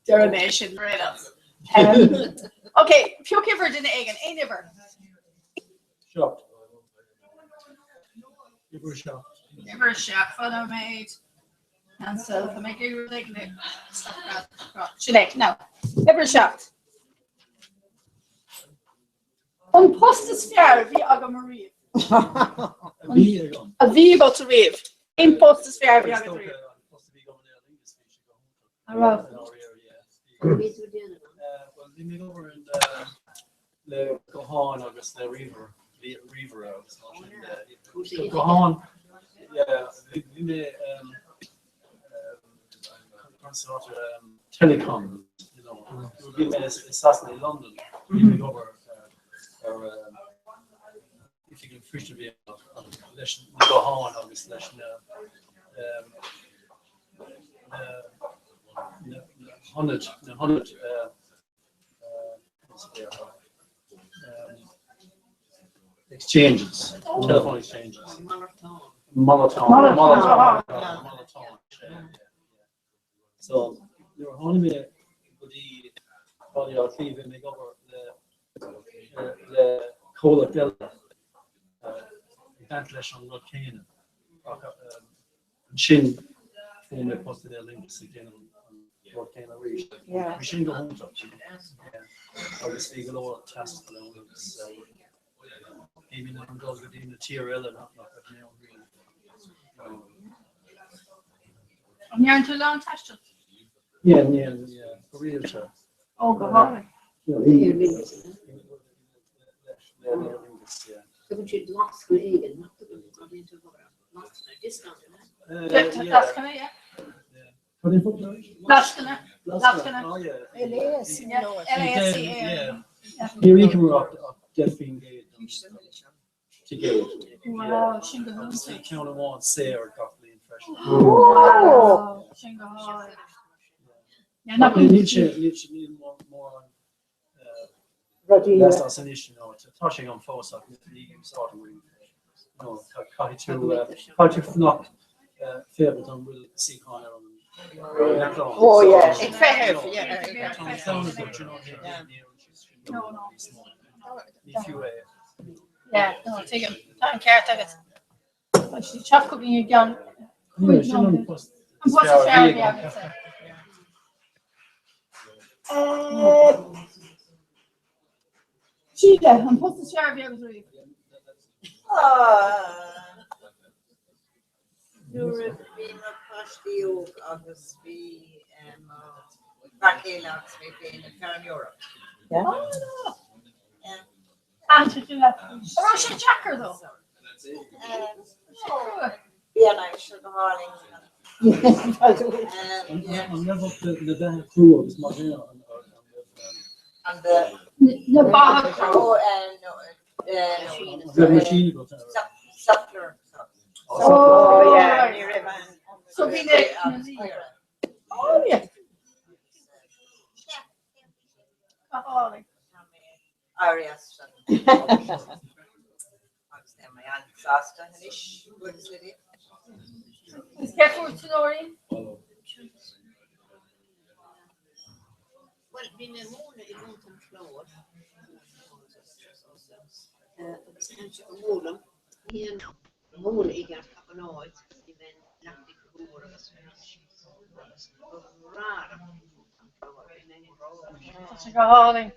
Derivation, right up. Okay, Pure Kiver didn't egg and never. Shot. Give her a shot. Never a shot, photo made. And so if I make it really good. Sinead, no. Never a shot. On postus fair, vi aga Marie. A vi go to Reeve. In postus fair, vi aga Reeve. Well, they meet over in the Gohan, August, the Reaver, the Gohan, yeah, we may telecom, you know, we may assassinate London, we may over, if you can fish to be let's Gohan, August, let's 100 exchanges, telephone exchanges. Molotov. So there were only the Cleve and make over the Cola Bill, ventilation on Lord Canaan, and Shin, and they posted their links again. Yeah. We shouldn't go home to obviously, go over test for them. Even on those within the TRL and not I'm here until long test. Yeah, for real, sir. Oh, go on. Laskana. Oh, yeah. LAS. Yeah. Here we come up Delphine Gate. To get Wow, obviously, County One, say or Kathleen Fresh. Oh, yeah, not they need more less as an issue, you know, touching on Fosak, starting with, you know, how to not favorite on will see Connor on. Oh, yeah. It's fair, yeah. No. Yeah, no, take it. Time care, take it. But she's chop cooking again. I'm post the yeah. Sheila, I'm post the share yeah. You're being a pastille of the speed and back in Europe. Yeah. And to do that. Oh, she's Jacker though. Yeah, I should have I'm never the band crew of Marina and the Baja crew the machine. Sutler. Oh, yeah. So we need. Oh, yeah. Arias. Is careful to Nori? Well, been a moon in Mountain Floor. Målen i en måliga kapanoid i en lagtig vår That's a hauling.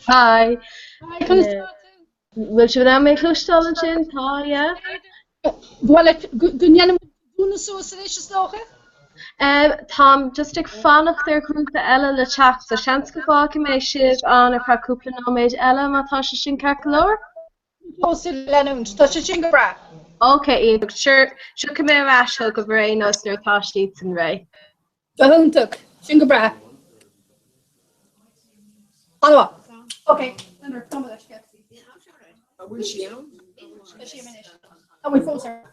Hi. Wil je daar mee vaststellen, Jen? Ja. Well, gunneanam dúna soas éis stocha? Tom, just ag fannach their grúpa eile le teach sa seans go bhági mé sibh an a cúpla nóméid eile mátá se sin cecolóir? Pósil lenúnt, tá sé sin go bra. Ok, Ian, sure go mé ráisio go bhfuil nos nuair táistí san ré. Bahúntaach, sin go bra. Anwa. Ok, number come with us. Will she on? And we force her.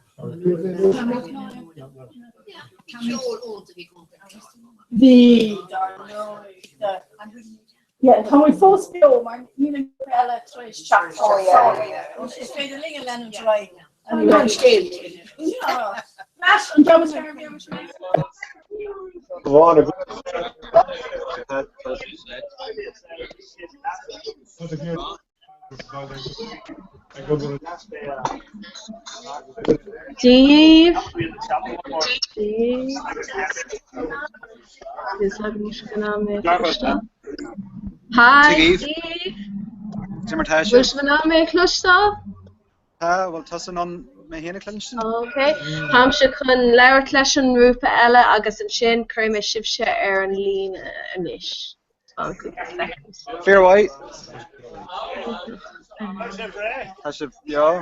Yeah, can we force Bill, man? You know, Ella, Trish, Chuck. Oh, yeah. It's straight a ling and Lennon dry. And we don't scale. Mash and Joe was very much. Steve. Hi, Steve. Wish we not make clusta? Well, tossen on my hena clenchen. Okay. Ham se kun leir kleschen rupa ella agus an sin cream shifse an lean anish. Fair white.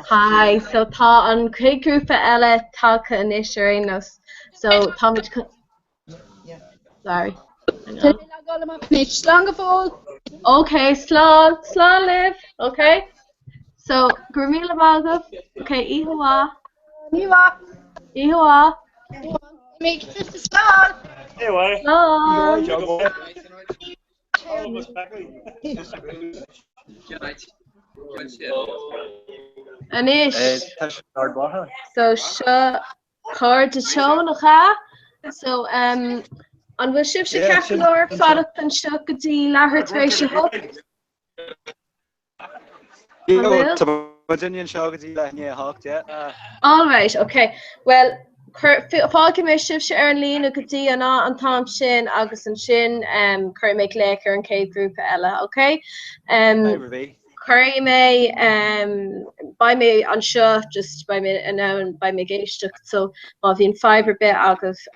Hi, so tá an craig grúpa eile tácha anish nos. So Tom sorry. Okay, slán live. Okay. So Gramila Bagov. Okay, Ihawa. Ihawa. Make it to slán. Anyway. Anish. So card to show nacha. So an bhfuil sibh se cecolóir fadacht an seo go dtí láthair tar éis hop. All right, okay. Well, fágim mé sibh se ar an lína go dtí an tám sin agus an sin chuir mé léir an céad grúpa eile, okay? Curry me by me on sure just by me and by me gaiisteach so má bhíonn fibre bit agus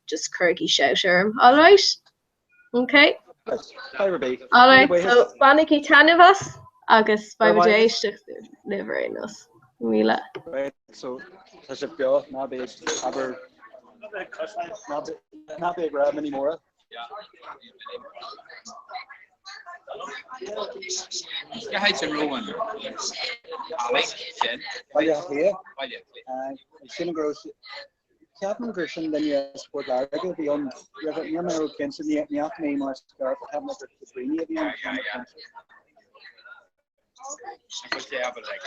just curgy shouter. All right? Okay. All right. So baniki tanivas agus by me gaiisteach liver in us. Mila. Right. So has it BEO not be ever not be grab anymore. Ska heet ze Rowan. Alex, Jen. Ja, hier. Synagogue. Captain Gershon, then you support that. I go beyond. You have a number of kids in the afternoon. I start to have a training of you. Because they have like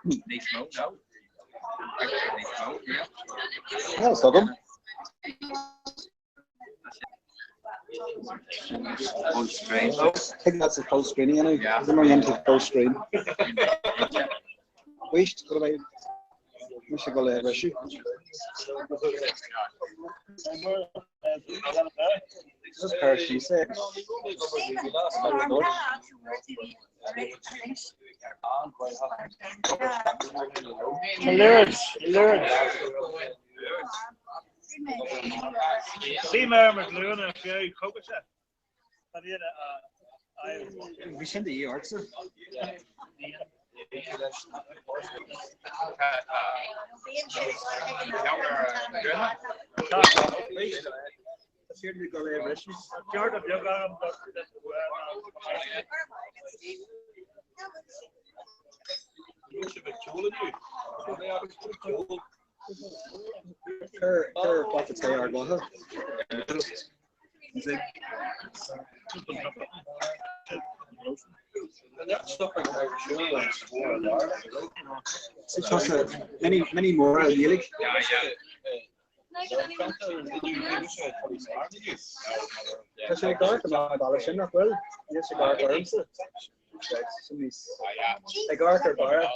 niks no now. Ja, so dan. I think that's a full screen, you know. Yeah. We're not into full screen. Waste, what about Mr. Gole issue? This is her, she said. Lyrics. See me met Luna en jij kopen ze. Dat je We zijn de eerste. Her wat het jaar was. Many more really. Als je daar maar alles in nog wel. Je zit daar warm zit. Ik ga er maar.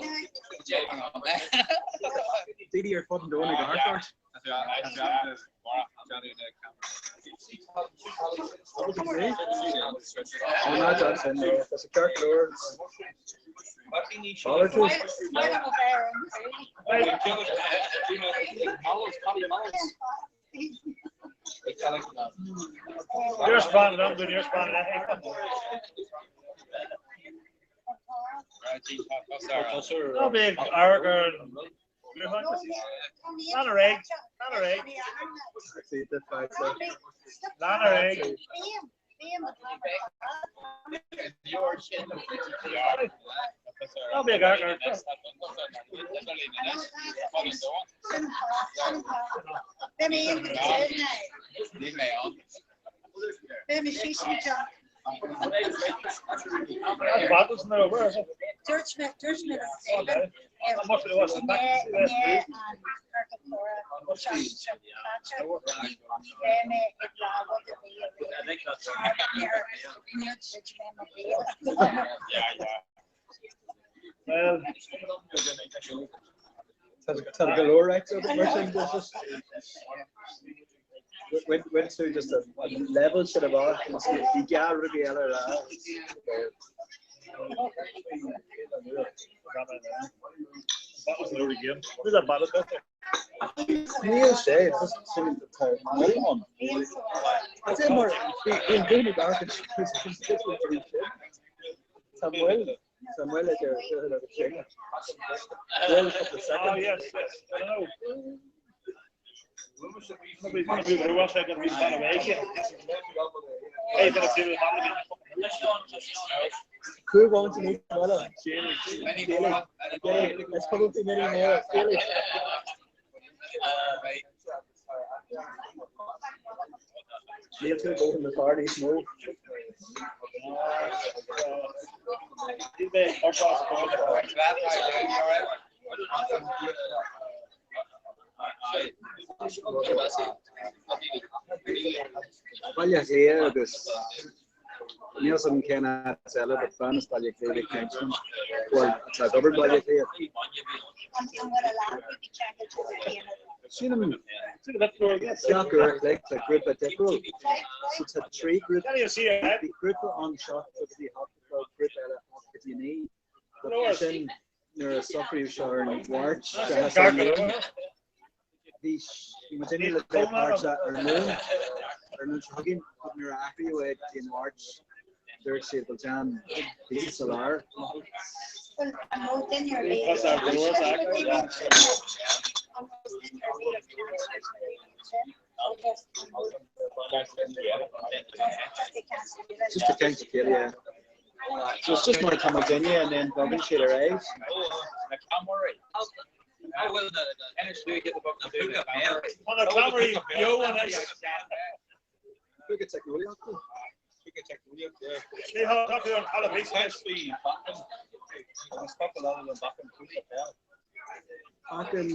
Die hier van doen ik ga. Oh, no, that's a Kirk Lord. You're spawning, I'm good, you're spawning. No big Arger. Lanner egg. No big Arger. Well, it's galore, right? So the merchant business went through just a level sort of art and the gal really other. That was an early game. Who's that battle better? Neil said it doesn't seem to tell anyone. I'd say more in Booney Dark and Samuel like a thing. Well, a couple of seconds. Oh, yes. I know. Maybe we were second, we found a way again. Hey, but it's really Cool going to meet Mother. Let's probably many more. Neil to go in the party smoke. Well, yes, here this. Nielsen cannot sell it, but fans by your clearly connection. Well, it's a double by your clear. See them, yeah, correct, like the group at the group. It's a three group. The group on shot for the hot group at you need. But then you're a soccer shower and watch. These, you must any of the parts that are known. They're not hugging, putting your happy away in March. Third Circle Jam, this is Solar. Just a kind of kill, yeah. So it's just more homogeneous and then bugging shit arrives. I will the NSU get the book to do that. On the Comhrá, BEO one is. We could take Willie up. See how talk on elevation. Stop a lot of them back and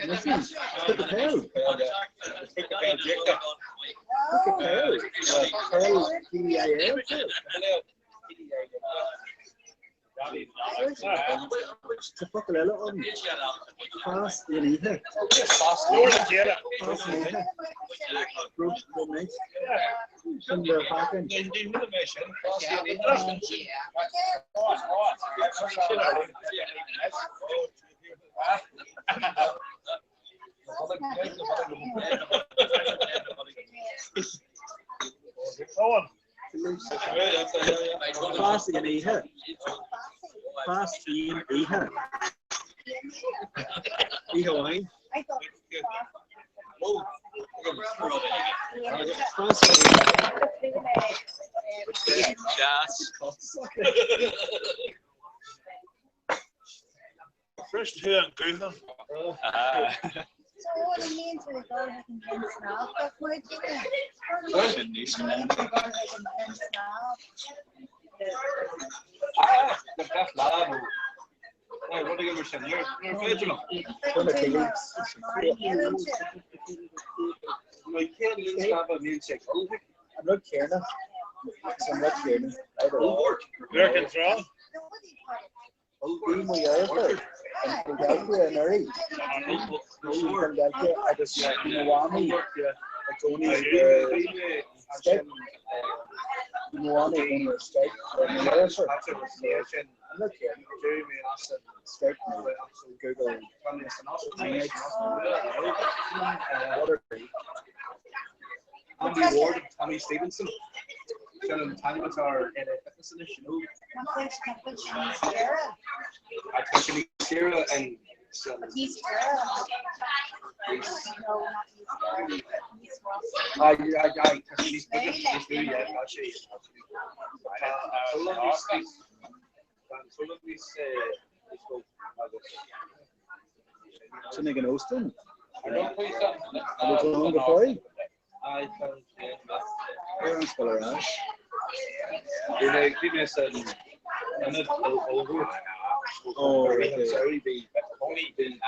listen, stick a tail. To fuck a little on fast in here. Fast in here. Group nice. From the parking. Fast in here. Fast in here. Wine. Fresh to and good. So what do you mean to the goal I can convince now? But what do What do you saying? You're vegetable. I'm not caring. I'm not caring. I don't know. Where can throw? I just want me. It's only Step. look here, Jeremy Austin, Skype, Google, Andy Ward, Tommy Stevenson, Shannon Tanya are in a fitness initiative. I think Sarah and So make an Austin. I don't think so. I found parents for us. They give us an over. Oh, sorry, the only been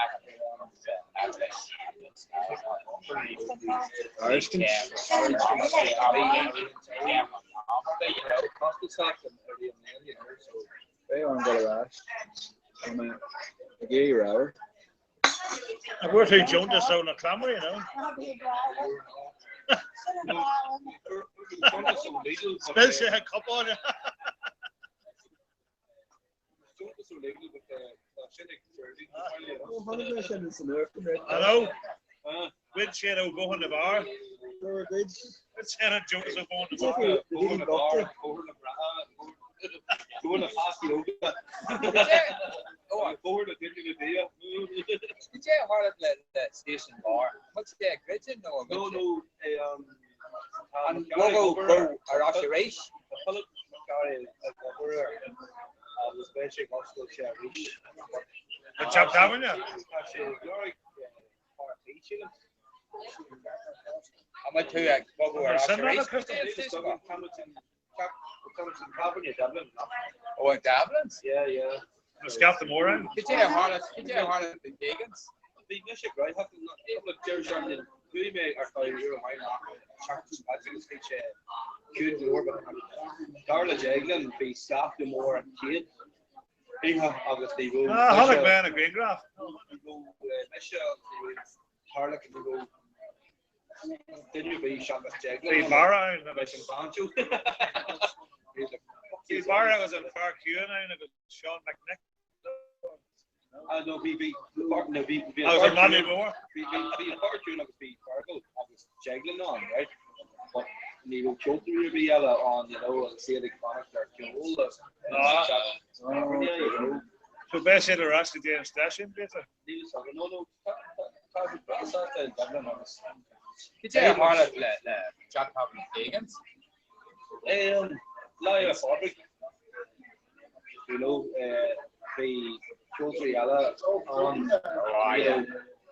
We're too young to sound a clamor, you know. Especially a couple on it. Hello? Which shade will go in the bar? Which shade of jokes will go in the bar? Go in the party yoga. Oh, I forward to give you the day. Did you hear that station bar? What's that? Gretchen? No, and go Arashi Race. Philip was benching Moscow Cherry. The chap having you? I went to Bogo Arashi Race. Dublin. Oh, in Dublin? Yeah. Let's get them more in. Did you have the Higgins? The initial right have to look Jerry Sharman. We make our fire here. My I think it's good more, but Darla Jaglan be staffed more and kid. He have obviously go. Hollick man a green graph. Michelle, Harlock can go. Then you be shot with Jaglan. The Barra and the Bancho. The Barra was in Park Q and I got Sean McNick. I know be partner be I was a money more. Be partner of be Fargo. I was Jaglan on, right? But you will choke you be on, you know, and say the chronic or Joel. So best in the rest of the station, better. No. Did you have Harlock Jack having Higgins? Lyle Fabric. You know, the Children on,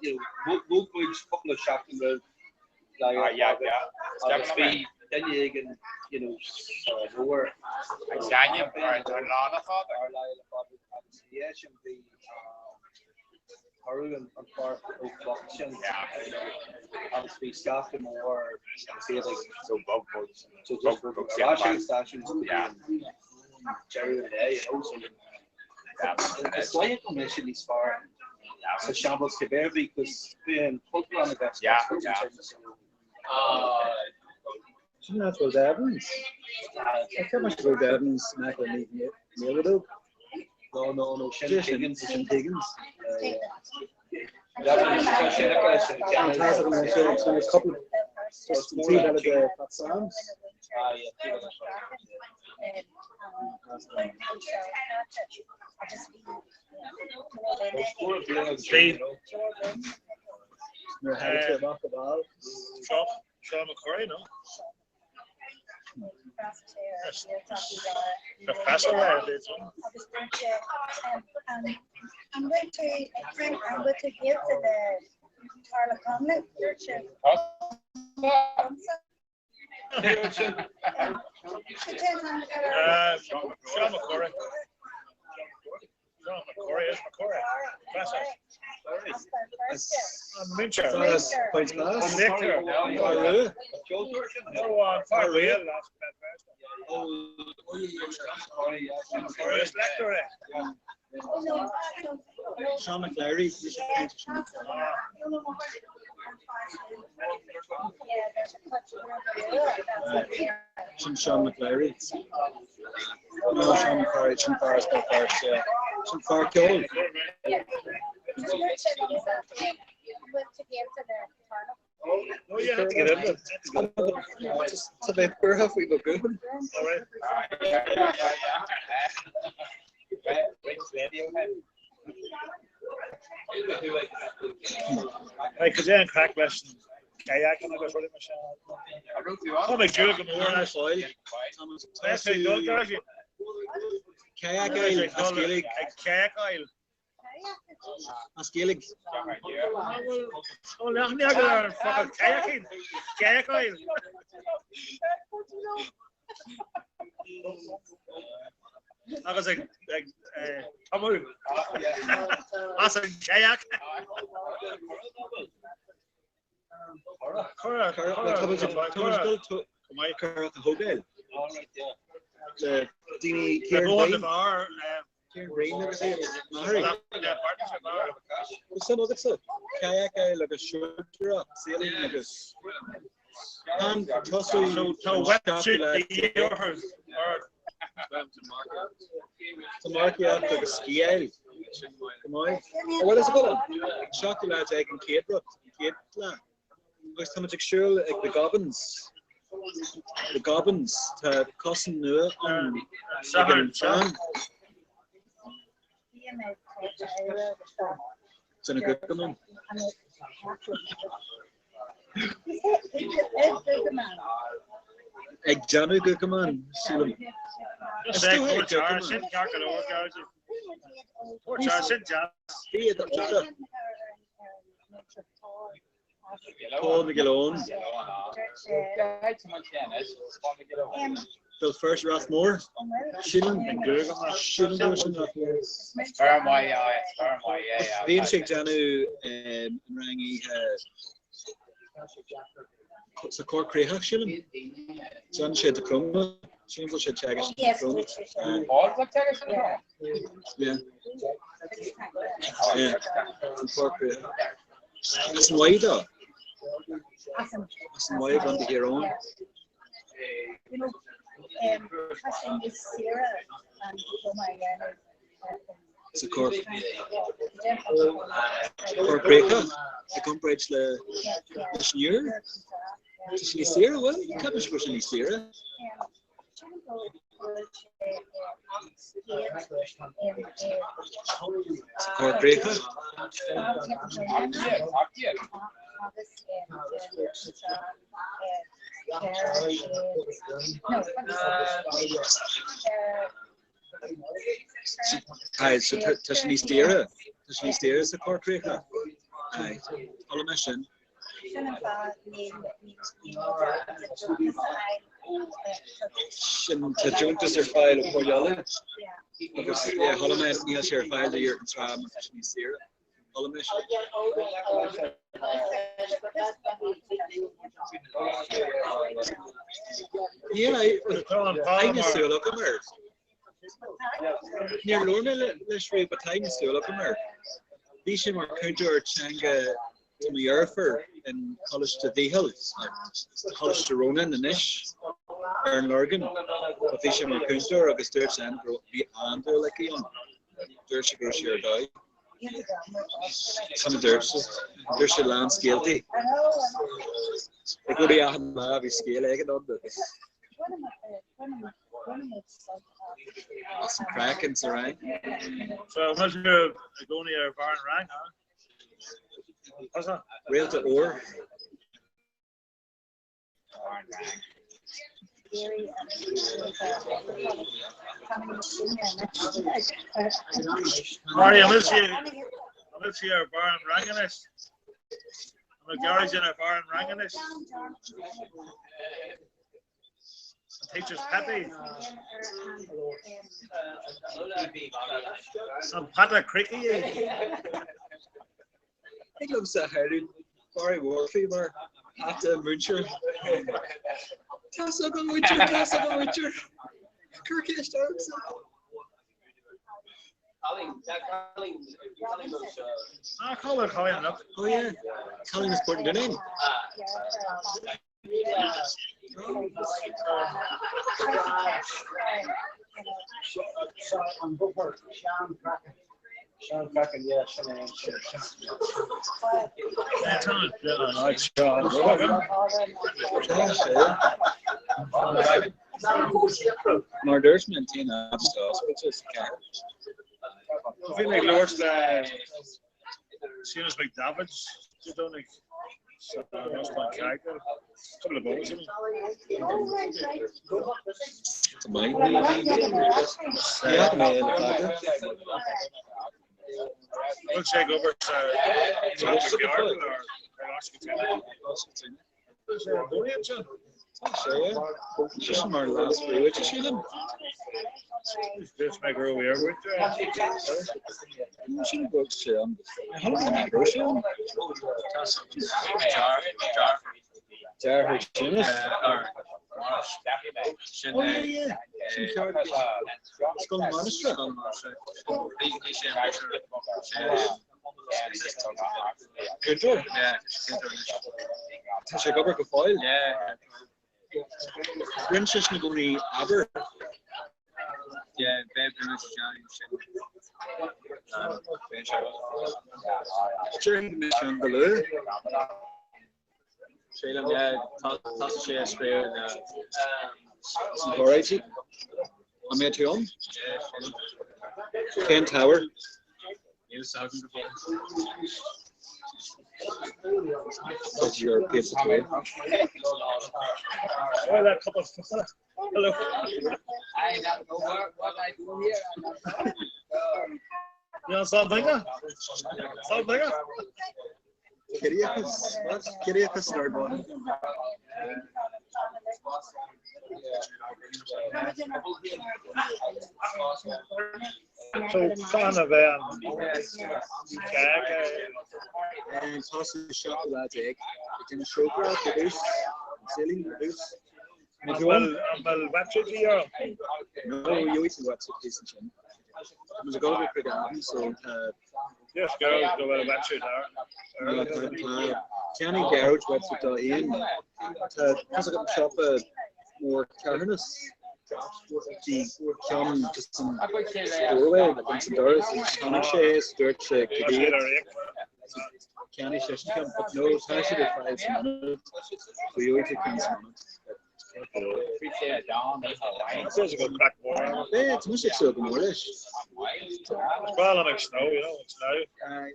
you know, Woodbridge, couple of shots in the then you can, you know, lower. Exanium, or Lana Father. Yes, and the Haru and Park Oakland. Obviously, staff them more, say like, so bugboards. So just for stations, Jerry and A, you know, so. The slight commission is far. So shambles to bear because being put on the best. That's what happens. I can't much about Evans, Mac and Neil. No, Higgins. A couple just see that at the Psalms. Sean McCurry, no? Professor, I'm going to give to the Carla Conley Sean McCurry. John McCurry is McCurry. Professor. I'm Mincher. Points class. I'm Victor. No, I'm far real last Sean McClary. Sean McClary. No, some cars, some far cold. Oh, you have to get in there. It's about we're halfway but good. All right. Hey, could you crack lesson? Kayaking, I guess, what it was. I'm a good good morning. That's all. That's it. Don't guys. Kayak oil, Askeelig. Kayak oil. Askeelig. Oh, now I'm not going to fucking kayaking. Kayak oil. I was like, come on. That's a kayak. Kayak like a short drop, sailing like a and so wet shit to mark you up like a scale. Come on. What is it called? Chocolate egg and cake rock. Cake plan. What's how much sure like the gobbins. The gobbins to cousin new on Saturn. It's in a good command. Egg Janu good command. Paul McGillone. Bill first Rathmore. Shilling. Being Sheikh Janu Rangi so Cork Crayhack Shilling. John Shed the Chroma. Shameful Shed Chagas. Yeah. Yeah. Cork Crayhack. That's why though. That's why you're going to hear on. You know, passing this Sarah and it's a Cork. Cork Breaker. The Compridge this year. Is she Sarah? Well, you can't be pushing Sarah. It's a Cork Breaker. Aye, so Tashni Stira is a Cork Breaker. Aye, all a mission. To join to their file of Poyala. Because, yeah, Holoman, Neil share file the year and Tram and Tashni Stira. All a mission. Yeah, I miss you, look at her. Near Lorna, let's read, but I miss you, look at her. These are counter Changa to my Erfer in College to the Hills, College to Ronan and Ish, Aaron Lorgan. But these are counter, I guess there's and they're like a young. There's a grocery guy. Some there's a land guilty. I go to Yahan scale, I get on this. Some crackings around. So, what's your going to your barn rank, huh? What's that? Rail to ore. Marty, I'm see our barn ranking this. I'm a garage in our barn ranking this. The teacher's happy. Some Pata Cricky. I think I'm so hard. Barry Warfever. Pata Muncher. Tassa Muncher. Kirkish Darks. I call her Colin up. Oh yeah, Colin is putting it in. Sean Kraken, yeah, Maar er is mijn 10 afstel, which is I feel like Lord's seen as McDavid's, you don't think. So, that's my character. A couple of balls, isn't We'll check over to Garden or just my last three, which is them. Just make her over here with She works how do I make her Jar her chin. Oh yeah. It's called Monastery. Good job. Yeah. Check over the file. Yeah. When she's going to Aber. Yeah, bad during the mission below. Shayla, yeah, toss share spray and alright. I'm here to him. Ken Tower. That's your pizza toy. Oh, that cup of hello. I don't know what I do here. You want something? Something? Kiriakas start one. So, fan of cake and toss the chocolate egg. You can show that produce, selling produce. Well, what's it here? No, you eat what's it is. I'm going to go to the so yes, go well, what's it there? Can you garage what's it in? Because I got shop more carnus. The come just some doorway, like some doors, some shares, dirt shake, canny shish come, but no, it's actually 5 minutes. So you always take 10 minutes. It's a good crack water. Yeah, it's much so good morning. Well, I'm snow, you know, it's snow. Well,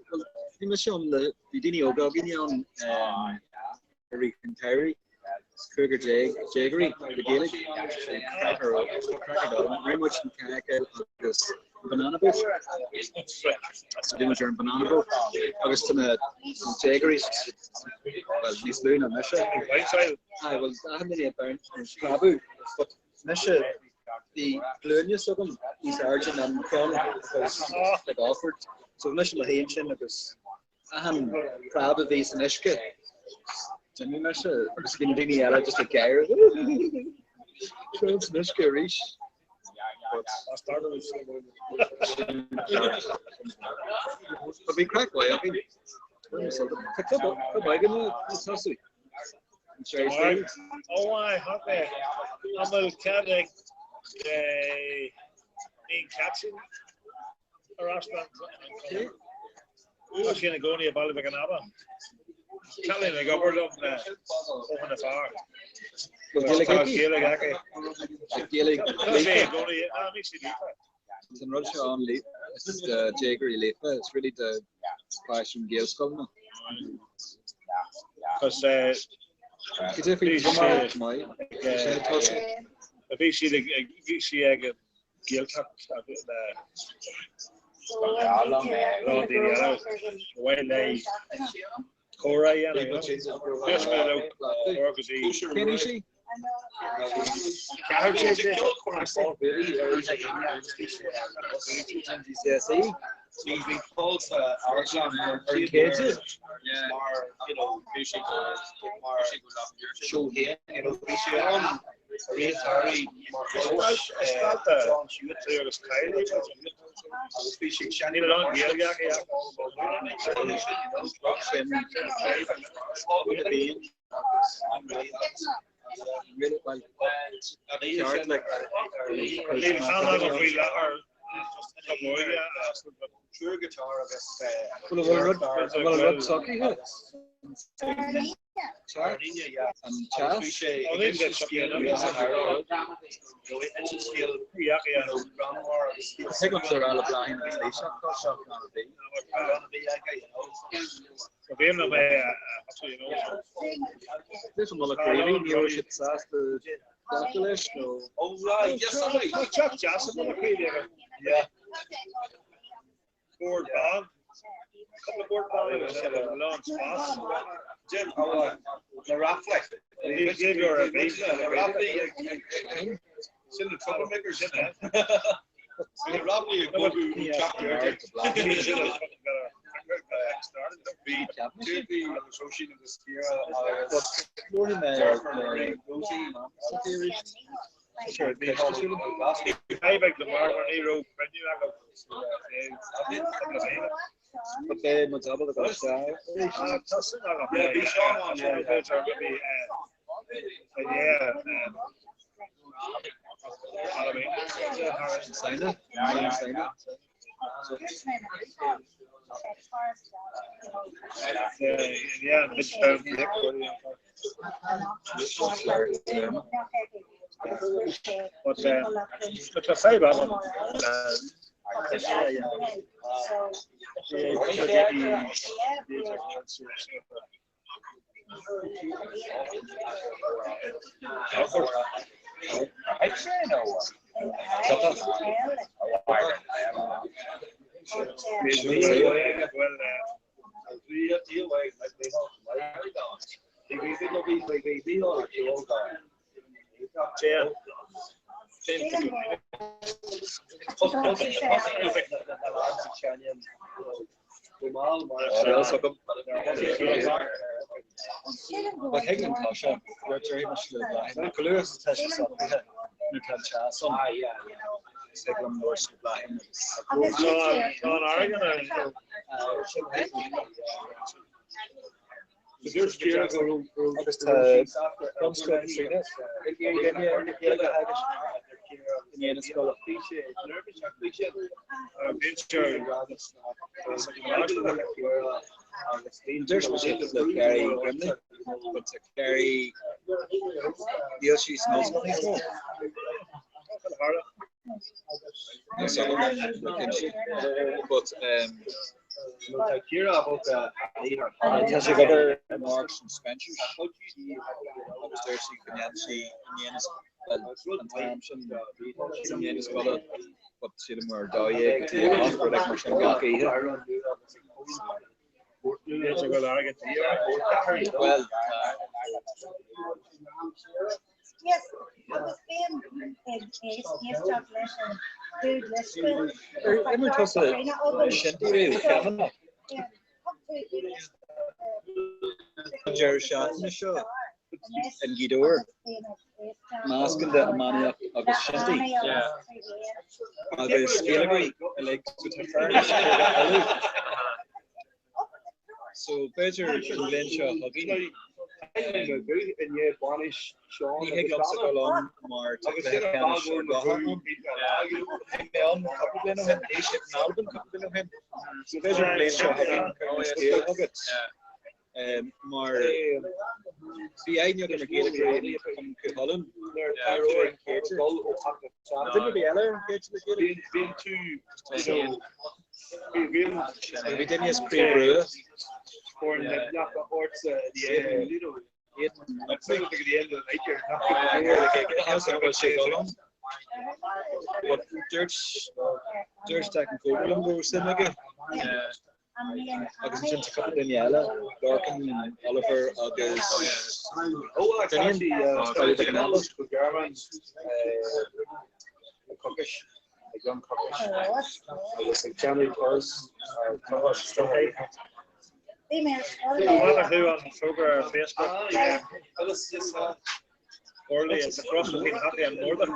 you must show them the video, go on Terry and Terry. Cougar Jaggery, the Gaelic, cracker very much in this banana boat. So doing your banana boat. August some Jaggeries, well, these loon and Misha. I was I haven't any about Krabu, but Misha, the Glunius of them, he's urgent and from because like offered. So Misha Mahanchin, because I am proud of these in Ishka. Jimmy Misha, just going to do just a guy. It's not scary. But we crack way. I mean, oh, I have it. I'm a cat. In catching a restaurant. Who's going to go near Ballybaganaba? Telling the government up the far. It's in Russia on late. It's the Jaggery late. It's really the splash from Gales Covenant. Because if you see the Gale Cup, Comhrá, yeah, can you see? He's been called our kids, you know, show here, you know, True guitar, I guess. Well, Rod Socky here. And Chas. Hiccups are all applying the station. This one will look really new. It's after Douglas. Oh, right. Yes, yeah. Board Bob. Couple of board Bob. Launch pass. Jim, the Raffleck. They gave you a big Raffleck. Still the troublemakers in there. The Raffleck, you go to chapter. Started to be associated with the Sure, they have to I beg the bar when he wrote but they must have the best. Yeah, be sure on Sign it. Yeah, but I say about But Hagen Kasha, we're very much the Colors Tasha something that you can chance on. Second North line. There's Kira go there's specific like Gary Grimley, but Gary she's not but Kira about has other Marks and Spencer. Upstairs you can see and but see them where Dye for like machine gaki well yes, I was being chocolate and food Jerry shot in the show and Gidor mask and the money of the shanty. There's like so better convention hugging. He hiccups along more to the kind of short so better convention hugging. More see, I knew them again from Holland. Didn't be Ella being too we didn't use pre-brew. Or the horse, the I think at the end of the night you're not going to but there's technical goes in again. I was just a couple in Yala, Dorkin, Oliver, August. Oh, actually, Garman's cookish, a young cookish. I was like January 1st, who on Sober Facebook? Yeah. Orly is across between Happy and Northern.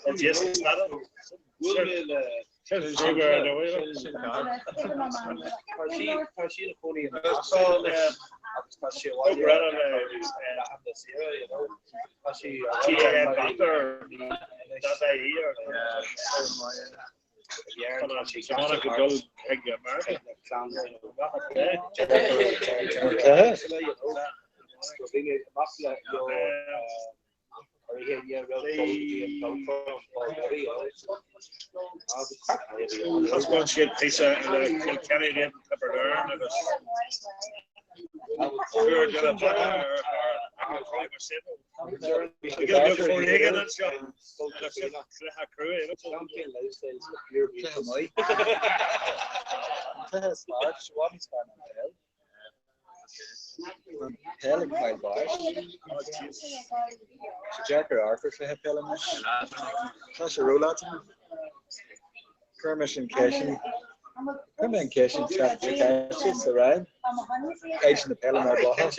And yes, it's not a Sober in a way. That's one shit piece of Kilkenny didn't ever learn. We're gonna put Helen my boss. Jacker Arthur for Helen. That's a rollout. Communication. Communication traffic actions around. Agent the Helen my boss.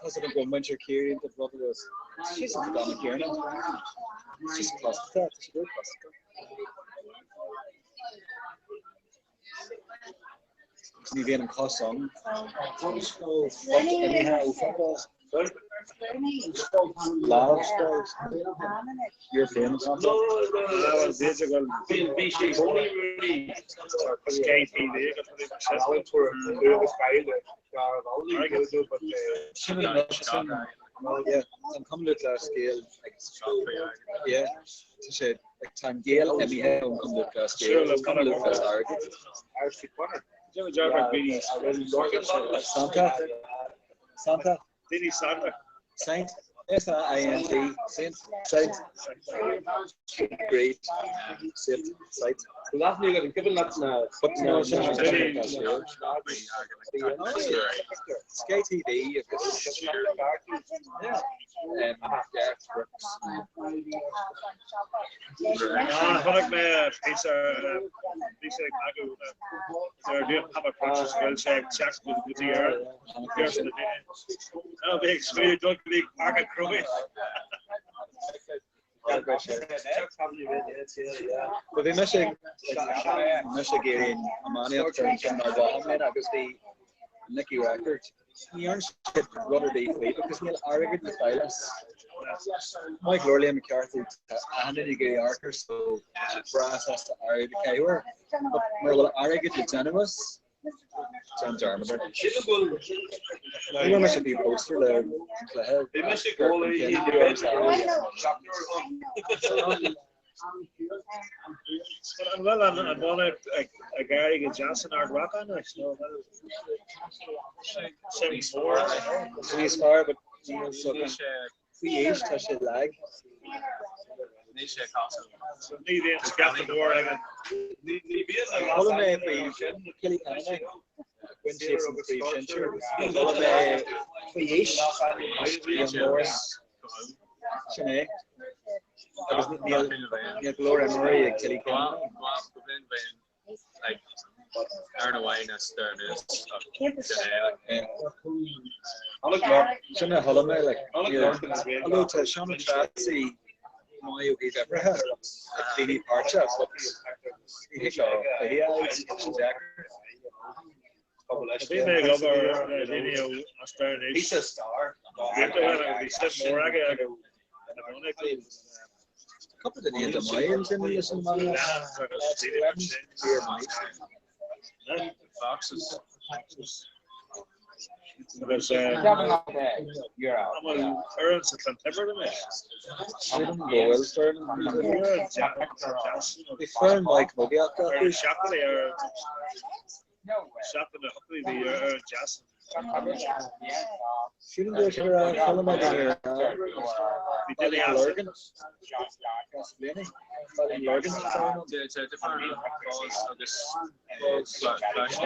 President of Winter Curie and the brother was she's a Donna Kieran. She's a plus that. She's a good plus. Ni ven en croissant. Anyhow, large stores. European. Yeah, I'm coming to that scale. Yeah, said Tangale, and we have come to that scale. Come to that target. Santa. Dini Santa. Saint. S-I-N-T. Saint. Saint. Great. Saint. Saint. But no, Sky TV. Yeah. But we must again money up from our bottom line, obviously Nicky records. He earns shit rather day free because he'll arrogant the violence. Mike Lorley and McCarthy and then you get Archer so process to argue the Kaiwer. But we're arrogant the generous. John Jarman. You must be poster there. Well, I'm on a Gary Johnson hard rock on it. So 74. He's far, but we age touch the lag. So need to scout the door. Holiday Kelly Canada. When she's in the free venture. Holiday Fish. Morris. Chennai. I was near Gloria Murray at Kelly Canada. Like, Aaron Awareness there is. Chennai Holiday, like, hello to Sean Tracy. My he's ever had a TV parcha, but he's a star. A couple of the Mayans in this Foxes. Because you're out. I'm on Earls of September. They found Mike Muggy out there. Shopping hopefully the jazz. Shouldn't go to Colombo here. We did the Lurgan. It's a different cause of this flash. We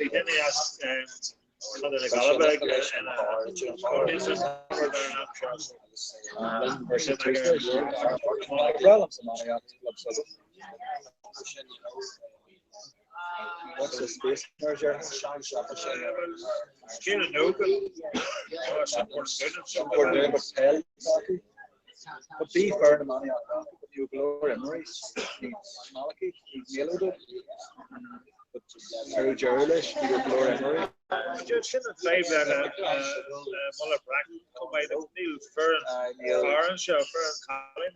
did the another Galabag What's the space merger? Support students. Support them with hell. But be fair to money on that. But you glory memories. Needs Malachy, needs yellow. But very Gerlish, you glory memory. Just in the five that Muller Brack come by the Neil Fern show, Fern Collin.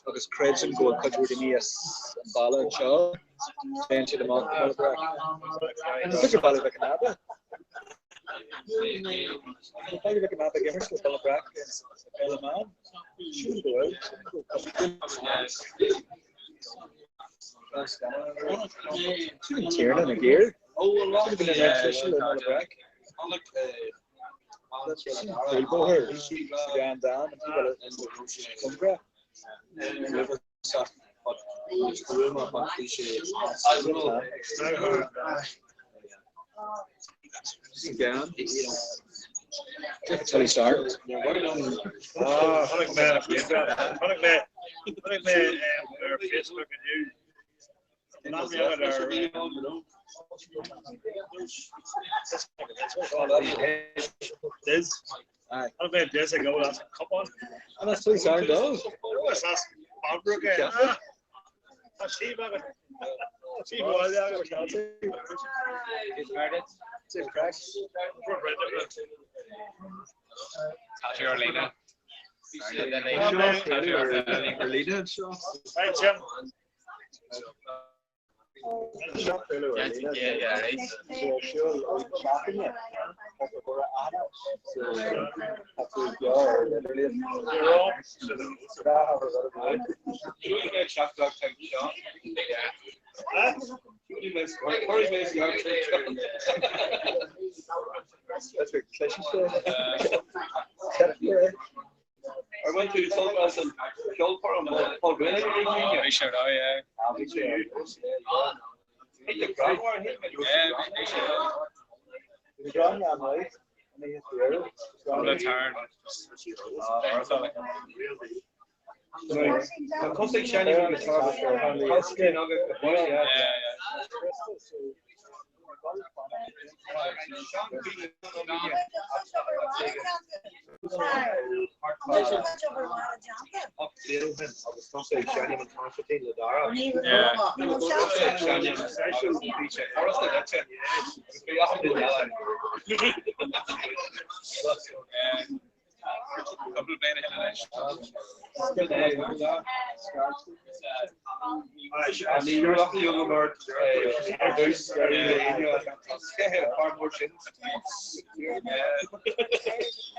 Agus creds and gold cut with me as Bala and Shaw. Into the Muller Brack. And the bigger Bala Canada. The bigger Canada gamers with Muller Brack and man. Should go out. Should be tearing in a gear. Should have been an exhibition in Muller Brack. Cool her. She ran down and people in Comhrá. Again. That's how he started. Oh, Hunnick man, Hunnick man, Facebook and you. Not the other. This. I don't know if there's a go. That's a couple. And that's how he started those. That's Bobruk. That's he, man. He was there. He started. Same cracks. How's your Lena? Lena, sure. Hi, Jim. Yeah, right. That's a cliche. I went to Sullivan's and killed for him. Paul Glenn. Big shout out, yeah. Hit the ground war, hit me. Big shout out. The ground man, right? And he hit the air. From the turn. I'm constantly shining on the guitar. Constantly not good. Yeah. Couple of band I mean, you're lucky you'll learn there's far more things. So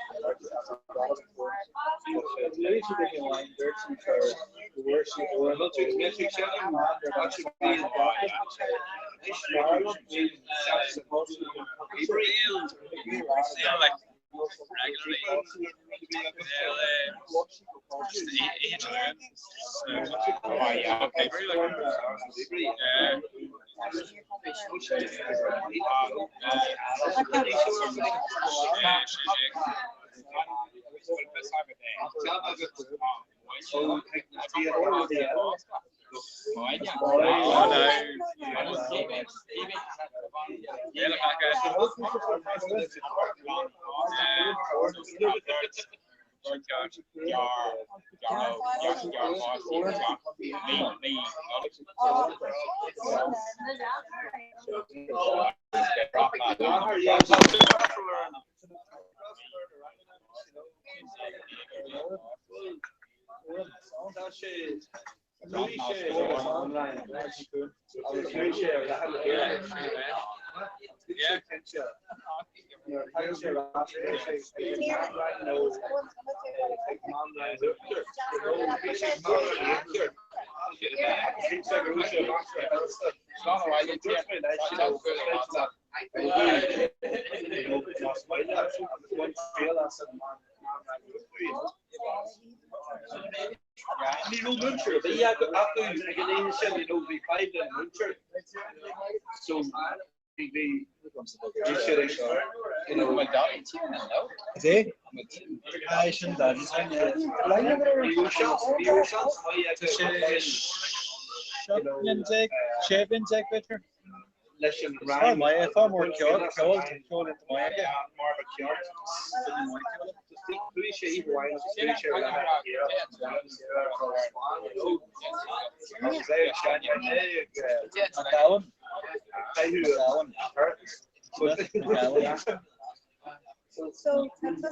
So, that's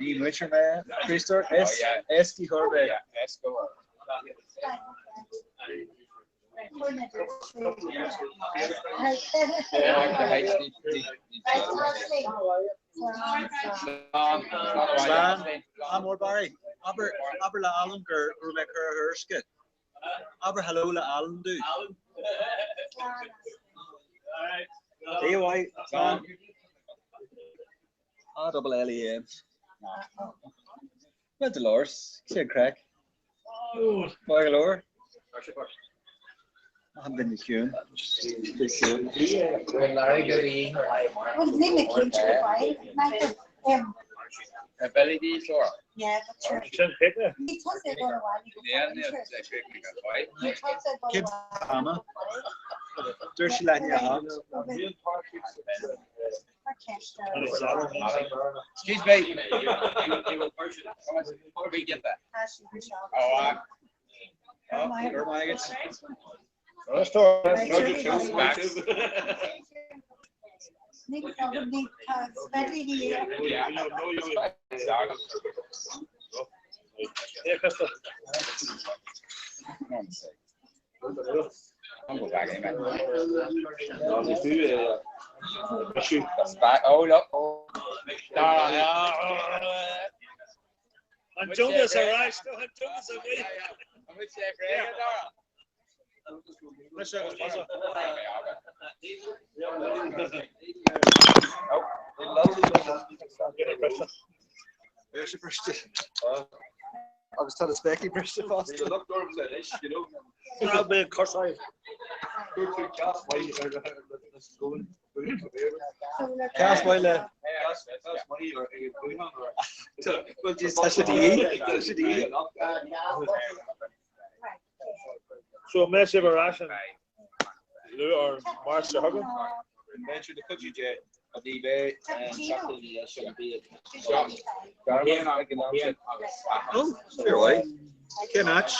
Die Mitchell man, Christor, Eski Horbe. Amor Barry, aber la Alan Gur, Rebecca Herskit. Aber hello la Alan do. Hey, why? Double L-E-M. Met de Lors, ik zie een crack. Waar geloor? I'm in the queue. Belly D floor. Yeah, that's true. He told they go to one. Kim Anna. There's she like yeah. Excuse me. Before we get that. You're my guess. I'll go back in a minute. That's back. Oh, look. I'm doing this, all right? I'm doing this, okay? I'm with you, Greg. Let's check this. Where's the first? I was telling Specky first of all. I'll be a curse. Cast while well, just that's the So, Messi of a ration. Lou or Marcia Huggin? Mention the cookie jet of eBay and something that shouldn't be Oh, fair way. Can match.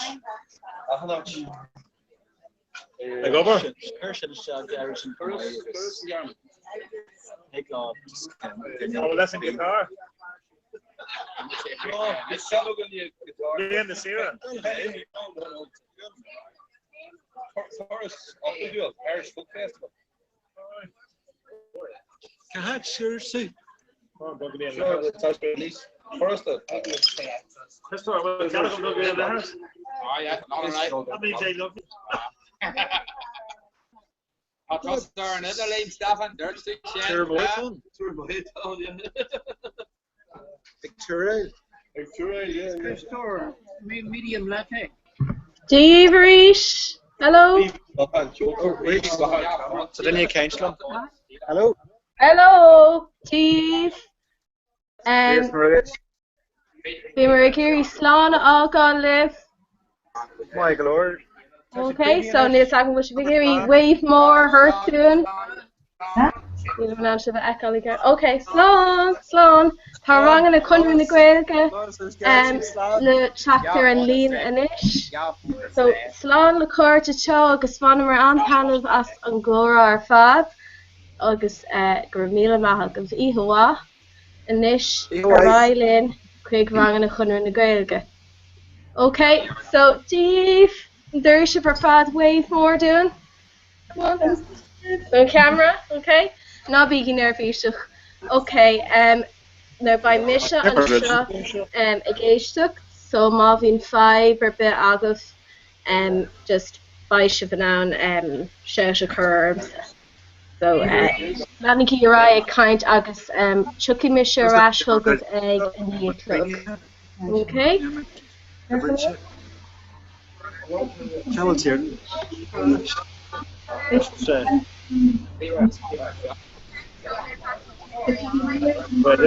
Like over? Hershey shot Garrison. Take off. Oh, that's in guitar. Oh, it's shallow in the guitar. Yeah, in the Sierra. Forest, Irish Folk Festival. God, seriously. Oh, don't get in Sure, the the touch release. Forest. Christopher, well, Callaghan don't get in the house. Oh, yeah, all right. That means they love you. I trust there another lane Stefan. There's the Victoria, yeah. Store, medium latte. Steve Rees. Hello. So then you cancel. Hello. Hello, Steve. Be Marie Curie Slán Alcohol Live. Michael Lord. Okay, so near talking about Shivigiri, wave more, her tune. Okay, Slán. Tarang and a country in the Gaelga. Le chapter and lean anish. So Slán le cur to cho agus fanamar antanov as angora ar fad. Agus gramila mahagams ihawa. Anish Arailin, Craig Rang and a country in the Gaelga. Okay, so Steve. There's your preferred wave more doing. Come on camera, okay? Not being nervous. Okay, now by Misha and Shah engaged so Marvin 5 or bit August just by Shivanown Shasha curves. So Laniki Uriah kind August Chucky Misha Rash Huggins egg and the club. Okay? Channel's here. But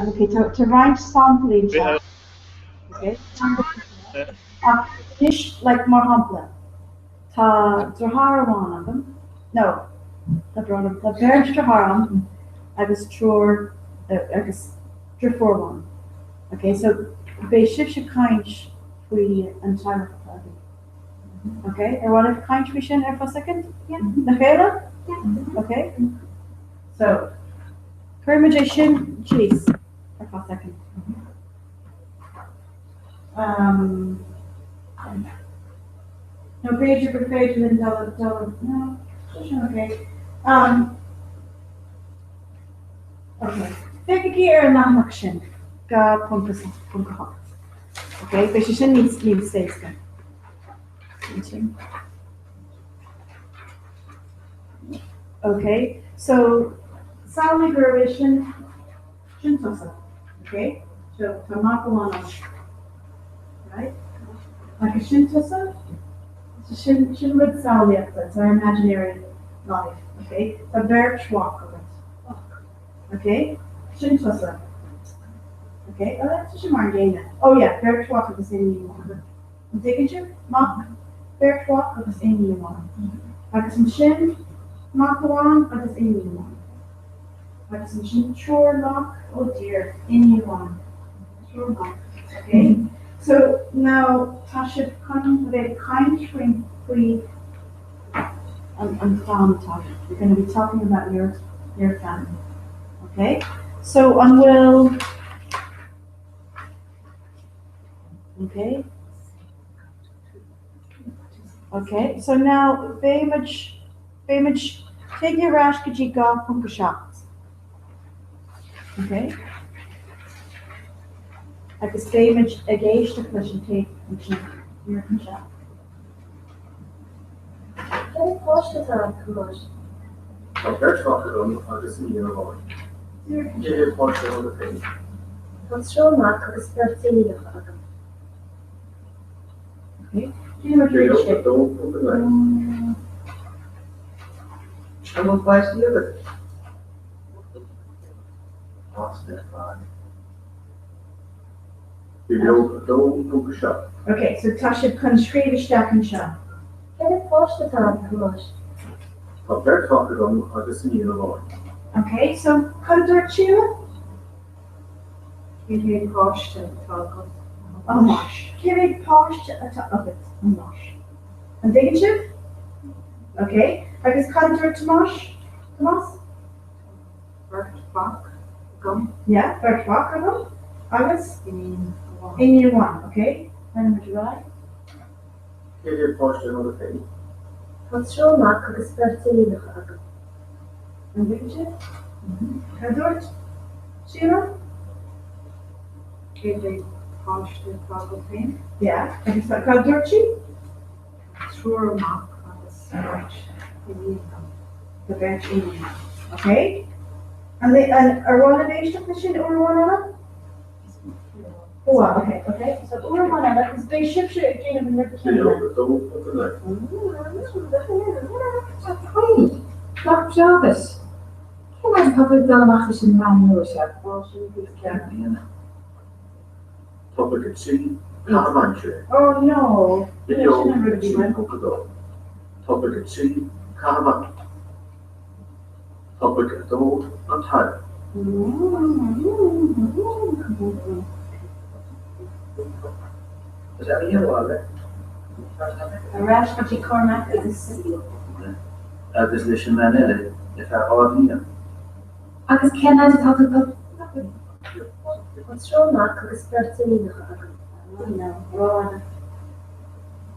okay, to write sampling. Okay. Dish like more humbling. Ta Zahara one of them. No. brought the parent to harm. I was sure, I was for one. Okay, so they shift your kind we and time for party. Okay, or what if kind we should for a second? Yeah. The yeah. Okay. So, permutation cheese for a second. No page per page and then no. Okay. Okay. Take a gear and not action. God compass. Okay, but you shouldn't need mistakes then. Okay, so salary derivation shouldn't also. Okay, so Tamakuana, right? Like a Shintosa, shouldn't read salary, that's our imaginary life. Okay, the birch walk of it. Okay, Shintosa. Okay, oh, that's just a margina. Oh, yeah, birch walk of the same one. I'm taking you, mock, birch walk of the same one. Like some shin, mock one of the same one. Like some shin, chore lock, oh dear, any one. Chore lock. Okay, so now Tasha come with a kind shrink free and farm talk. We're going to be talking about your family. Okay, so on will. Okay. Okay, so now Bamage, take your rash kaji golf from the shops. Okay. At this Bamage, a gauge to push and take your shop. Can post it on commercial? Compared to this in your law. You post on the thing. What's your mark is 13 of them? Okay. I'm on place the other. You shop. Okay, so Tasha can scream stack and shop. Can it post it on commercial? Compared to this in your law. Okay, so Condor Chile? Kiri post and talk. Oh, mosh. Kiri post of it. Mosh. And dig chip? Okay. I guess Condor Tomash? Tomas? Birch bark. Gum. Yeah, birch bark or gum? August? In year one, okay. And would you like? Kiri post another thing. What's your mark is 13 of them? And dig chip? Condor? Sheila? Kiri post and talk of him. Yeah. I guess that Condor Chi? Sure mark on the stretch. The bench in. Okay. And they are one of these position or one of them? Oh, okay, okay. So or one of them is they ship again and never came Dr. Jarvis. Hoe is public dilemma in mijn neus heb? Topic at sea, Caravanche. Oh no. Video, topic at sea, Caravan. Topic at all, and higher. Is that you, Albert? A rash of Cormac is This mission man in it, if I hold you. I just can't talk about. What's your mark is 13 of them? no.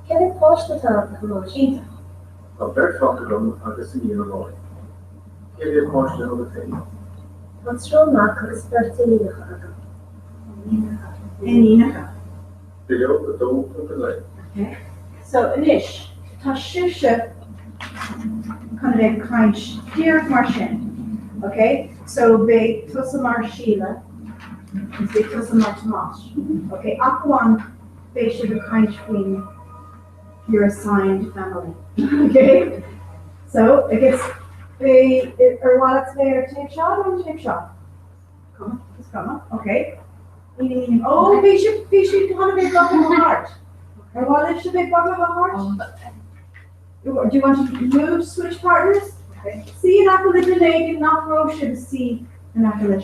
Can it post it on commercial? Compared to this in your law. Kiri post another thing. What's your mark is 13 of them? Video, the dog, the leg. Okay. So Anish, Tashisha kind of kind dear Marshin. Okay, so be Tusamar Sheila, and be Tusamar Tomash. Okay, Aquan they should be kind between your assigned family. Okay, so it gets they or while it's there, take shot or take shot. Come on, just come on. Okay. Oh, they should kind of be buckle of a heart. Or what if should they buckle of a heart? Do you want to move switch partners? Okay. See an apple in the leg, not rosh to see an apple.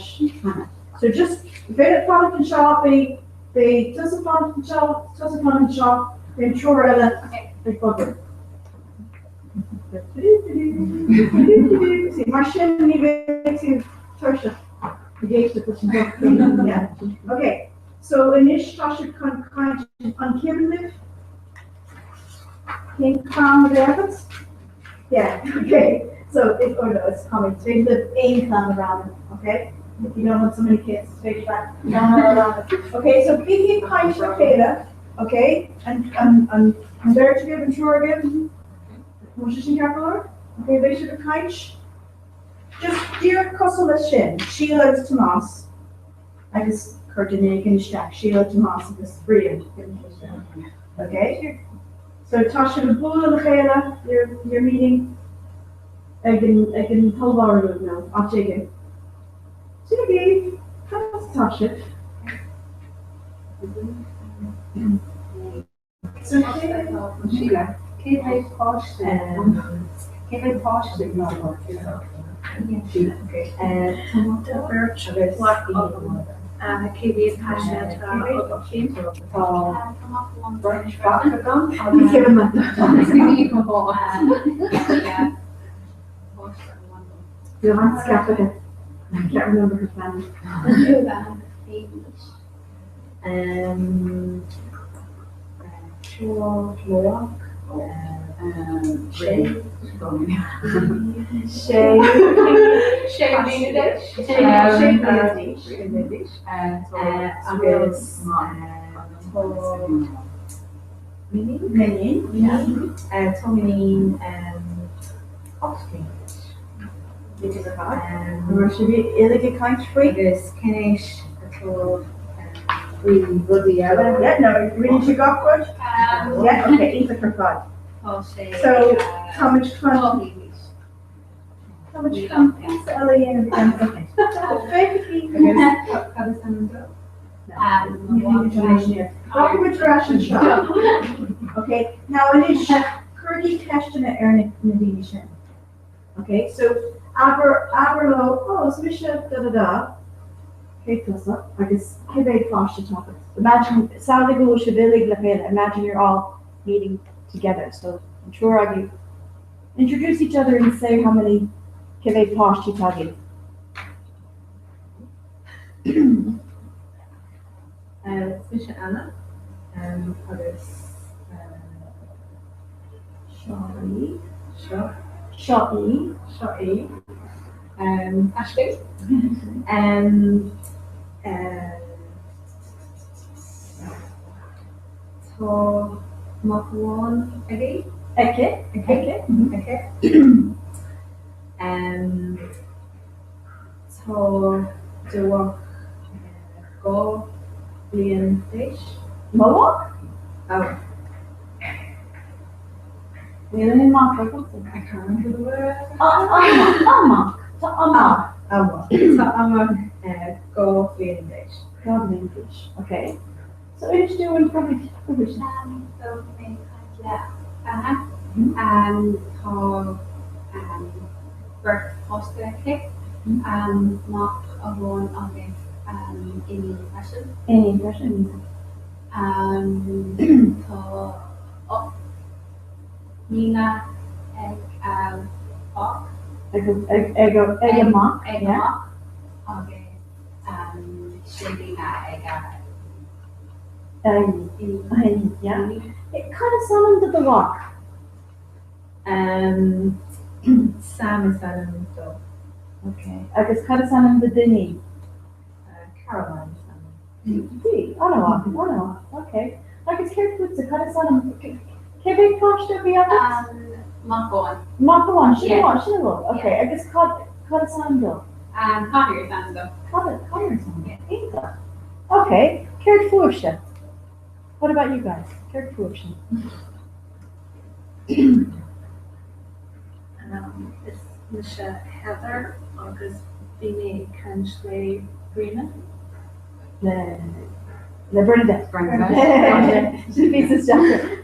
So just very product and shop, they doesn't product and shop, then sure they bugger. See, my shin need to touch it. Yeah. Okay. So Inish Tasha kind on Kimliv. King Crown of Rabbits? Yeah, okay. So it's it's coming. So you live in Clan around it, okay? If you don't want so many kids, straight back. No. Okay, so big kind of Kayla, okay? And there to give and sure again. What should you have for? Okay, they should have kind. Just dear Cussle Shin, Sheila Tomas. I just Kurtanik and Shack, Sheila Tomas, this brilliant. Okay? So Tasha the Bull and Kayla, your meeting. I can hold our room now. I'll take it. Jiggy, how's Tasha? So Sheila, can I post it now? Okay. Tomato birch with KB passionate birch back. Johannes Capital. I can't remember her family. Should be illegal country. Yes, Kenish, really good. Yeah, no, really should go good. Yeah, okay, eat it for fun. So, how much fun? How much fun? Ellie and okay. Document ration shop. Okay, now it is Kurdi question at Ernick Nadine. Okay, so Aberlo, oh, it's Misha da. Okay, Tussa, I guess Kibbe Flash to talk. Imagine Saudi should imagine you're all meeting together. So I'm sure I can introduce each other and say how many Kibbe Flash to tell you. Misha Anna, others Shorty, Ashley, to Makwan, Eke, to Dewak, Go, Lian Fish, Mowak? Oh. Really, Mark, I can't remember the word. Go English. Go English. Okay. So it's doing probably provision. So birth poster kick mark of one of it any impression. Any impression. So Nina egg mock. Egg mock. Yeah. Okay. Shelina egg. Yeah. It kind of summoned the walk. Sam is summoned though. Okay. I guess kind of summoned the Denny. Caroline summoned. Oh no. Okay. I guess Kirkwood's a kind of summoned. Can we push the other? Mark one. Okay, I guess caught a sandal. Connor sandal. Connor sandal. Okay, Kirk Fursha. What about you guys? Kirk Fursha. It's Misha Heather, August Bini Kansley Greenan. The Bernadette. She beats his jacket.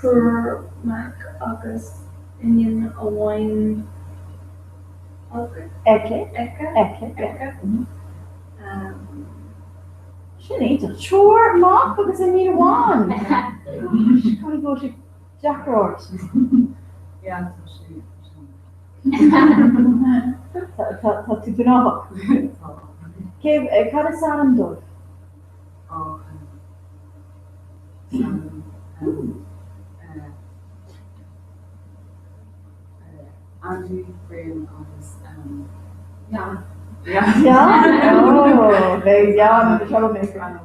Tour Mac agus Indian a wine. Eke. Shouldn't a chore mark because I need one. She's gonna go to Jack Roach. Yeah. Tá tú gná. Céim cad is an dul? Andrew Graham agus Yeah. Yeah? Oh, very young, the troublemaker.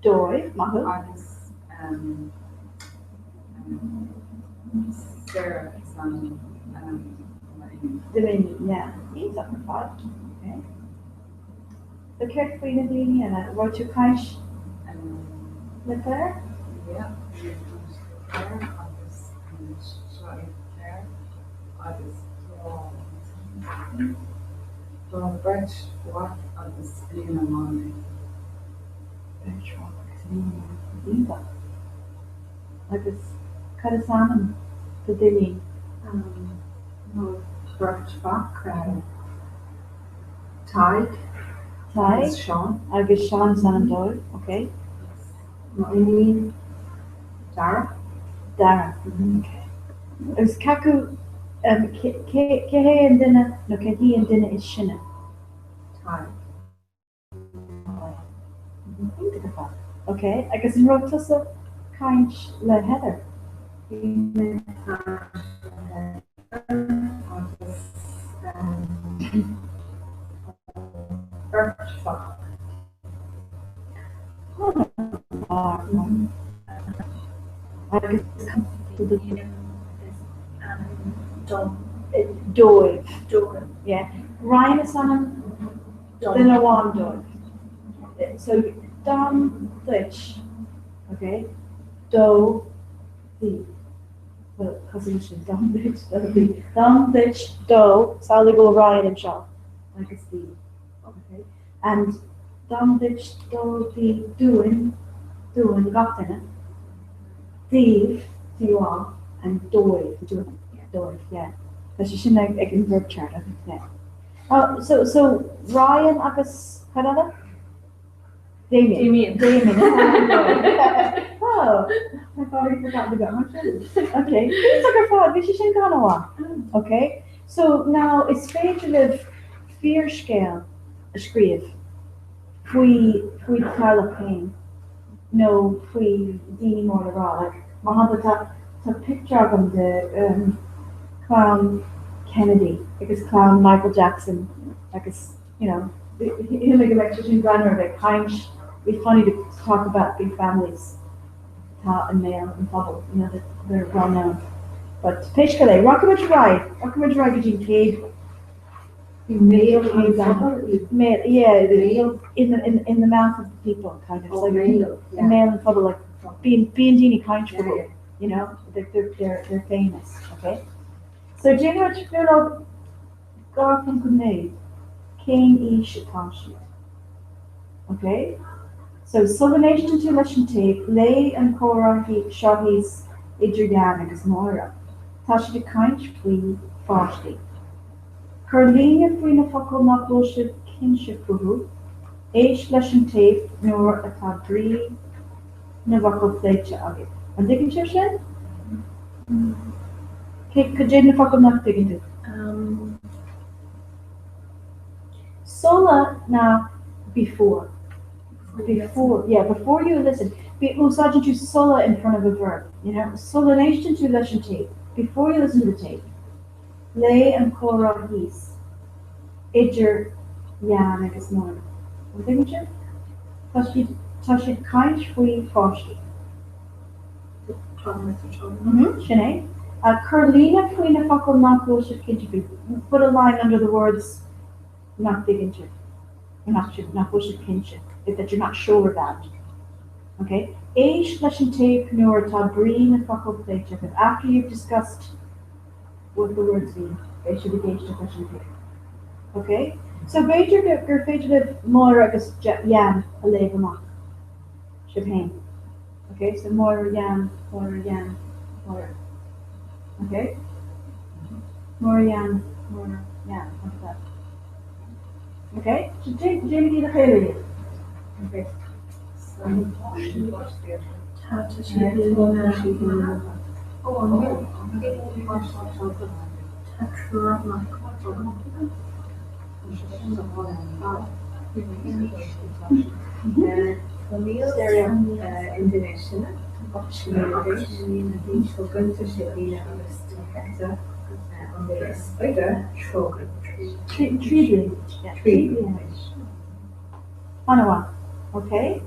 Dói, mahu. agus Sarah Sam Dominion, yeah. He's up for five. Okay. So Kirk Queen of Dini and Roger Kaish live there? Yeah. Claire agus Shai Claire agus Don Birch Watt agus Lena Monday. Birch Watt agus Lena agus cad is an the Dini? No, Birch Watt, Tide. Ty, agus Sean San Doyle, okay. Maureen, Dara. Okay. Is Kaku, Kehe and dinner, no Kehe and dinner is Shinna. Ty. Okay, I guess in Rotusa, kind le Heather. Dove. Yeah. Ryan is on then a one dove. So Dom Ditch. Okay. Do the well cousin Dom Ditch, Dom Ditch, Do, Sally go Ryan and Shaw. Like it's the okay. And Dom Ditch Do the doing got in it. Steve, do all and Doy, doing Doy, yeah. Because you shouldn't like in verb chart, I think that. Oh, so Ryan agus Canada? Damien. Oh, I thought I forgot the gun. Okay, it's like a thought, this is in Ganawa. Okay, so now it's fatal fear scale, a scrive. Fui Carla Payne. No, fui Dini more raw. Like, Mahanta ta picture of him, the clown Kennedy, like his clown Michael Jackson, like his, you know, he'll make a lecture in Granner, like Heinz. It'd be funny to talk about big families, Ta and Male and Bubble, you know, they're well known. But Peshkale, Rockabridge Ride, Eugene Cade. Male, yeah, in the mouth of the people, kind of. Like male and Bubble, like being Dini comfortable, you know, they're famous, okay? So do you know what you feel like Garfin Grenade? King E Shitashi. Okay? So Sullivanation to Lesson Tape, Lay and Cora Shahis Idriana is Moira. Tashi de Kainch Free Farshly. Carlina Free Focal not bullshit kinship Guru. H Lesson Tape nor a Tadri Navako Fletcher Agit. And they can share? Okay, could you not dig into Sola now before you listen. Sergeant use sola in front of a verb. You know, solanation to lesson tape. Before you listen to the tape. Lay and Cora he's. Idger Yan I guess more. What think you? Tashid kind free forshi. Sinead. Carlina Queen Focal not bullshit kinship. Put a line under the words not big into not bullshit kinship. That you're not sure about. Okay? Age lesson tape nor tabreen and focal plate check. After you've discussed what the words mean, they should be gauged to lesson tape. Okay? So Bajor Gerfated Moira agus Yan a label mock. Champagne. Okay, so more yan, more. Okay? More yan, like that. Okay? So Jamie the Haley. Okay. Anawa. Okay?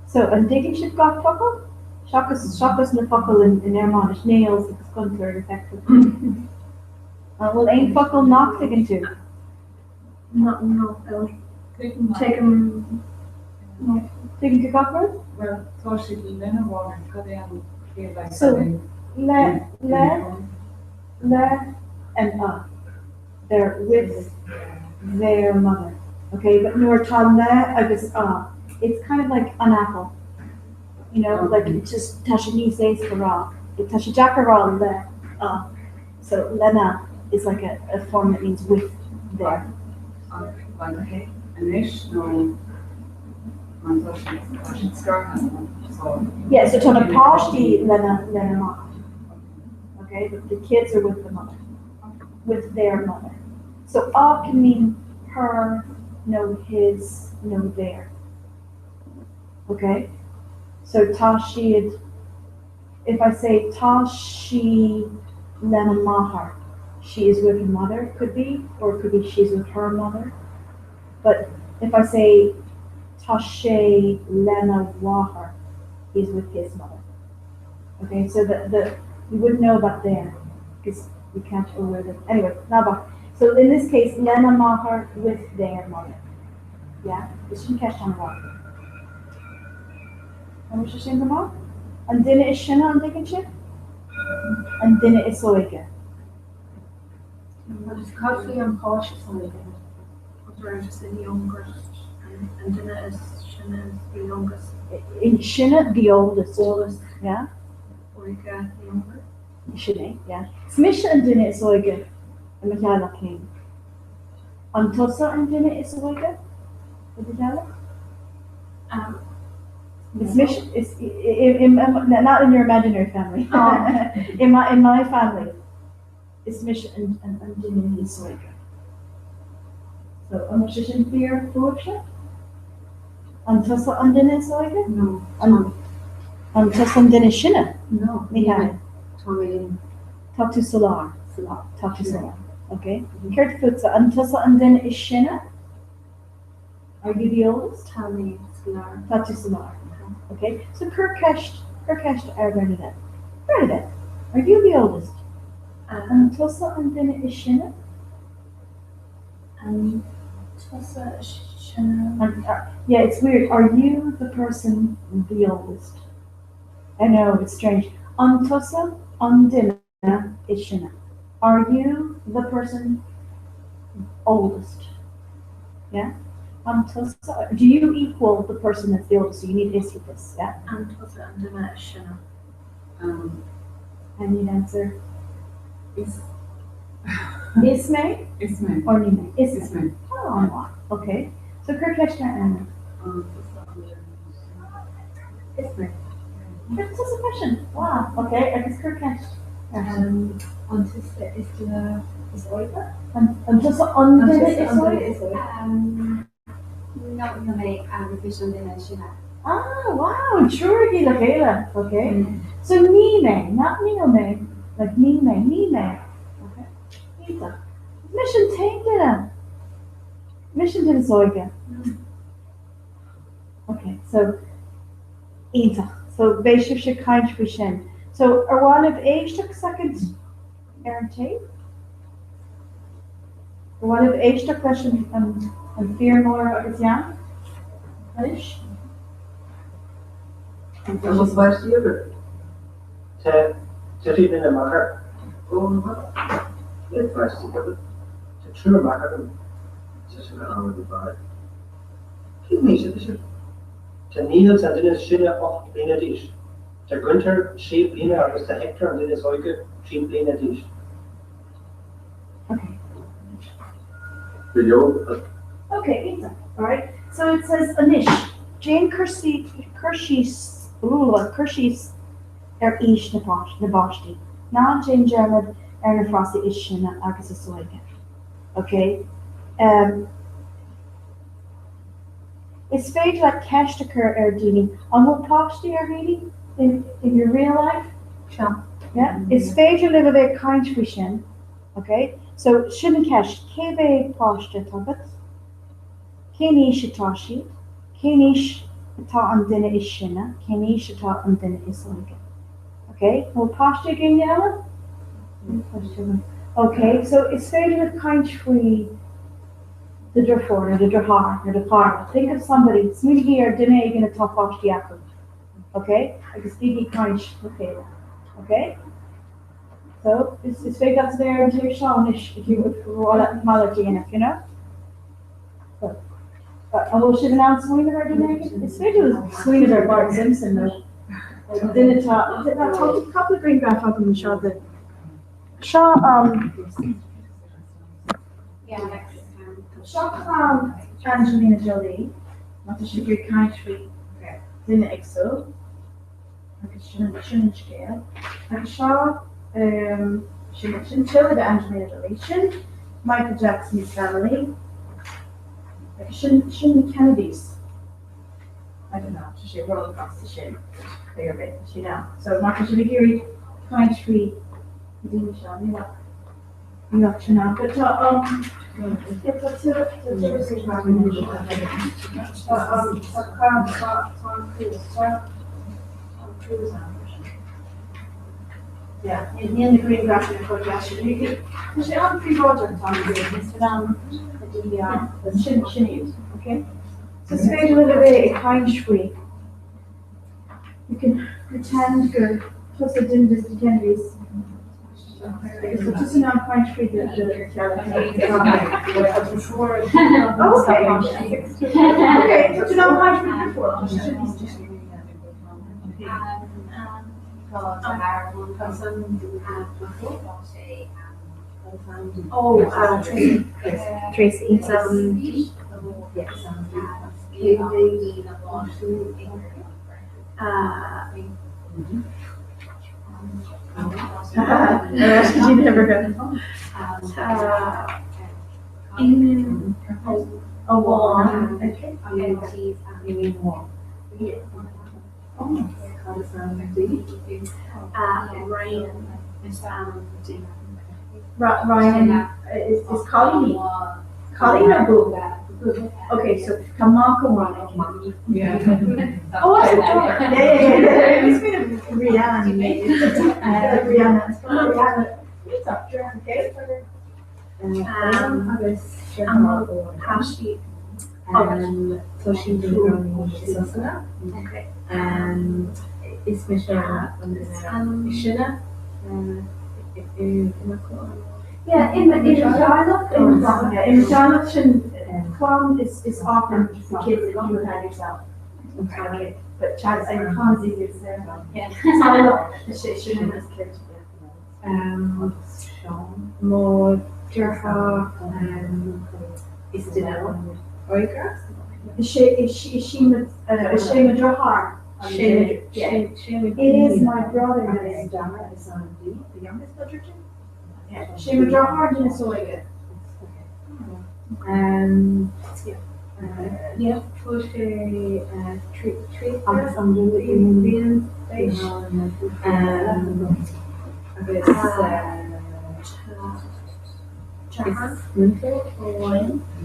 So, and digging should got fuckle? Shakas na fuckle in Ermanish nails, it's gunter effective. Well, ain't fuckle knock digging to? No, I'll take him. No. Digging to cockroach? Well, thought she'd been in a water, So, le, and they're with their mother. Okay, but nor le, I guess, it's kind of like an apple. You know, like it's just Tashini says for raw. Tashijakara le, so lena is like a form that means with there. Okay. And ish, no. Yeah, so to a pashti lena ma. Okay, but the kids are with the mother, with their mother. So can mean her, no his, no their. Okay, so tashid. If I say tashi lena mahar, she is with her mother, could be, or it could be she's with her mother. But if I say tashe lena wahar, he's with his mother. Okay, so you wouldn't know about there because you can't override it. Anyway, naba. So in this case, lena mahar with their mother. Yeah, this shouldn't catch on what. And what's your saying about? And dinner is shina and digging shit? And dinner is soiga. But it's coffee and cautious on it. We're just the youngest, and dinner is Shina is the youngest. In shina, the oldest. Yeah? Oiga, the younger. Shina, yeah. Smisha and dinner is soiga. And Michaela came. Antosa and dinner is soiga? What did you tell her? It's mission. It's not in your imaginary family. in my family, it's mission and dinner is soiga. So, I'm just in fear for it. Antosa and dinner is soiga? No. Antosa and dinner shina? No. Mihai. Tatu solar. Tatu solar. Okay. Kurt Futsa, Antosa and dinner is shina? Are you the oldest? Tatu solar. Tatu solar. Okay, so Kirkesh are Bernadette. Bernadette, are you the oldest? And Tosa and then is Shina? And Tosa is Shina. Yeah, it's weird. Are you the person the oldest? I know, it's strange. Tosa and then is Shina. Are you the person oldest? Yeah? Do you equal the person that's the oldest? So you need is with this, yeah? Antosa and dinner is Shina. I need answer. Is Ismay? Ismay. Or Nime? Ismay. Oh, okay. So Kirkeshna and Ismay. That's just a question. Wow, okay. I guess Kirkesh. Antosa is the Oiga? Antosa on is Oiga? No, make revision dinner Shina. Ah, wow, sure, Gila. Okay. So Nime, not Nime, like Nime. Okay. Nita. Mission take dinner. Mission dinner Zoiga. Okay, so Ita. So Beisha should kind of Shin. So are one of age took second Aaron Tate? One of age took question and fear more is young? Finish? Wat was die er? Ze zit in de makker. Dit was die er. Ze true makker. Ze zijn aan de baai. Kijk niet, ze is er. Ze niet dat ze in de zin ook in het is. Der Günther Schäbline, aber ist der Hektar und der Säuge Schäbline Tisch. Okay. BEO. Okay, exactly. All right. So it says Anish. Jane Kershis ish na bashti. Na Jane German na frasi ish na agus soige. Okay. It's fake like cash occur dini. On what pashti dini in your real life? Sure. Yeah. It's fake to live a bit kind fishin. Okay. So shouldn't cash kebe pashti tabat. Kenish atashi. Kenish ata an dinner is shina. Kenish ata an dinner is like. Okay, well, pasta again, yeah? Okay, so it's stated with kind free the Durfor, or the Durhar, or the Par. Think of somebody, Smitty here, dinner again a top off the apple. Okay? Like a speedy kind okay. Okay? So it's fake that's there into your shawnish if you would roll that melody in it, you know? So, although she announced swing of her dinner, it's fake to swing of her Bart Simpson though. Then it's a couple of green graph up in the shot that Shaw Shaw Angelina Jolie, not a sugar country, dinner exo, like a shouldn't scale, like a Shaw shouldn't show the Angelina Jolie, Michael Jackson's family, like shouldn't Kennedy's. I don't know, she should roll across the ship. Clear bit, you know. So Marcus should be here country you know, but it's yeah, in the green graphic project, you could she on three projects on the shouldn't okay? So it's very little bit kind free. You can pretend good, plus I didn't just pretend these. So just now kind free the okay, so you know kind free before. Oh, Tracy. Yes. You never go. In a wall. Okay. Ryan is calling me. Calling or Boo? Okay, so Kamaka Ryan. Yeah. Oh, yeah. It's been Rihanna. Rihanna. What's up, okay? Hashi. So she okay. And it's Michelle Shina. Yeah, in the dialect, clown is often for kids that you had yourself. Okay. But Chad and clown's easier to say. Yeah. So shouldn't as kids. More Jerfa is Dinella. Is she Madrahar? It is my brother that is Dama, the youngest brother. Yeah, she would draw hard in a soy. Yeah, push a tree on the Indian base.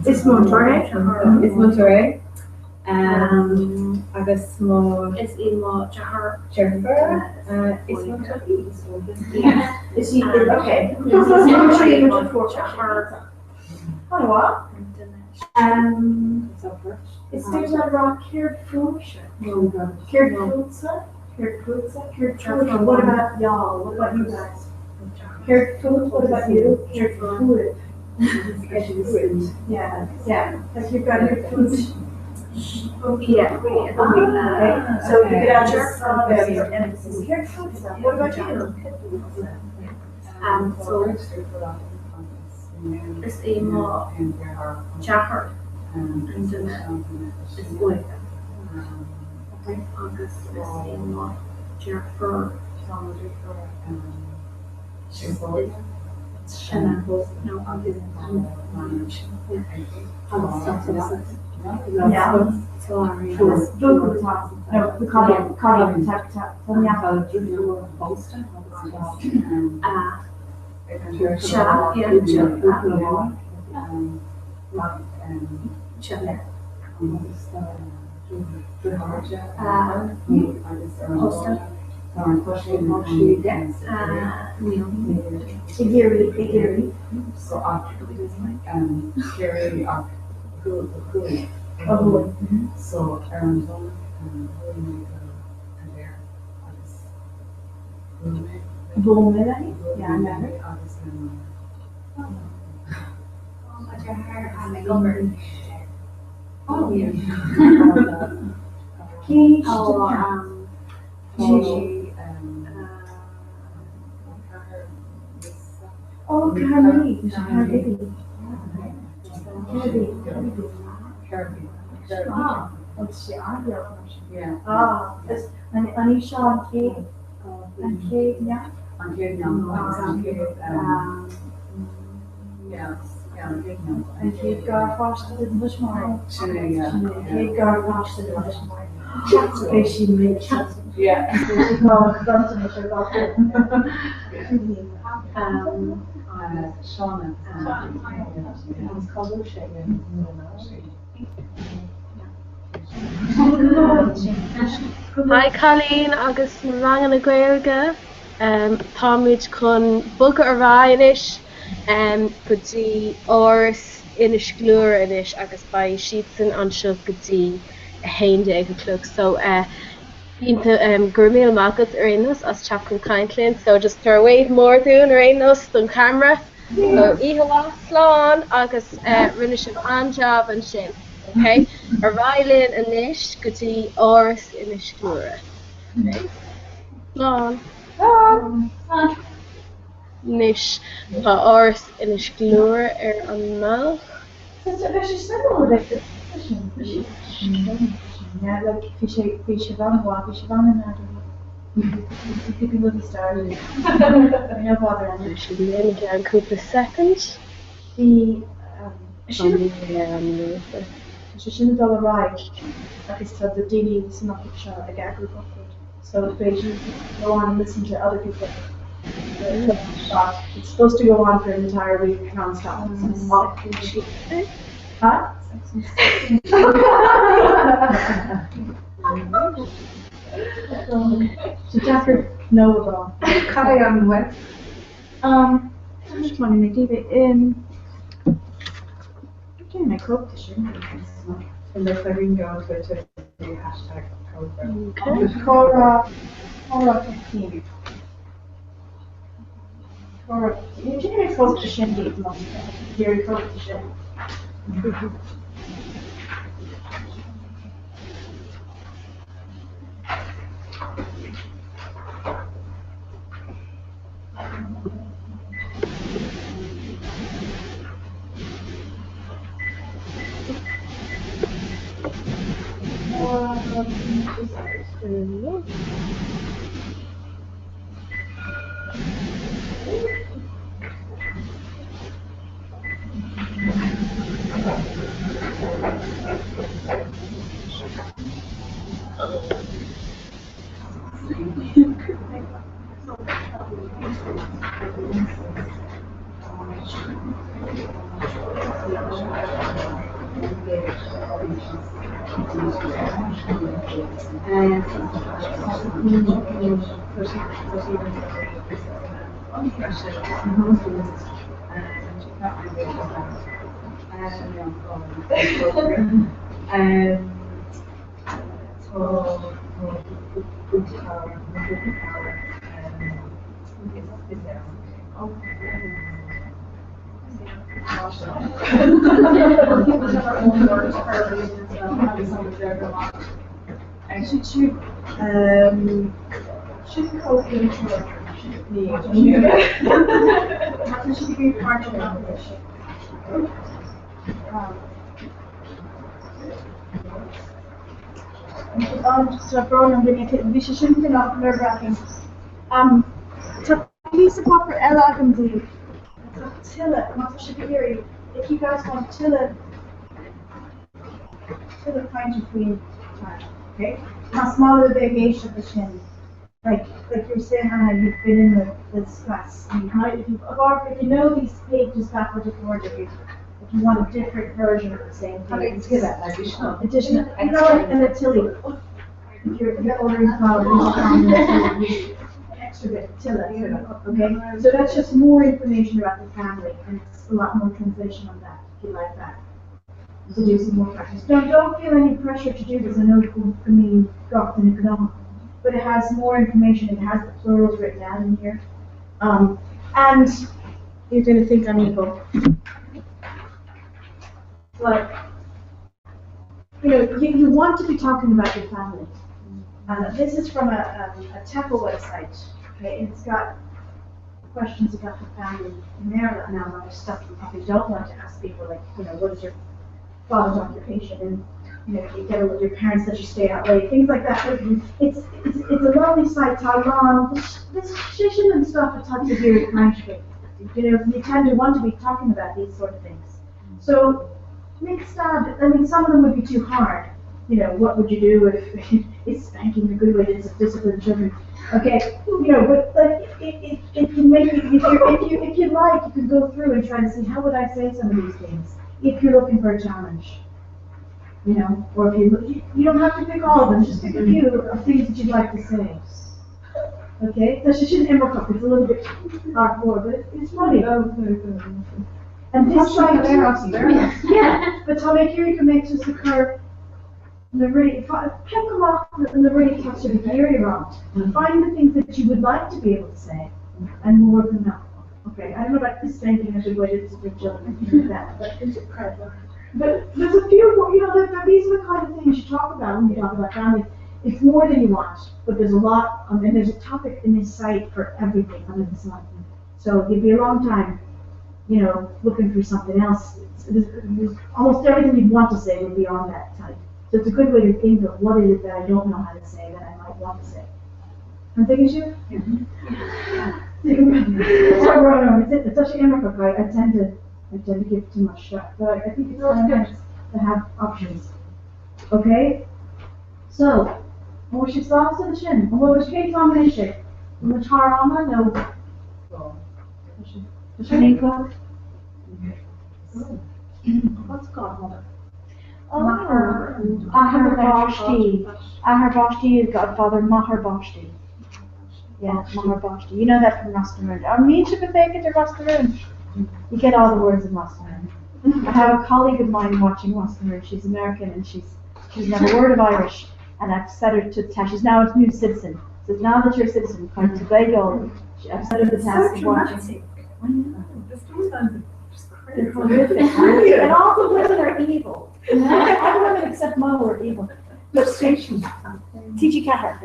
It's Monterey. It's Monterey. I guess more. It's Emo Jahar. It's Monterey. Yeah. Is he okay? What? It's there's a rock cured fruit. Cured fruit. What about y'all? What about you guys? Cured fruit. What about you? Cured fruit. Yeah. Like you've got your fruit. Yeah. Okay. So you could add your emphasis here. What about you? So is a more Jaffer and then is going. Okay. August is a more Jaffer. Shannon. No, August. Yeah. Sorry. No, the column, tap, So Arizona yeah, I'm married. Oh, yeah. Yeah. And Anisha and Kate. And Kate, yeah. On Kate now. And Kate Garfosh did much more. Kate Garfosh did much more. Okay, she made it. Yeah. Shauna. Hi Colleen agus rang na Gaeilge. Táid chun buga a ráis gotí áras inis glúr inis agus ba sian anseo gotí a hainde ag clúg. So Bínta gurméil mágad ar aonas as teach chun caiintlinn, so just tar wave mór dún ar aonas don camera. So íhá sláán agus rinne sin anjab an sin. Okay? A railin inis gotí áras inis glúra. Okay? Sláán. Nis tá áras inis glúra ar an mbealach. Yeah, like fish van started. No bother. Should be in again a couple of seconds. She shouldn't all arrive. Like I said, the daily is not a shot, like agriculture. So the page go on and listen to other people. It's supposed to go on for an entire week non-stop. Huh? So Jaffer know about. Carry on with. Just wanting to give it in. Okay, my coat to show. And if I can go to the hashtag Comhrá 15. Comhrá, you can close to Shindy at the moment. Very close to Shindy. watched it. People have our own words for reasons as well, having someone there go on. And should code into it. That should be part of it. Så från vi ska inte nå nerve-wracking. Ta lite papper eller agandi. Tilla, not shikiri. If you guys want Tilla kind of between time, okay? How small the variation of the chin. Like you're saying, Hannah, you've been in this class. And you might, if you know these pages backwards and forwards, if you want a different version of the same thing, additional, and a tilly. If you're ordering flowers, extra bit of tilla, okay? So that's just more information about the family, and it's a lot more translation on that, if you like that. To do some more practice. Don't feel any pressure to do this. I know it can mean got an economic, but it has more information. It has the plurals written down in here. And you're going to think I'm evil. Like, you want to be talking about your family. This is from a TEFL website, okay, and it's got questions about the family in there. Now, a lot of stuff you probably don't want to ask people, like, what is your father's occupation, and you get with your parents that you stay out late, things like that. It's a lovely site. Taiwan, this shishin and stuff are touched very kindly. You tend to want to be talking about these sort of things. So make stab. I mean, some of them would be too hard. What would you do if it's spanking a good way to discipline children? Okay, but like it can make you, if you like, you can go through and try to see how would I say some of these things if you're looking for a challenge. Or if you don't have to pick all of them, just pick a few of things that you'd like to say. Okay, so she shouldn't ever it's a little bit hardcore, but it's funny. And this side yeah, but Tommy here you can make just occur. The really pick them off and the really touch of the area around. Find the things that you would like to be able to say, and more than that. Okay, I don't know about this spanking as a way to teach children like that, but there's a few, these are the kind of things you talk about when you talk about family. It's more than you want, but there's a lot, and there's a topic in this site for everything under the sun. So it'd be a long time, looking for something else. There's almost everything you'd want to say would be on that site. So it's a good way to think of what is it that I don't know how to say that I might want to say. I'm thinking you? It's actually America, right? I tend to give too much stuff, but I think it's really nice to have options. Okay? So, what she's lost in the chin. What was Kate's nomination? Mutarama? No. What's her name called? What's godmother? Ahar Vashti. Ahar Vashti is godfather Mahar Vashti. Yeah, Mahar Vashti. You know that from Rastamoon. I mean, should be taken to Rastamoon. You get all the words in Rastamoon. I have a colleague of mine watching Rastamoon. She's American and she's never a word of Irish. And I've set her to task. She's now a new citizen. So now that you're a citizen, come to Tobago. I've set her the task of watching. They're horrific. And all the women are evil. All the women except Mo are evil. But TG Catter.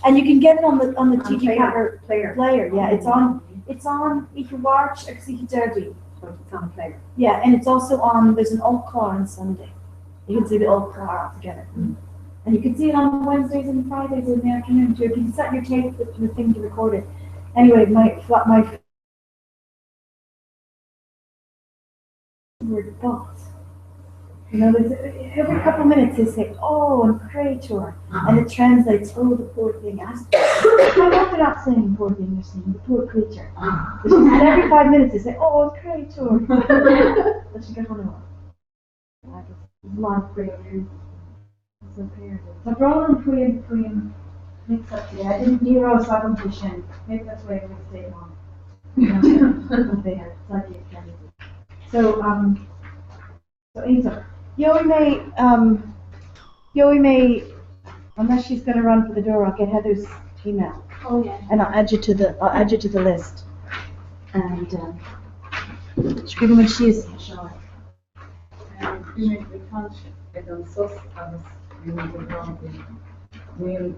And you can get it on the TG Catter player. Yeah, it's on. You can watch Executive Derby. It's on player. Yeah, and it's also on. There's an old car on Sunday. You can see the old car all together. And you can see it on Wednesdays and Fridays in the afternoon too. You can set your tape with the thing to record it. Anyway, my word boss. There's every couple of minutes they say, "Oh, and creator," and it translates, "Oh, the poor thing." I hope they're not saying poor thing; they're saying the poor creature. And every 5 minutes they say, "Oh, it's creator." Let's get one more. There's a lot of creator. So Roland Queen mix up today. I didn't Nero sublimation. Maybe that's why I would stay long. They had slightly extended. So Asa, Yoey may, unless she's going to run for the door, I'll get Heather's email. Oh yeah. And I'll add you to the list. And Skriven met she's Sean. You make the conscience, I don't so as you know the problem. We'll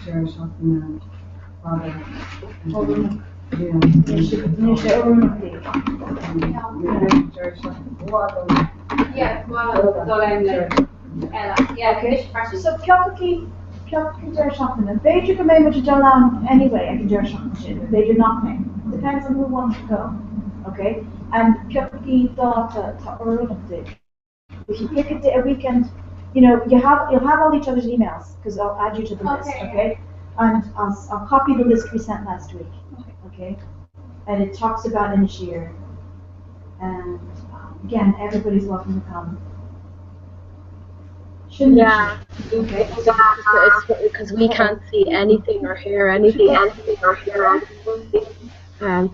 cherish up in the father. Yeah, well, So Kelpie Jar Shopping, and they took a member to John on anyway, I can Jar Shopping, they did not pay. Depends on who wants to go, okay? And Kelpie thought to earn up there. If you pick a weekend, you know, you'll have all each other's emails, because I'll add you to the list, okay? And I'll copy the list we sent last week, okay? And it talks about initiator. And again, everybody's welcome to come. Yeah, Okay. because we can't see anything or hear anything.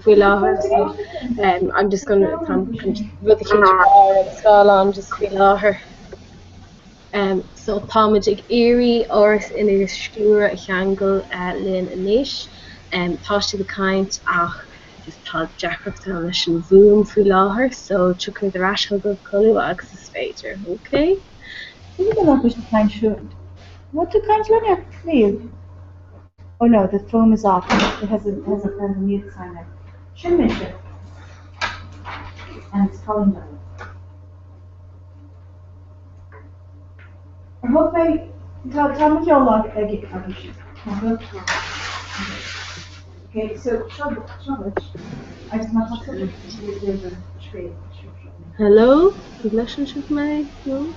We love her, so I'm just going to with the huge skull on, just we love her. So Támaigh éirí áras ina stúra a cheangal linn inis, tá si the kaint ach just tá deachreachta leis an bhúm faoi láthair, so tugann de raisceil go colú agus is féidir, okay? You don't know which kind should. What do kinds learn leave? Oh no, the foam is off. It has a mute sign there. Should mention. And it's calling down. I hope tell me your log okay, so Shabbat. I just want to Hello? Relationship may? No?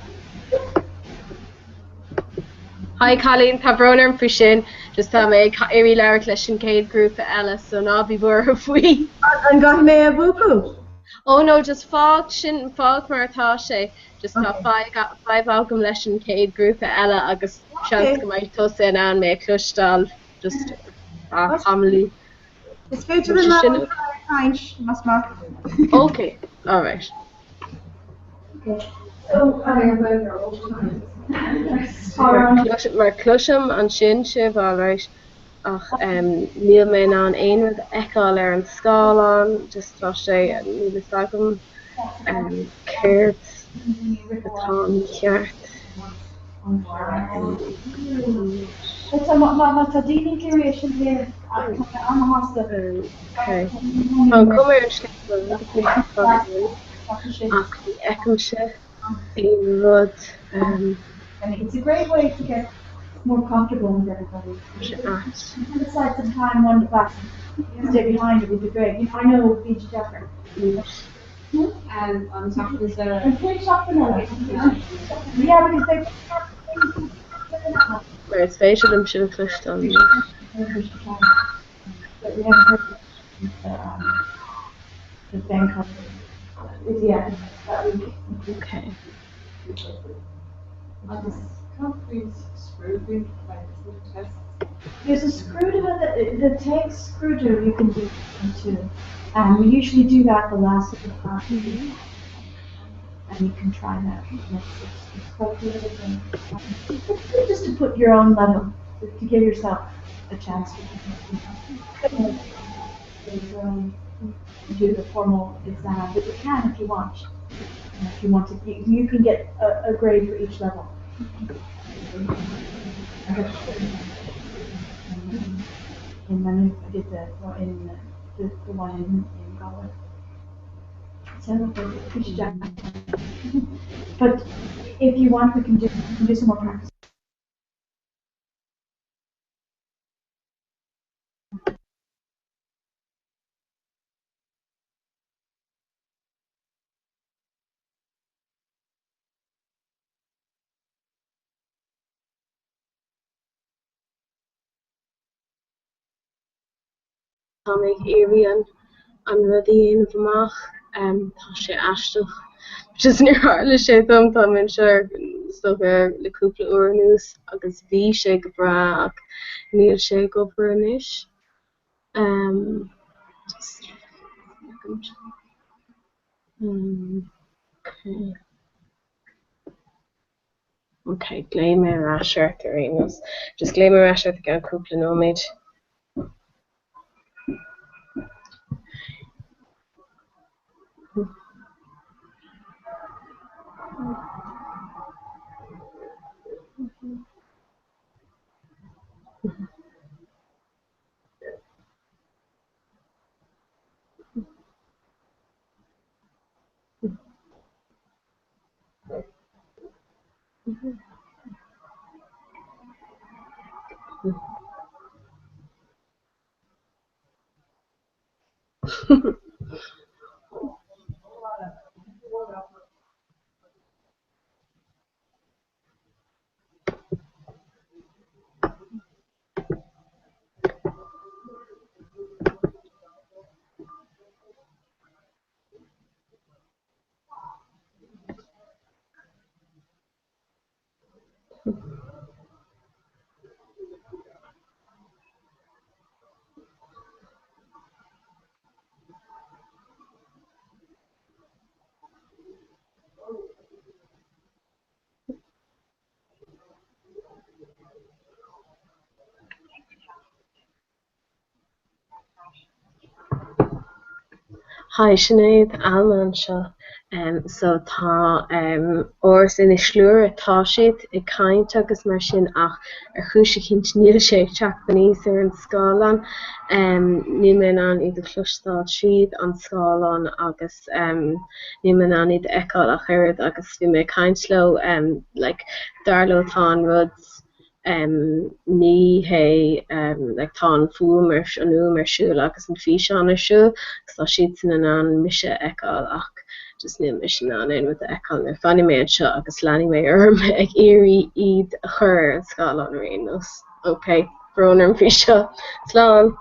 Hi Colleen, tá bronar fri sin, just tá mé éirí leir leis an céad grúpa eile, so ná bhí bhur faoi. An gaith mé a bhuacu? Oh no, just fág sin fág mar atá sé, just tá five ágam leis an céad grúpa eile agus seans go mbeidh tosa an mé clúistáil, just family. Is féidir le kaint mas mar. Okay, all right. Okay. So, mar cluisiom an sin sibh áráis ach níl mé ná an aonad eáil ar an scáilán, just tá sé níl agam céirt atá ceart. Má tá daoine céir sin léir an hásta. Okay. An cumir an sceil ach bhí eicimse in rud. It's a great way to get more comfortable with everybody. Decide some time one class, stay behind it would be great. You know, I know Beach Jeffrey. And on top of the And pretty shop vanilla. Yeah, because they. Mar is féidir am sin clúistáil. But we haven't heard the Bangkok. Yeah, that week. Okay. concrete screw like test. There's a screw to the tank screw to you can do too. We usually do that the last of the class. And you can try that. It's quite good. Just to put your own level, to give yourself a chance to do the formal exam, but you can if you want. If you want to, you can get a grade for each level. And then I did the one in Galway. But if you want, we can do some more practice. Tánaigh éirí an rudí in bhamach tá sé aisteach just níor hála sé dom tá man seir stocha le cúpla uair nús agus bhí sé go bra ach níl sé go bra anois. Okay, glé mé ráisiart ar aonas. Just glé mé ráisiart gan cúpla nóméid. Hi, Sinead, Alan seo. So tá oras ina slúr atá siad I caint agus mar sin ach ar chúise cinint níl sé teach ban níos ar an scálan. Ní man an iad chlústáil tríd an scálan agus ní man an iad eáil a chuird agus bhí mé caint leo like darló tá an ruds ní hé like tá an fuam ar anú mar siúil agus an fís an ar siúil gus tá siad san an mise eáil ach just ní mis an ein with eáil ar fanni mé seo agus leanní mé orm ag éirí iad a chur an scálan rénos. Ok, brónar an fís seo. Slán.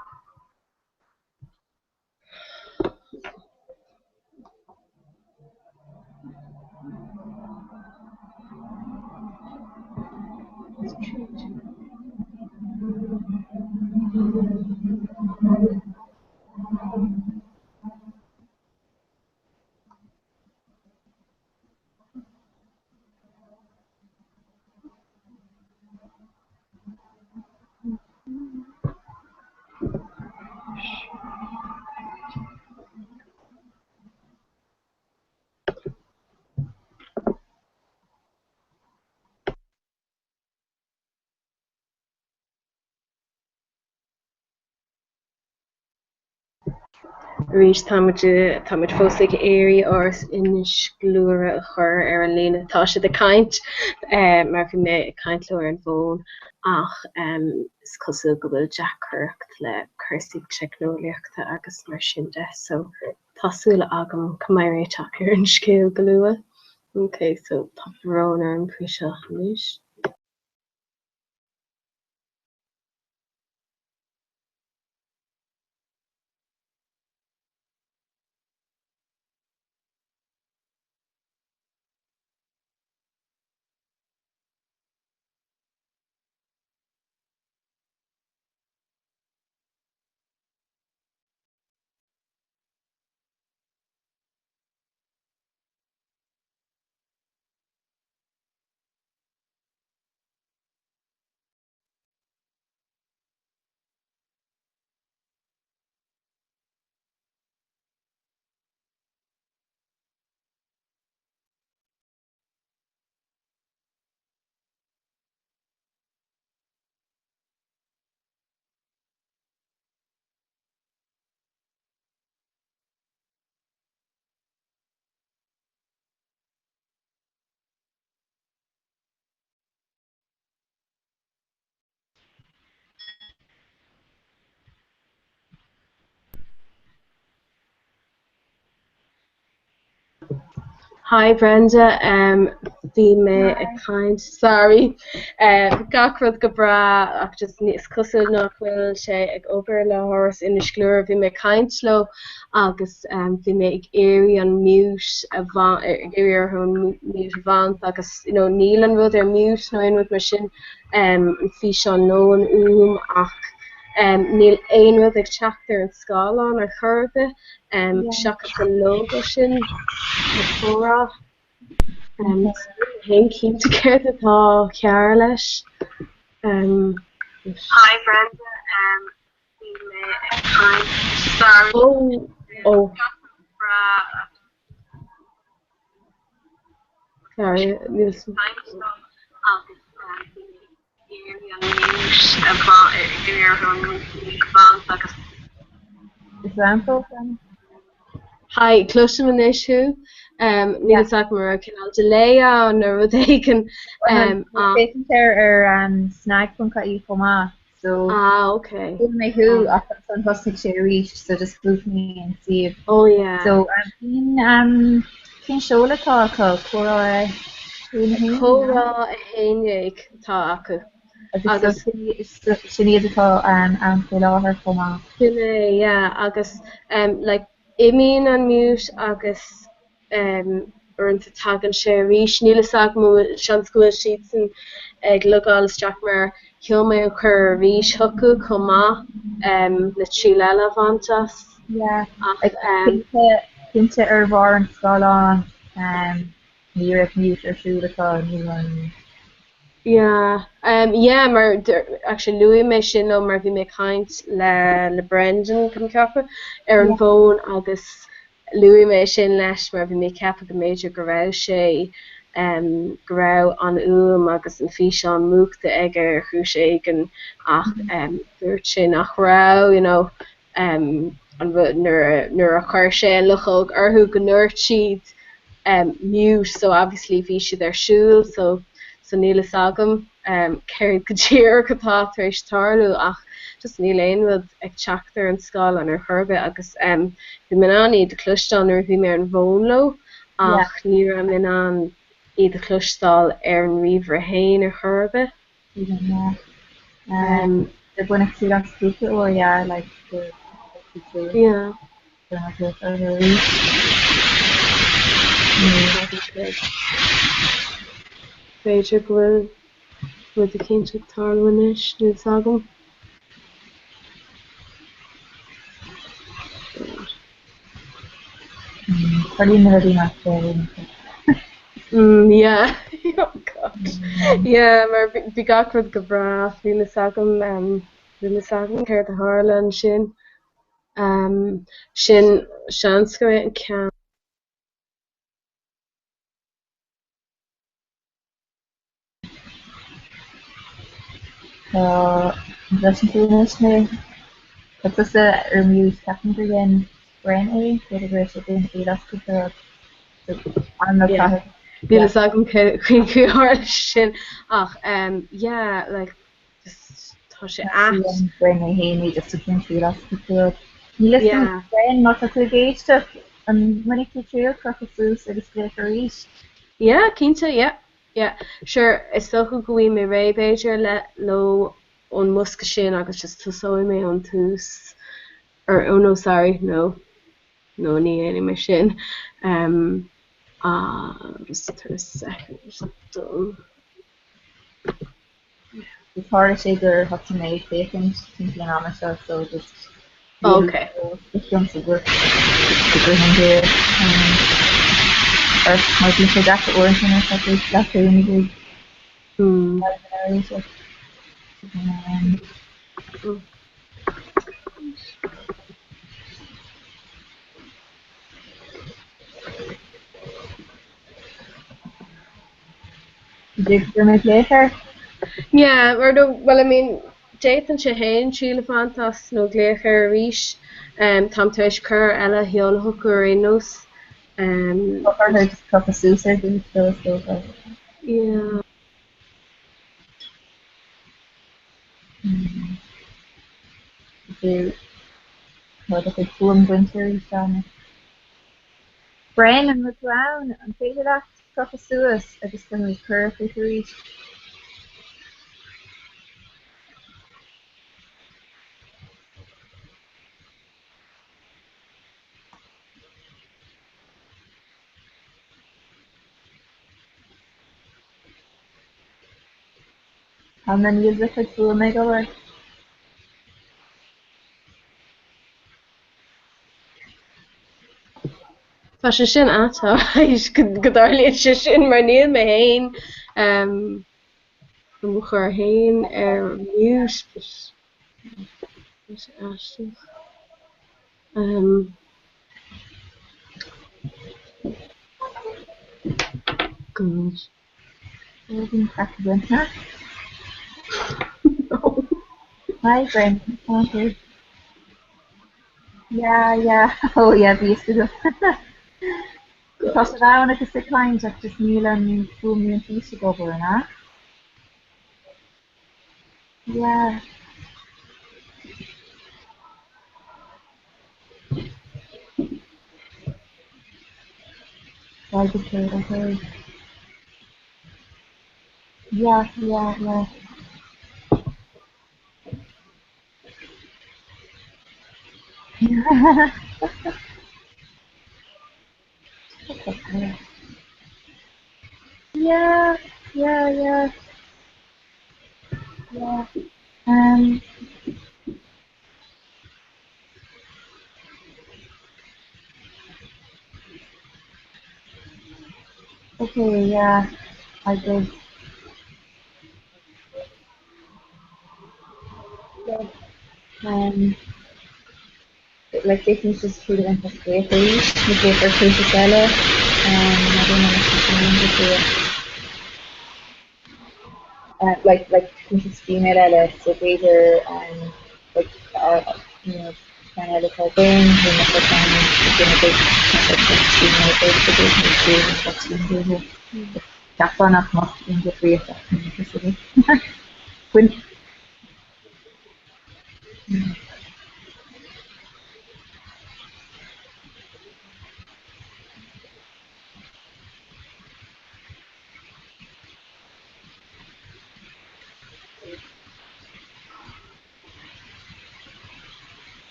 Rís táid fósaigh éirí áras inis glúra a chur ar an lína tá siad a caint mar bhí mé caint leir an bhón ach is cosúil go bhfuil deachreacht le chuirsaigh teicneolaíochta agus mar sin de so tásúla agam cumairteach ar an scéal go luath. Ok, so tá bhrónar an príseo níos. Hi Brenda, bhí mé a caint, sorry, gacrad go bra ach just níos cosúil nach bhfuil sé ag obair le hóras ina sclúr bhí mé caint leo agus bhí mé ag éirí an miús a bhain ag éirí ar an miús bhaint agus níl an rud ar miús nó aonrad mar sin an fí an nó an ach níl aon rud ag teachtar an scálan ar chuirde seachas an logo sin na Comhrá. Hen cínta céir atá cear leis. Hi Brenda, bhí mé ag caint, sorry. Oh. Sorry, Nielsen. Example? Hai clúiste man éisiú níl ag mar cinál de léá nó rud éigen snag.caí comá. So okay. Me who son hostig sé reach, so just boot me and see if so cin seolatá chorá Comhrá a héineigh tá acu. agus sinnéadtá an fé láthir comá. Sinné, yeah, agus like imíon an miús agus orintanta tagan sé rís nílas ag mú seanscoil siad ag lugáil isteach mar Kill me an chur rís thucu comá na trí leile bhaintas. Yeah, cinnte ar bhar an sáán ní raibh níos ar siúlaá ní an. Yeah, mar actually Louis mé sin nó mar bhí mé caint le Brendan cum ceapa ar an bhón agus Louis mé sin leis mar bhí mé ceapa go méidir go raibh sé go raibh an agus an fhí an múchta ag ar chuú sé an ach dúirt sin nach rá an nuair a chuir sé an luchóg arthú go nuirt siad mute, so obviously bhí siad ar siúil so nílas agam céir go tíir gotá tar éis tarlú ach just níl éonrad ag teachtar an scáil an ar thurbe agus bhí man an iad clustáil nuair bhí mé an bhónló ach ní raibh man an iad clustáil ar an riomhar hain ar thurbe. They're going to see us speak it, or like the yeah. Féidir bhfuil rud a cinnte tarlhanis níos agam. Yeah. Oh god. Yeah, mar bhí gacrad go bra bhílas agam céir a Harlan sin sin seanscoir an cean. That's a remove second again brand get a great in elastic I'm not Nílas agam chuin cuair sin ach yeah, like just tá sé bring a héine just to think elastic ní listen brand not a géiste an many trail crocus agus lééis. Yeah, cínta, yeah. Sure, is socha go bhfuil mé rébéidir le nó ón musca sin agus just tusáid mé an tús no sorry, no ní éana mar sin just a second done. It's hard to say gur hat mé féken thinking an am so just okay. Just jumps to work here or might be for that orange and that's really good. Did you make later? Yeah, well I mean Jathan sé hain tríle fantas nó gléachar a ríis tam tuéis chur eile heol thucur énos yeah. Brian and McGrown an féidir leat trocha suas agus go chur faoí. How many years of it will make over? Tá sé sin atá godáirlíonn sé sin mar níl mé hain mu chur hain ar mús Gosh. Hi, Brent. Okay. Yeah. Oh, yeah, these two. Because I want to sit climbs at just Neil and 2 million feet to go over, huh? Yeah. Okay. Yeah. Yeah. Um, okay, yeah, I did. Um, like they can just through the investigator, the paper through the seller, I don't know what to say. Like Mrs. Female Ella, so greater, like, you know, kind of look at things, and look at them, you know, big, that's one of most in the three of us in the city. When,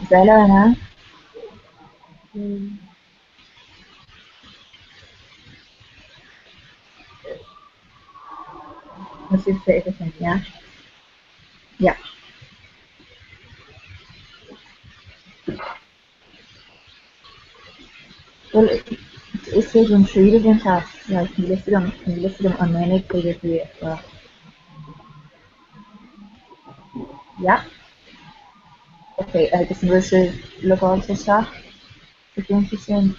Zella, huh? What's your favorite thing, yeah? Yeah. Well, it says on three different tasks, like you listed them on many previously as well. Yeah. Okay, just versus look also stuff. It's interesting.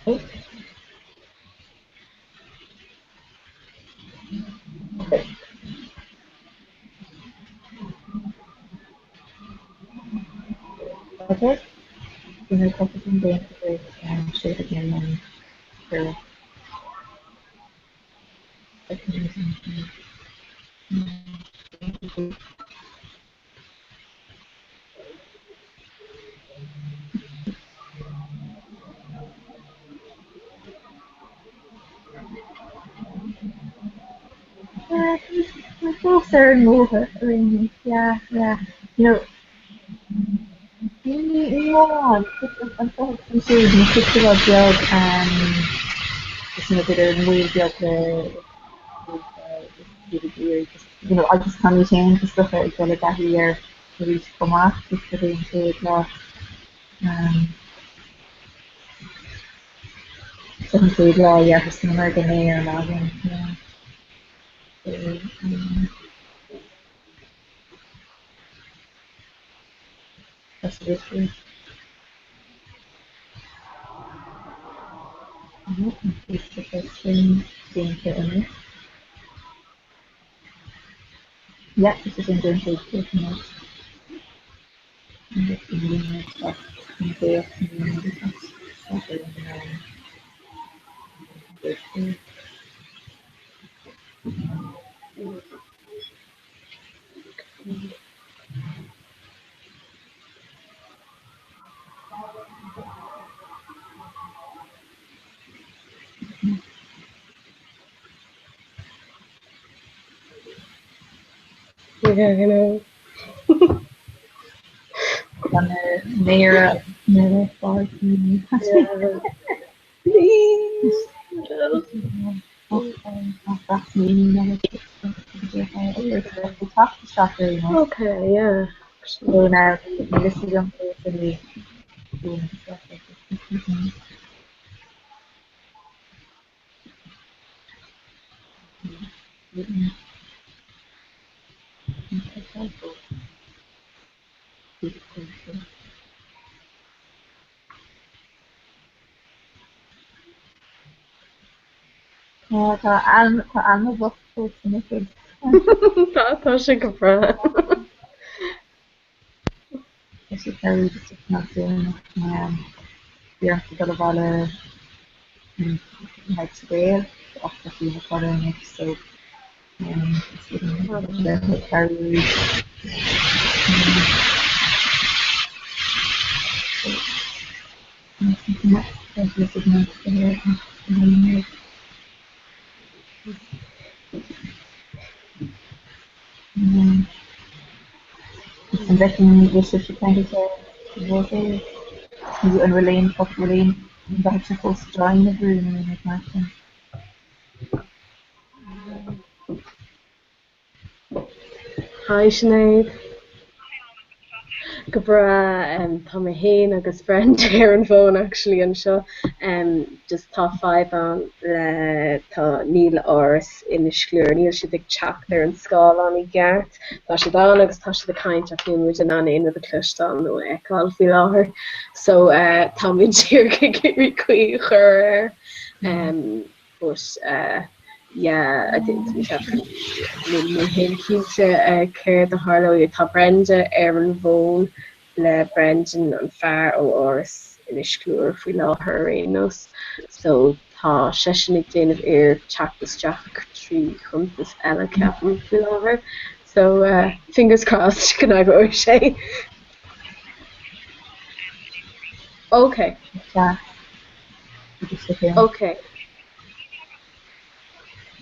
Okay. Okay. You know, focusing the integrate and shade again and the we're both there and over. Really. Yeah. You know, I'm so appreciated the particular job and just a bit of weird job you know, I just kind of change the stuff out of that year to reach Comhrá, just to be into it now. So law, yeah, just an American mayor logging, yeah. So, that's the issue. It's the first thing being put in it. Yeah, this is in going to take notes. And just doing stuff in there, Yeah, you know. On the mayor, for me. Yeah. Please. Okay, yeah. So now, this is on for me. school and stuff like that. Tá book post in the Tá sé go bra. She carried the six months in. We have to go to Vala like today after seeing the photo next, so it's getting the carried. En dat je dus je kind of water, you and Relaine, fuck Relaine, that you're supposed to join the room and like that. Hi Sinead. Go bra tá mé héin agus friend ar an phone actually an seo just tá 5 an le tá níl áras in isclúr níl si ag teach ar an scáil an I gceart tá si dá agus tá si de caint a fiú muid an aon a clúisteán nó eáil fi láthair so tá muid tíir gurí chuí chur but yeah, I think we have hen cute care the Harlow tá Brenda ar an bhón le Brendan an fear ó áras in isclúr faoi láthair rénos so tá seisinig déanamh ar teachtas Jack trí chuntas eile ceapan faoi láthair so fingers crossed can I go sé. Okay. Yeah. Okay.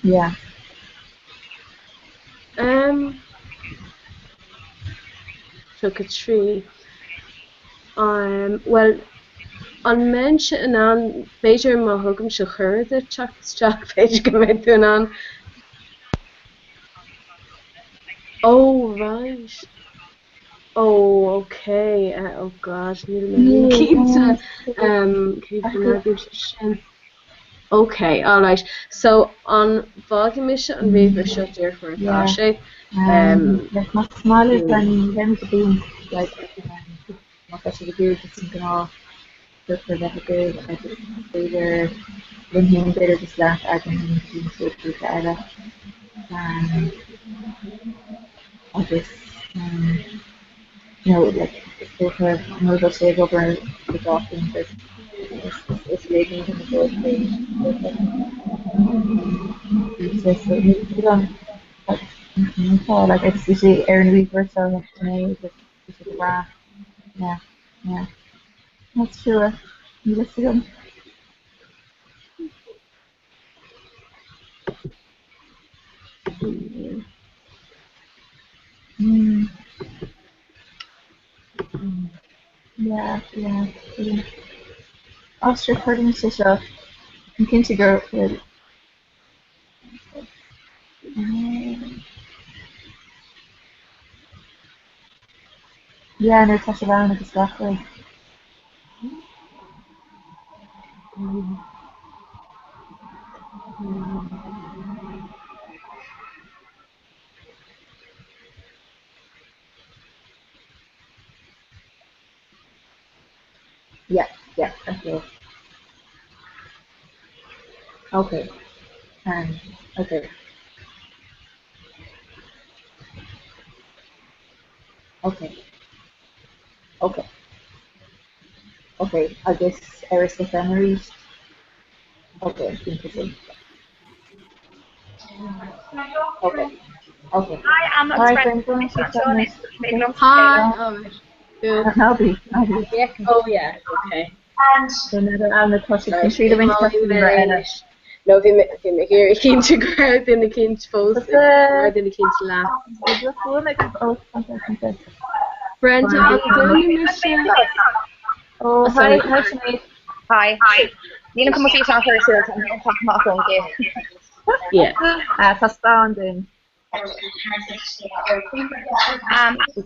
Yeah. Took a tree. Well, on mention and on Beijing Mahogam Shahur the Jack page commit to an. Oh right. Oh okay. Oh gosh, okay, alright. So on volumission and river shut there for a tashe. Like much smaller than them to be like what I should do just thinking off for that good. I just they were when he did it just last I can so to Ella. I just you know like so for another save over the dolphin but it's leading to the board page. Like it's usually Aaron Weaver, so today it's a graph. Yeah, yeah. That's true. You just see them. Yeah, yeah. Austria recording session. Continue to go with. Yeah, no touch around with the stuff like. Yeah, yeah, okay. Okay. Okay. Okay. Okay. Okay. I guess Eris the memories. Okay, interesting. Okay. Okay. Hi, I'm not Alright, then go and see that. Hi. Good. I'll be. Yeah. Oh yeah. Okay. And so another I'm the touch of three the winter no, vi me here came to grab in the kinch post or in the kinch laugh. Brenda, oh hi, Sinead. Hi. Níl come see san first here and talk about on game. Yeah. Tá standing.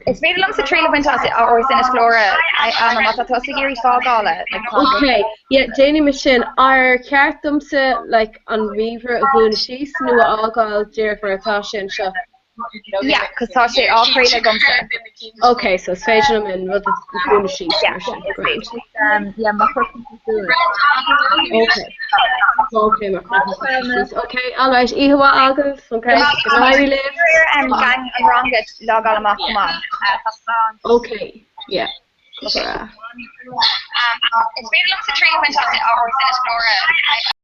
It's made along the trail of winter or in Explora. I'm not a Tosigiri Fogala. Okay, yeah, Janie Machine, our cartum se like on Weaver a good she's new alcohol dear for a Tasha and shop. Yeah, because Tasha all Crayla Gumsa. Okay, so it's fashion and what the good she's great. Yeah, my person is good. Okay, my she's okay, alright, Ihawa August, okay. Now we live. And gang and wrong it log all come on. Okay, yeah. Comhrá. It's made along the trail winter or in Explora.